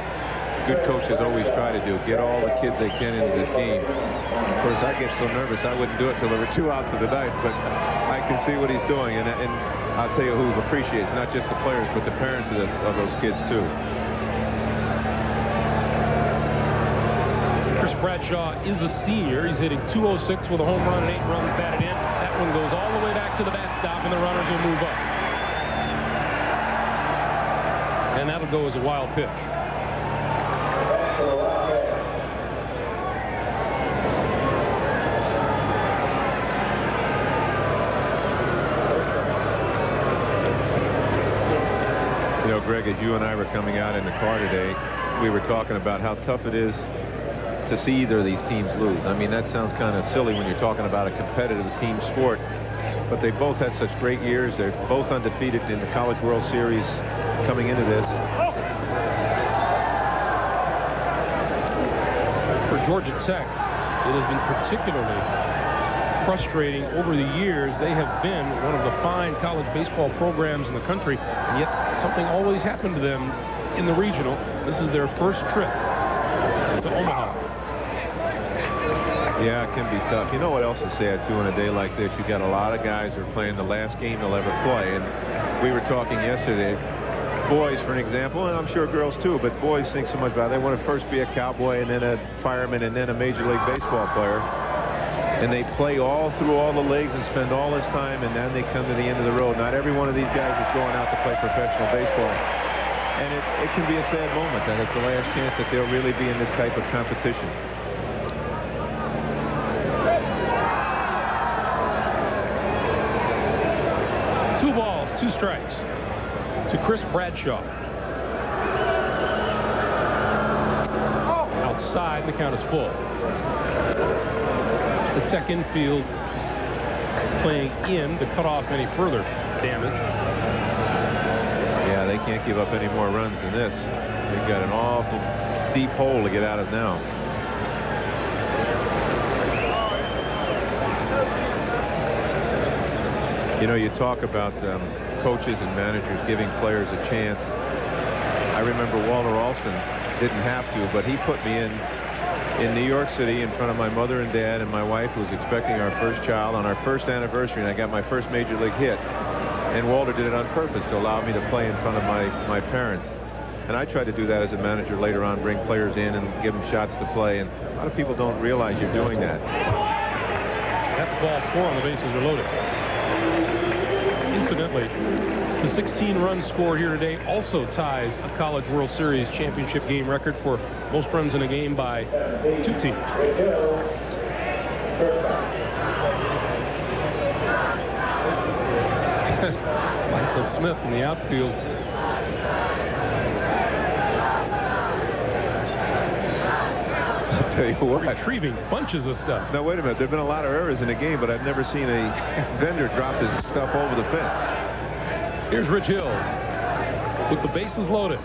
good coaches always try to do, get all the kids they can into this game. Of course, I get so nervous I wouldn't do it till there were 2 outs of the ninth, but I can see what he's doing, and I'll tell you who appreciates, not just the players, but the parents of those kids, too. Chris Bradshaw is a senior. He's hitting .206 with a home run and 8 runs batted in. That one goes all the way back to the backstop, and the runners will move up. And that'll go as a wild pitch. You know, Greg, as you and I were coming out in the car today, we were talking about how tough it is to see either of these teams lose. I mean, that sounds kind of silly when you're talking about a competitive team sport, but they both had such great years. They're both undefeated in the College World Series coming into this. For Georgia Tech, it has been particularly frustrating over the years. They have been one of the fine college baseball programs in the country, and yet something always happened to them in the regional. This is their first trip to Omaha. Yeah, it can be tough. You know what else is sad, too, on a day like this? You got a lot of guys who are playing the last game they'll ever play. And we were talking yesterday, boys, for an example, and I'm sure girls, too, but boys think so much about it. They want to first be a cowboy and then a fireman and then a Major League Baseball player. And they play all through all the leagues and spend all this time, and then they come to the end of the road. Not every one of these guys is going out to play professional baseball. And it can be a sad moment that it's the last chance that they'll really be in this type of competition. Two balls, 2 strikes to Chris Bradshaw. Outside, the count is full. The Tech infield playing in to cut off any further damage. Yeah, they can't give up any more runs than this. They've got an awful deep hole to get out of now. You know, you talk about coaches and managers giving players a chance. I remember Walter Alston didn't have to, but he put me in New York City in front of my mother and dad and my wife, who was expecting our first child, on our first anniversary, and I got my first major league hit. And Walter did it on purpose to allow me to play in front of my parents. And I tried to do that as a manager later on, bring players in and give them shots to play. And a lot of people don't realize you're doing that. That's ball 4 on the bases are loaded. Incidentally, the 16-run score here today also ties a College World Series championship game record for most runs in a game by 2 teams. Michael Smith in the outfield. I'll tell you what. Retrieving bunches of stuff. Now, wait a minute. There have been a lot of errors in the game, but I've never seen a vendor drop his stuff over the fence. Here's Rich Hill with the bases loaded.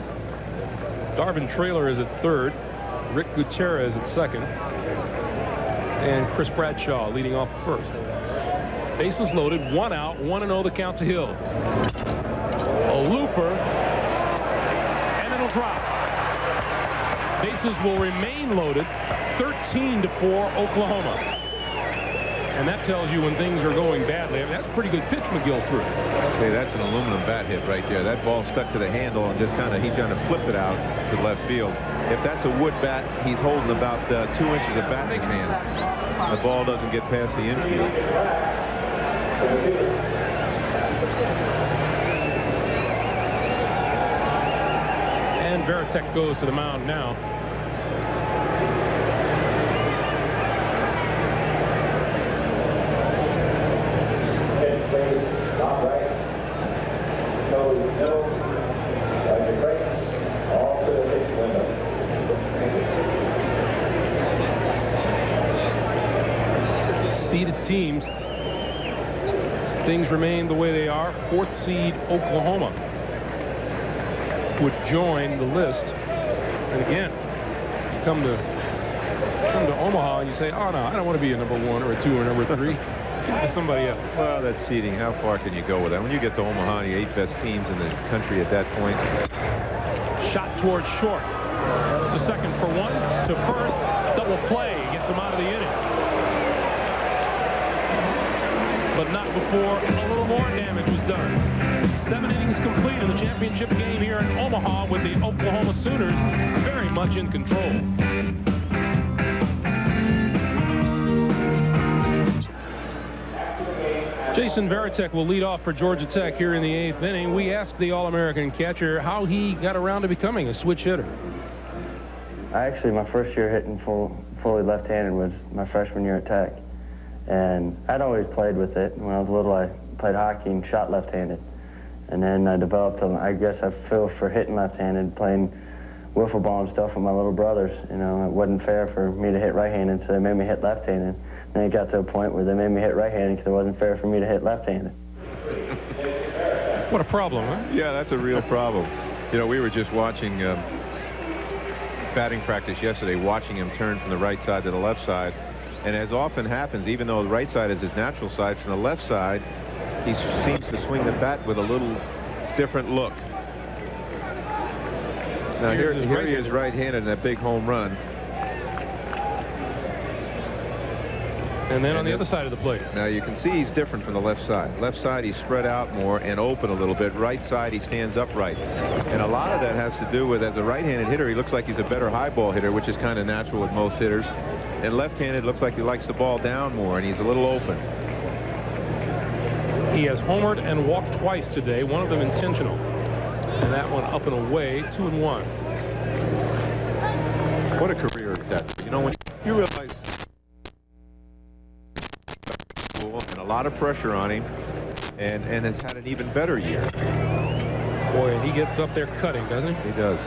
Darvin Traylor is at third. Rick Gutierrez at second. And Chris Bradshaw leading off first. Bases loaded, 1 out, 1-0 the count to Hill. A looper, and it'll drop. Bases will remain loaded, 13-4 Oklahoma. And that tells you when things are going badly. I mean, that's a pretty good pitch McGill threw. Hey, that's an aluminum bat hit right there. That ball stuck to the handle and just kind of, he's trying to flip it out to left field. If that's a wood bat, he's holding about 2 inches of bat in his hand. The ball doesn't get past the infield. And Varitek goes to the mound now. Seeded teams, things remain the way they are. 4th seed Oklahoma would join the list. And again, you come to Omaha and you say, oh no, I don't want to be a number 1 or a 2 or number 3. To somebody else. Well, that's seeding. How far can you go with that? When you get to Omaha, the 8 best teams in the country at that point. Shot towards short. To second for 1. To first. Double play gets him out of the inning. But not before a little more damage was done. 7 innings complete in the championship game here in Omaha, with the Oklahoma Sooners very much in control. Jason Varitek will lead off for Georgia Tech here in the 8th inning. We asked the All-American catcher how he got around to becoming a switch hitter. Actually, my first year hitting fully left-handed was my freshman year at Tech. And I'd always played with it. When I was little, I played hockey and shot left-handed. And then I developed, I guess, a feel for hitting left-handed, playing wiffle ball and stuff with my little brothers. You know, it wasn't fair for me to hit right-handed, so they made me hit left-handed. Then it got to a point where they made me hit right-handed because it wasn't fair for me to hit left-handed. What a problem, huh? Yeah, that's a real problem. You know, we were just watching batting practice yesterday, watching him turn from the right side to the left side. And as often happens, even though the right side is his natural side, from the left side, he seems to swing the bat with a little different look. Now here he is right-handed in that big home run. And then on the other side of the plate. Now you can see he's different from the left side. Left side he's spread out more and open a little bit. Right side he stands upright. And a lot of that has to do with, as a right-handed hitter, he looks like he's a better high ball hitter, which is kind of natural with most hitters. And left-handed looks like he likes the ball down more, and he's a little open. He has homered and walked twice today, one of them intentional. And that one up and away, 2-1. What a career he's had. You know, when you realize and a lot of pressure on him, and has had an even better year. Boy, and he gets up there cutting, doesn't he? He does.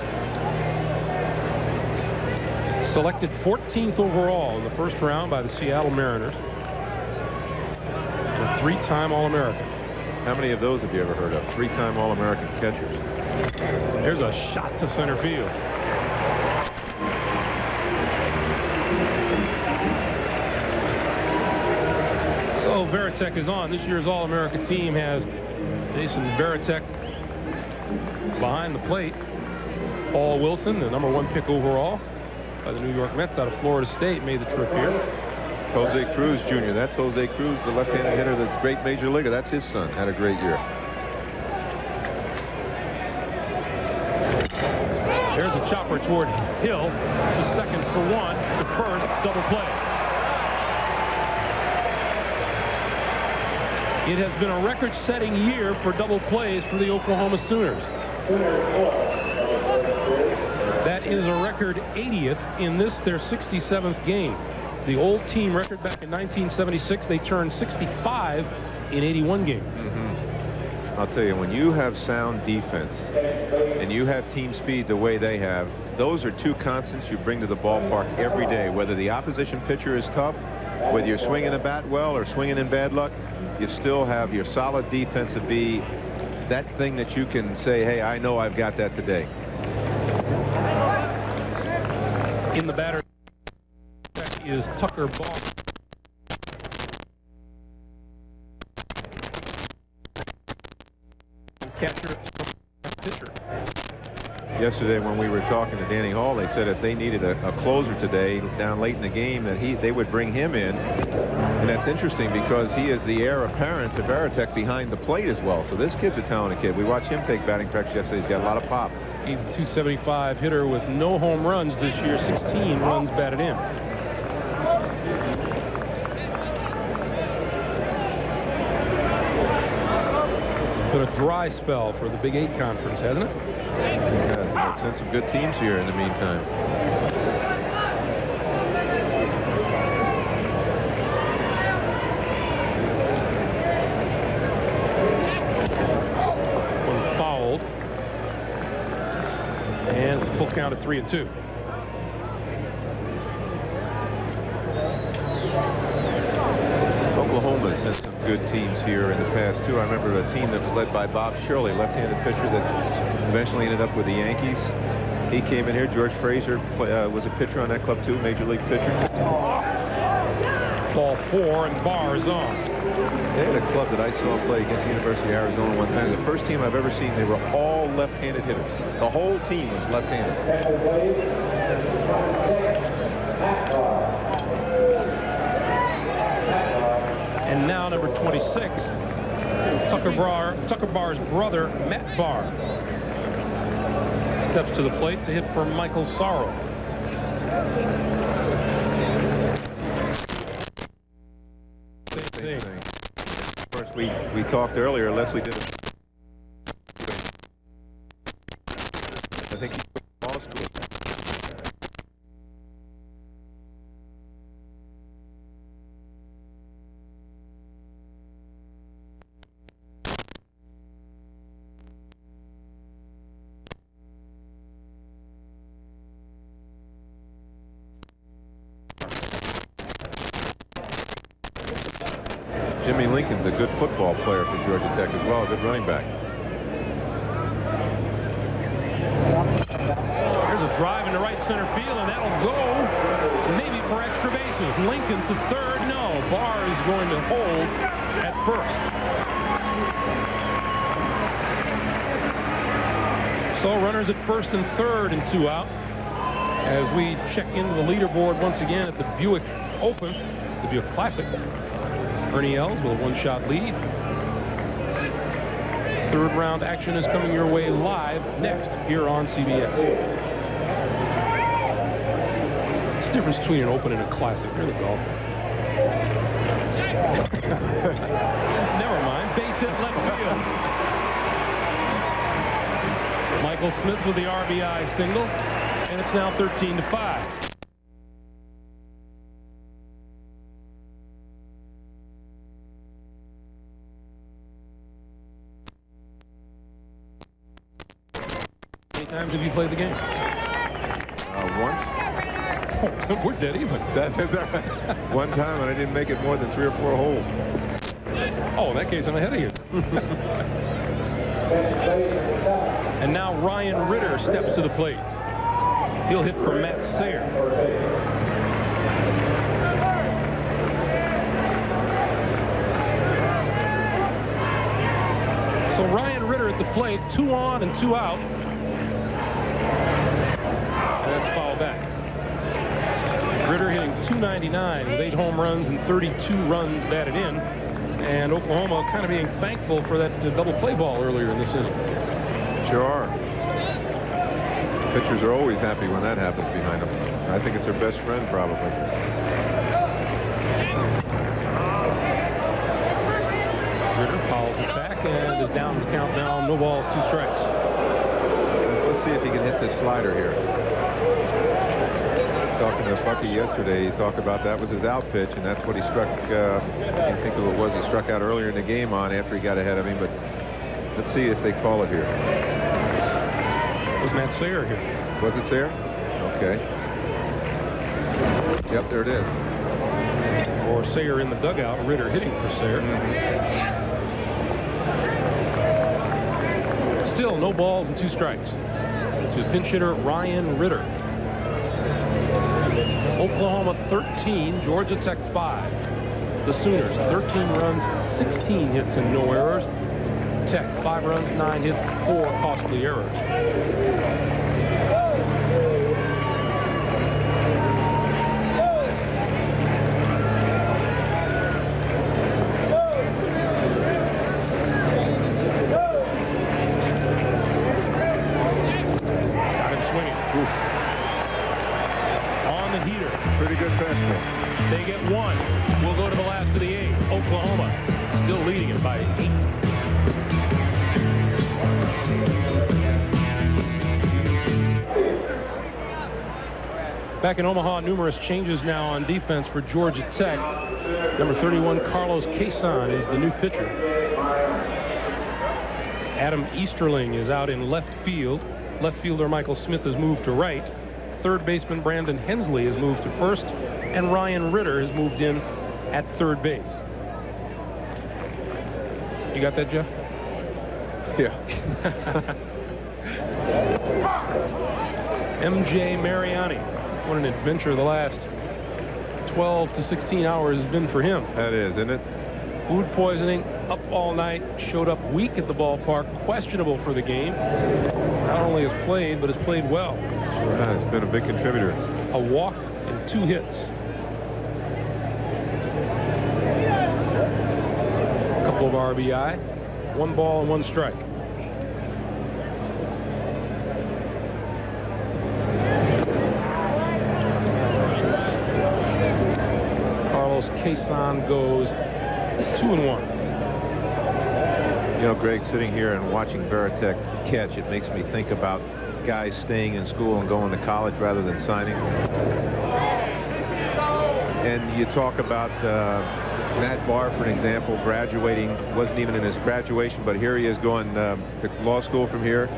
Selected 14th overall in the first round by the Seattle Mariners. A 3-time All-American. How many of those have you ever heard of? 3-time All-American catchers. There's a shot to center field. So Varitek is on. This year's All-American team has Jason Varitek behind the plate. Paul Wilson, the #1 pick overall by the New York Mets out of Florida State, made the trip here. Jose Cruz Jr. That's Jose Cruz, the left-handed hitter, the great major leaguer. That's his son. Had a great year. There's a chopper toward Hill. To second for one. To first, double play. It has been a record-setting year for double plays for the Oklahoma Sooners. That is a record 80th in this, their 67th game. The old team record back in 1976, they turned 65 in 81 games. I'll tell you, when you have sound defense and you have team speed the way they have, those are two constants you bring to the ballpark every day. Whether the opposition pitcher is tough, whether you're swinging the bat well or swinging in bad luck, you still have your solid defense to be that thing that you can say, hey, I know I've got that today. In the batter is Tucker Barr. Catcher, pitcher. Yesterday when we were talking to Danny Hall, they said if they needed a closer today down late in the game that they would bring him in. And that's interesting because he is the heir apparent to Varitek behind the plate as well. So this kid's a talented kid. We watched him take batting practice yesterday. He's got a lot of pop. He's a .275 hitter with no home runs this year, 16 runs batted in. Been a dry spell for the Big 8 conference, hasn't it? Yes, it's seen some good teams here in the meantime. One fouled. And it's full count at 3-2. Oklahoma sent some good teams here in the past, too. I remember a team that was led by Bob Shirley, left-handed pitcher that eventually ended up with the Yankees. He came in here. George Frazier was a pitcher on that club, too, major league pitcher. Ball 4 and Barr's on. They had a club that I saw play against the University of Arizona one time. The first team I've ever seen, they were all left-handed hitters. The whole team was left-handed. And now number 26, Tucker Barr's brother, Matt Barr, steps to the plate to hit for Michael Sorrow. Same thing. Of course, we talked earlier. Leslie did it. I think he put law school. Jimmy Lincoln's a good football player for Georgia Tech as well, a good running back. There's a drive into right center field, and that'll go maybe for extra bases. Lincoln to third. No, Barr is going to hold at first. So runners at first and third and 2 out. As we check into the leaderboard once again at the Buick Open, the Buick Classic. Ernie Els with a 1-shot lead. Third round action is coming your way live next here on CBS. What's the difference between an Open and a Classic? You're the golfer. Never mind. Base hit left field. Michael Smith with the RBI single, and it's now 13-5. Times have you played the game? Once. Oh, we're dead even. That's one time, and I didn't make it more than 3 or 4 holes. Oh, in that case, I'm ahead of you. And now Ryan Ritter steps to the plate. He'll hit for Matt Sayre. So Ryan Ritter at the plate, 2 on and 2 out. And that's foul back. Ritter hitting .299 with 8 home runs and 32 runs batted in. And Oklahoma kind of being thankful for that double play ball earlier in this inning. Sure are. Pitchers are always happy when that happens behind them. I think it's their best friend, probably. Ritter fouls it back and is down to the count now. No balls, 2 strikes. Let's see if he can hit this slider here. Talking to Bucky yesterday, he talked about that was his out pitch, and that's what he struck. I can't think of what it was. He struck out earlier in the game on after he got ahead of him. But let's see if they call it here. It was Matt Sayre here. Was it Sayre? Okay. Yep, there it is. Or Sayre in the dugout. Ritter hitting for Sayre. Still no balls and 2 strikes to pinch hitter Ryan Ritter. Oklahoma 13, Georgia Tech 5. The Sooners 13 runs, 16 hits and no errors. Tech 5 runs, 9 hits, 4 costly errors. Pretty good fastball. They get 1. We'll go to the last of the 8th. Oklahoma still leading it by 8. Back in Omaha, numerous changes now on defense for Georgia Tech. Number 31, Carlos Quezon, is the new pitcher. Adam Easterling is out in left field. Left fielder Michael Smith has moved to right. Third baseman Brandon Hensley has moved to first, and Ryan Ritter has moved in at third base. You got that, Jeff? Yeah. MJ Mariani. What an adventure the last 12 to 16 hours has been for him. That is, isn't it? Food poisoning, up all night, showed up weak at the ballpark, questionable for the game. Not only has played, but has played well. Yeah, it's been a big contributor. A walk and 2 hits. A couple of RBI, 1 ball and 1 strike. Carlos Quezon goes 2-1. You know, Greg, sitting here and watching Varitek catch, it makes me think about guys staying in school and going to college rather than signing. And you talk about Matt Barr, for an example, graduating, wasn't even in his graduation, but here he is going to law school from here.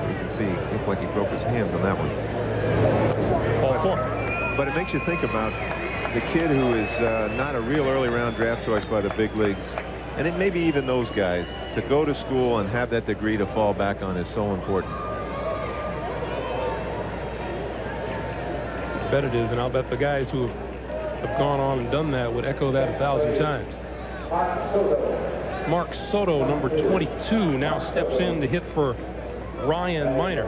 You can see, it looked like he broke his hands on that one. But it makes you think about the kid who is not a real early round draft choice by the big leagues, and it maybe even those guys, to go to school and have that degree to fall back on is so important. I bet it is, and I'll bet the guys who have gone on and done that would echo that 1,000 times. Mark Soto, number 22, now steps in to hit for Ryan Miner.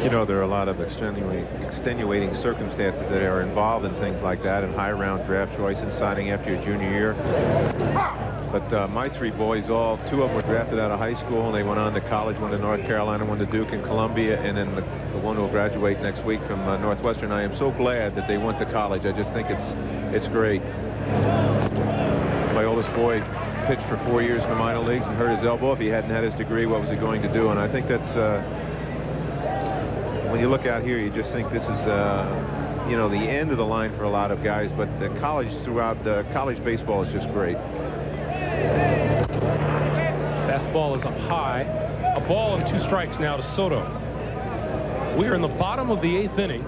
You know, there are a lot of extenuating circumstances that are involved in things like that, and high round draft choice and signing after your junior year. But my 3 boys, 2 of them were drafted out of high school, and they went on to college, one to North Carolina, one to Duke and Columbia, and then the one who will graduate next week from Northwestern. I am so glad that they went to college. I just think it's great. My oldest boy pitched for 4 years in the minor leagues and hurt his elbow. If he hadn't had his degree, what was he going to do? And I think that's when you look out here, you just think this is you know, the end of the line for a lot of guys, but the college college baseball is just great. Fastball is up high. A ball and 2 strikes now to Soto. We are in the bottom of the 8th inning.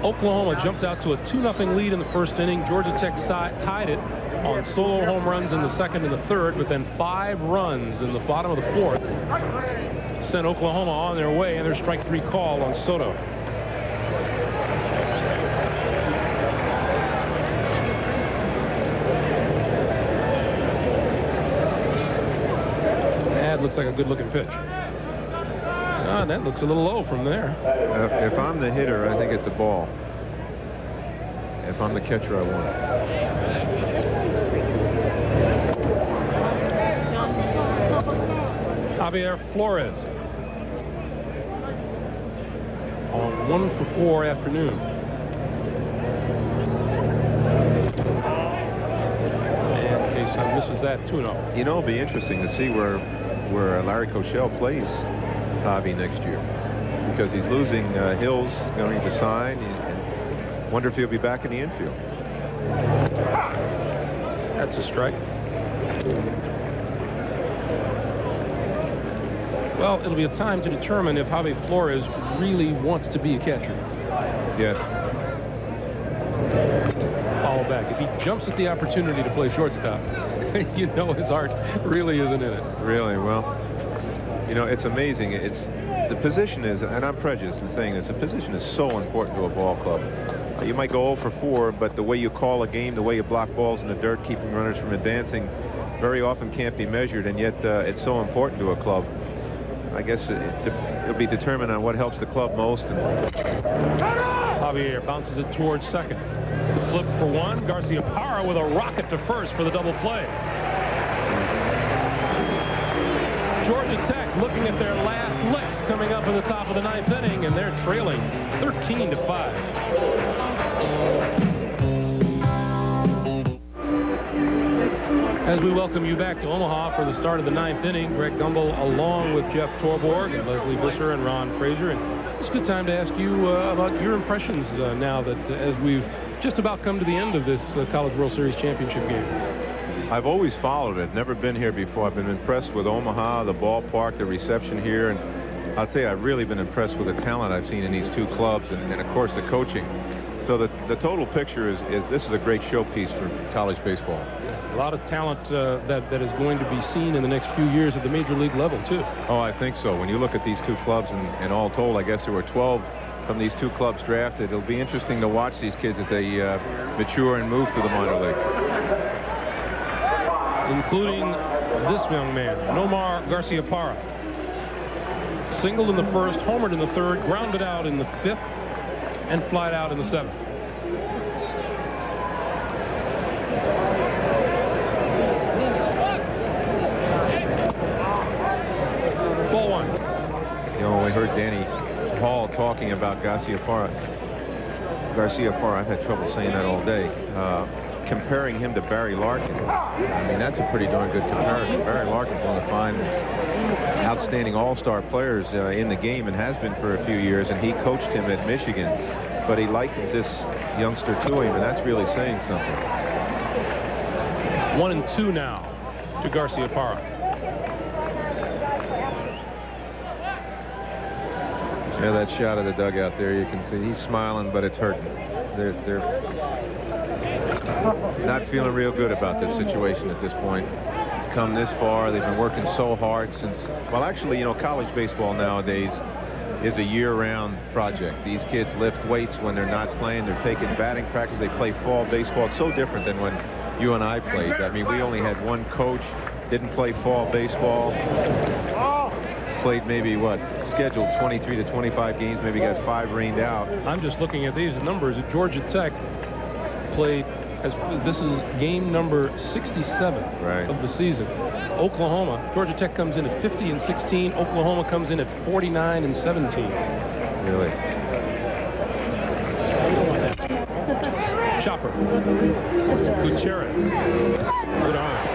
Oklahoma jumped out to a 2-0 lead in the first inning. Georgia Tech tied it on solo home runs in the second and the third, but then 5 runs in the bottom of the fourth sent Oklahoma on their way, and their strike 3 call on Soto. That looks like a good-looking pitch. That looks a little low from there. If I'm the hitter, I think it's a ball. If I'm the catcher, I want it. Javier Flores on 1 for 4 afternoon. And Kaysen misses that 2-0. You know, it'll be interesting to see where Larry Koshel plays Javi next year, because he's losing Hills, going to sign, and wonder if he'll be back in the infield. That's a strike. Well, it'll be a time to determine if Javi Flores really wants to be a catcher. Yes. Follow back. If he jumps at the opportunity to play shortstop, you know his heart really isn't in it. Really? Well, you know, it's amazing. It's the position is, and I'm prejudiced in saying this, the position is so important to a ball club. You might go 0 for 4, but the way you call a game, the way you block balls in the dirt, keeping runners from advancing, very often can't be measured, and yet it's so important to a club. I guess it'll be determined on what helps the club most. And Javier bounces it towards second. Flip for 1. Garciaparra with a rocket to first for the double play. Georgia Tech looking at their last licks coming up in the top of the 9th inning, and they're trailing 13-5. As we welcome you back to Omaha for the start of the 9th inning, Greg Gumbel along with Jeff Torborg and Leslie Visser and Ron Fraser. And it's a good time to ask you about your impressions now that as we've just about come to the end of this College World Series championship game. I've always followed it, never been here before. I've been impressed with Omaha, the ballpark, the reception here, and I'll tell you, I've really been impressed with the talent I've seen in these two clubs, and of course the coaching. So the total picture is this is a great showpiece for college baseball. A lot of talent that is going to be seen in the next few years at the major league level, too. Oh, I think so. When you look at these two clubs, and all told, I guess there were 12 from these two clubs drafted. It'll be interesting to watch these kids as they mature and move to the minor leagues. Including this young man, Nomar Garciaparra. Singled in the first, homered in the third, grounded out in the 5th, and flied out in the 7th. Ball 1. You know, we heard Danny Hall talking about Garciaparra, I've had trouble saying that all day. Comparing him to Barry Larkin. I mean, that's a pretty darn good comparison. Barry Larkin's one of the fine, outstanding all-star players in the game, and has been for a few years, and he coached him at Michigan. But he likens this youngster to him, and that's really saying something. 1-2 now to Garciaparra. Yeah, that shot of the dugout there, you can see he's smiling, but it's hurting. They're not feeling real good about this situation at this point. Come this far, they've been working so hard since, well, actually, you know, college baseball nowadays is a year-round project. These kids lift weights when they're not playing. They're taking batting practice. They play fall baseball. It's so different than when you and I played. I mean, we only had one coach, didn't play fall baseball. Played maybe, what, scheduled 23 to 25 games, maybe got 5 rained out. I'm just looking at these numbers. At Georgia Tech played, this is game number 67 of the season. Oklahoma, Georgia Tech comes in at 50-16. Oklahoma comes in at 49-17. Really? Chopper. Gutierrez. Good arm.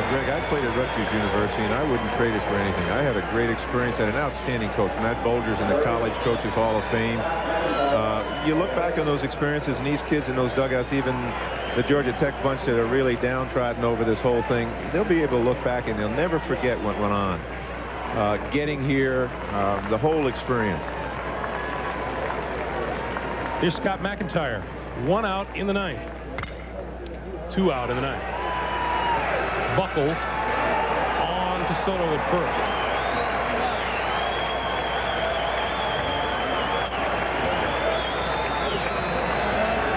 Greg, I played at Rutgers University, and I wouldn't trade it for anything. I had a great experience, had an outstanding coach. Matt Bolger's in the College Coaches Hall of Fame. You look back on those experiences, and these kids in those dugouts, even the Georgia Tech bunch that are really downtrodden over this whole thing, they'll be able to look back, and they'll never forget what went on. Getting here, the whole experience. Here's Scott McIntyre. 1 out in the 9th. 2 out in the ninth. Buckles on to Soto at first.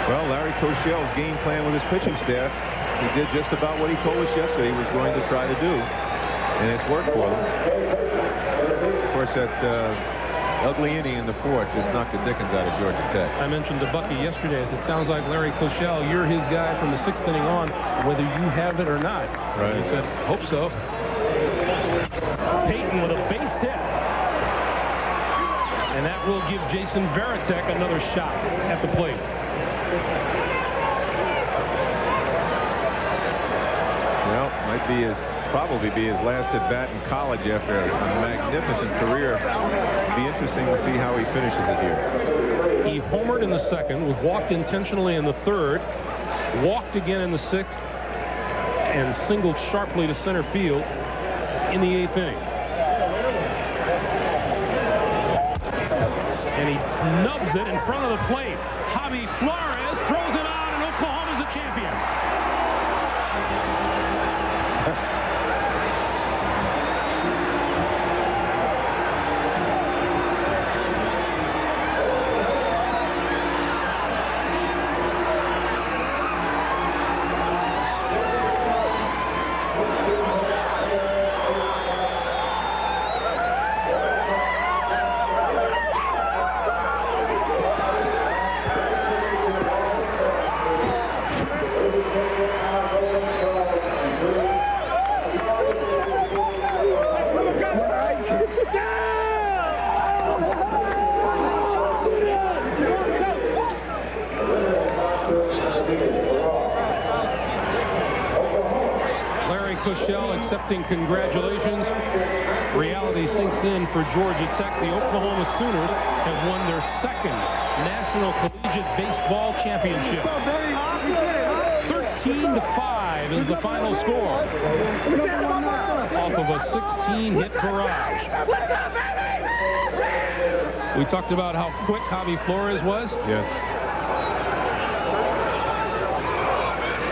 Well, Larry Cochel's game plan with his pitching staff, he did just about what he told us yesterday he was going to try to do, and it's worked for them. Of course, that ugly inning in the fourth just knocked the dickens out of Georgia Tech. I mentioned to Bucky yesterday, it sounds like Larry Cochel, you're his guy from the 6th inning on, whether you have it or not. Right. He said, hope so. Payton with a base hit. And that will give Jason Varitek another shot at the plate. Well, might be probably be his last at bat in college after a magnificent career. It'll be interesting to see how he finishes it here. He homered in the 2nd, was walked intentionally in the 3rd, walked again in the 6th, and singled sharply to center field in the 8th inning. And he nubs it in front of the plate. Javi Flores throws it on, and Oklahoma's a champion. Cochel accepting congratulations. Reality sinks in for Georgia Tech. The Oklahoma Sooners have won their 2nd National Collegiate Baseball Championship. 13-5 is the final score. Off of a 16-hit barrage. We talked about how quick Javi Flores was. Yes.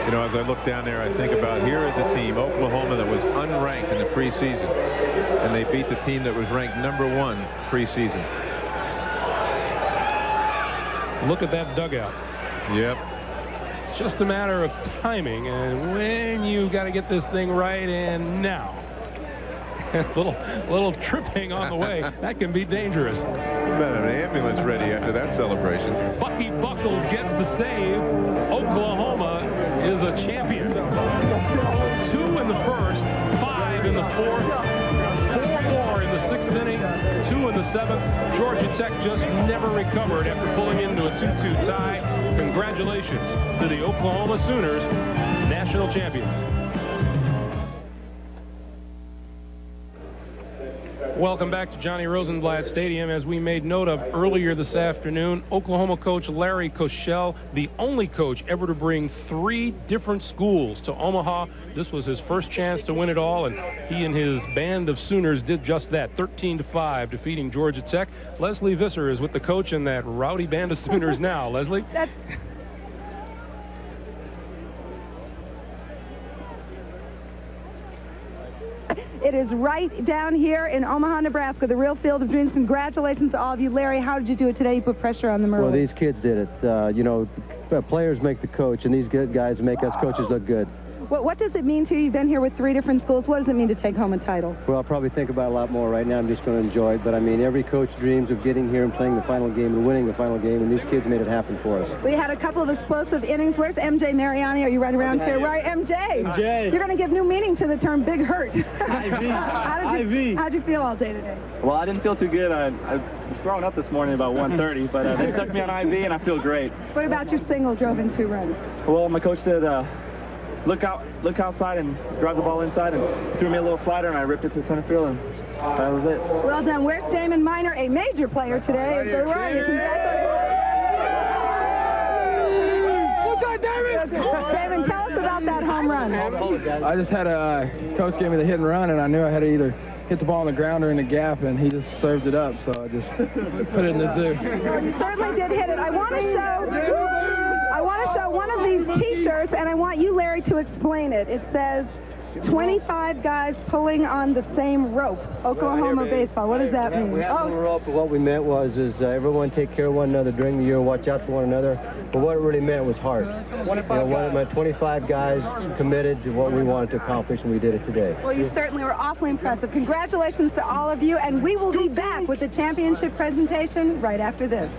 You know, as I look down there, I think about here is a team, Oklahoma, that was unranked in the preseason, and they beat the team that was ranked #1 preseason. Look at that dugout. Yep. It's just a matter of timing, and when you got to get this thing right, and now. little tripping on the way. That can be dangerous. About an ambulance ready after that celebration. Bucky Buckles gets the save. Oklahoma is a champion. 2 in the 1st, 5 in the 4th, 4 more in the 6th inning, 2 in the 7th. Georgia Tech just never recovered after pulling into a 2-2 tie. Congratulations to the Oklahoma Sooners, national champions. Welcome back to Johnny Rosenblatt Stadium. As we made note of earlier this afternoon, Oklahoma coach Larry Cochel, the only coach ever to bring 3 different schools to Omaha. This was his first chance to win it all, and he and his band of Sooners did just that, 13-5, defeating Georgia Tech. Leslie Visser is with the coach and that rowdy band of Sooners now. Leslie? It is right down here in Omaha, Nebraska, the real field of dreams. Congratulations to all of you. Larry, how did you do it today? You put pressure on the Merlins. Well, these kids did it. You know, players make the coach, and these good guys make us coaches look good. What does it mean to you? You've been here with 3 different schools. What does it mean to take home a title? Well, I'll probably think about it a lot more right now. I'm just going to enjoy it. But, I mean, every coach dreams of getting here and playing the final game and winning the final game, and these kids made it happen for us. We had a couple of explosive innings. Where's MJ Mariani? Are you right around here? Right, MJ. MJ. You're going to give new meaning to the term big hurt. How'd you feel all day today? Well, I didn't feel too good. I was throwing up this morning about 1:30, but they stuck me on IV, and I feel great. What about your single drove in 2 runs? Well, my coach said, look outside and drive the ball inside, and threw me a little slider, and I ripped it to center field, and that was it. Well done. Where's Damon Minor, a major player today? What's up, Damon? Damon, tell us about that home run. I just had coach gave me the hit and run, and I knew I had to either hit the ball on the ground or in the gap, and he just served it up, so I just put it in the zoo. You certainly did hit it. I want to show one of these T-shirts, and I want you, Larry, to explain it. It says 25 guys pulling on the same rope. Oklahoma baseball. What does that mean? We have the rope, but what we meant was everyone take care of one another during the year, watch out for one another. But what it really meant was heart. It meant 25 guys committed to what we wanted to accomplish, and we did it today. Well, you certainly were awfully impressive. Congratulations to all of you, and we will be back with the championship presentation right after this.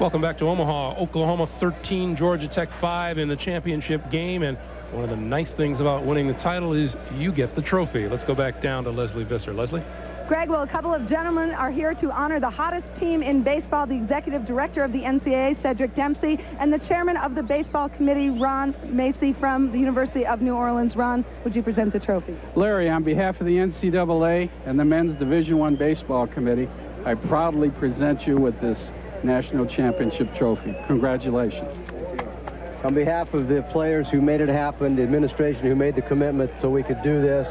Welcome back to Omaha. Oklahoma 13, Georgia Tech 5 in the championship game. And one of the nice things about winning the title is you get the trophy. Let's go back down to Leslie Visser. Leslie? Greg, well, a couple of gentlemen are here to honor the hottest team in baseball, the executive director of the NCAA, Cedric Dempsey, and the chairman of the baseball committee, Ron Macy from the University of New Orleans. Ron, would you present the trophy? Larry, on behalf of the NCAA and the Men's Division I Baseball Committee, I proudly present you with this National Championship Trophy. Congratulations. On behalf of the players who made it happen, the administration who made the commitment so we could do this,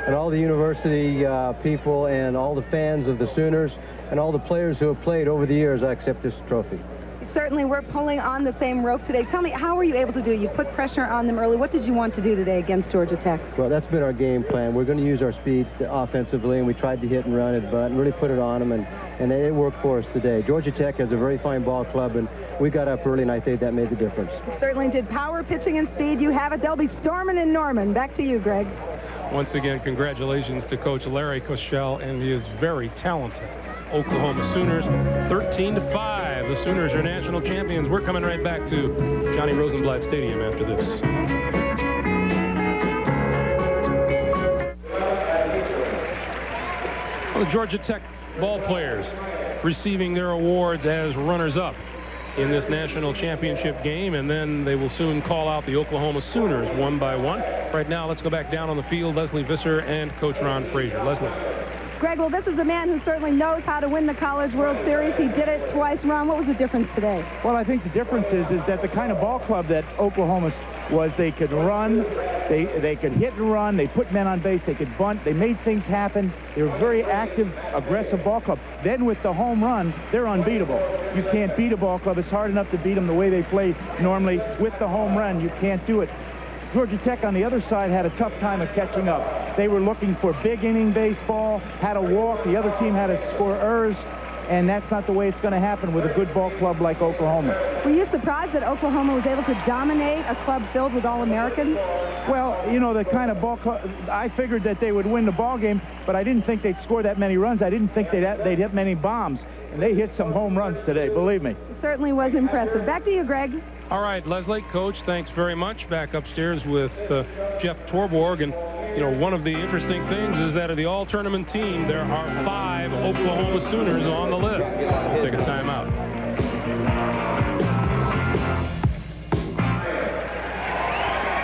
and all the university people and all the fans of the Sooners and all the players who have played over the years, I accept this trophy. Certainly, we're pulling on the same rope today. Tell me, how were you able to do it? You put pressure on them early. What did you want to do today against Georgia Tech? Well, that's been our game plan. We're going to use our speed offensively, and we tried to hit and run it, but really put it on them, and it worked for us today. Georgia Tech has a very fine ball club, and we got up early, and I think that made the difference. Certainly did. Power, pitching, and speed. You have it. They'll be storming in Norman. Back to you, Greg. Once again, congratulations to Coach Larry Koshel and his very talented Oklahoma Sooners. 13-5. The Sooners are national champions. We're coming right back to Johnny Rosenblatt Stadium after this. Well, the Georgia Tech ball players receiving their awards as runners-up in this national championship game, and then they will soon call out the Oklahoma Sooners one by one. Right now, let's go back down on the field. Leslie Visser and Coach Ron Frazier. Leslie. Greg, well, this is a man who certainly knows how to win the College World Series. He did it twice. Ron, what was the difference today? Well, I think the difference is that the kind of ball club that Oklahoma was, they could run, they could hit and run, they put men on base, they could bunt, they made things happen. They were a very active, aggressive ball club. Then with the home run, they're unbeatable. You can't beat a ball club. It's hard enough to beat them the way they play normally. With the home run, you can't do it. Georgia Tech on the other side had a tough time of catching up. They were looking for big inning baseball, had a walk, the other team had to score errors, and that's not the way it's going to happen with a good ball club like Oklahoma. Were you surprised that Oklahoma was able to dominate a club filled with All-Americans? Well, you know, the kind of ball club, I figured that they would win the ball game, but I didn't think they'd score that many runs. I didn't think they'd hit many bombs, and they hit some home runs today, believe me. It certainly was impressive. Back to you, Greg. All right, Leslie, Coach, thanks very much. Back upstairs with Jeff Torborg. And, you know, one of the interesting things is that of the all-tournament team, there are 5 Oklahoma Sooners on the list. We'll take a timeout.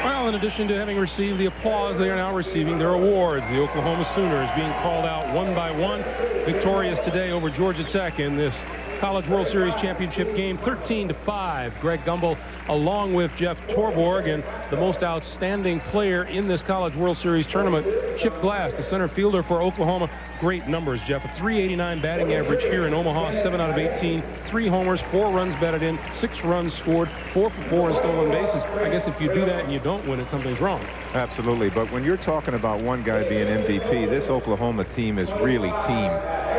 Well, in addition to having received the applause, they are now receiving their awards. The Oklahoma Sooners being called out one by one, victorious today over Georgia Tech in this College World Series championship game, 13-5. Greg Gumbel along with Jeff Torborg, and the most outstanding player in this College World Series tournament, Chip Glass, the center fielder for Oklahoma. Great numbers, Jeff. A .389 batting average here in Omaha, 7 out of 18, 3 homers, 4 runs batted in, 6 runs scored, 4 for 4 in stolen bases. I guess if you do that and you don't win it, something's wrong. Absolutely, but when you're talking about one guy being MVP, this Oklahoma team is really team.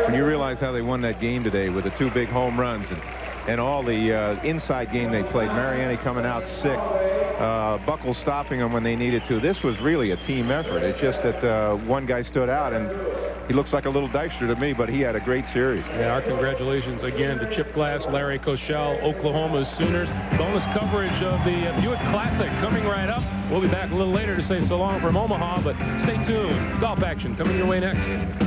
When you realize how they won that game today with the 2 big home runs and all the inside game they played, Mariani coming out sick, Buckles stopping them when they needed to. This was really a team effort. It's just that one guy stood out, and he looks like a little Dykstra to me, but he had a great series. Yeah, our congratulations again to Chip Glass, Larry Koshel, Oklahoma's Sooners. Bonus coverage of the Buick Classic coming right up. We'll be back a little later to say so long from Omaha, but stay tuned. Golf action coming your way next.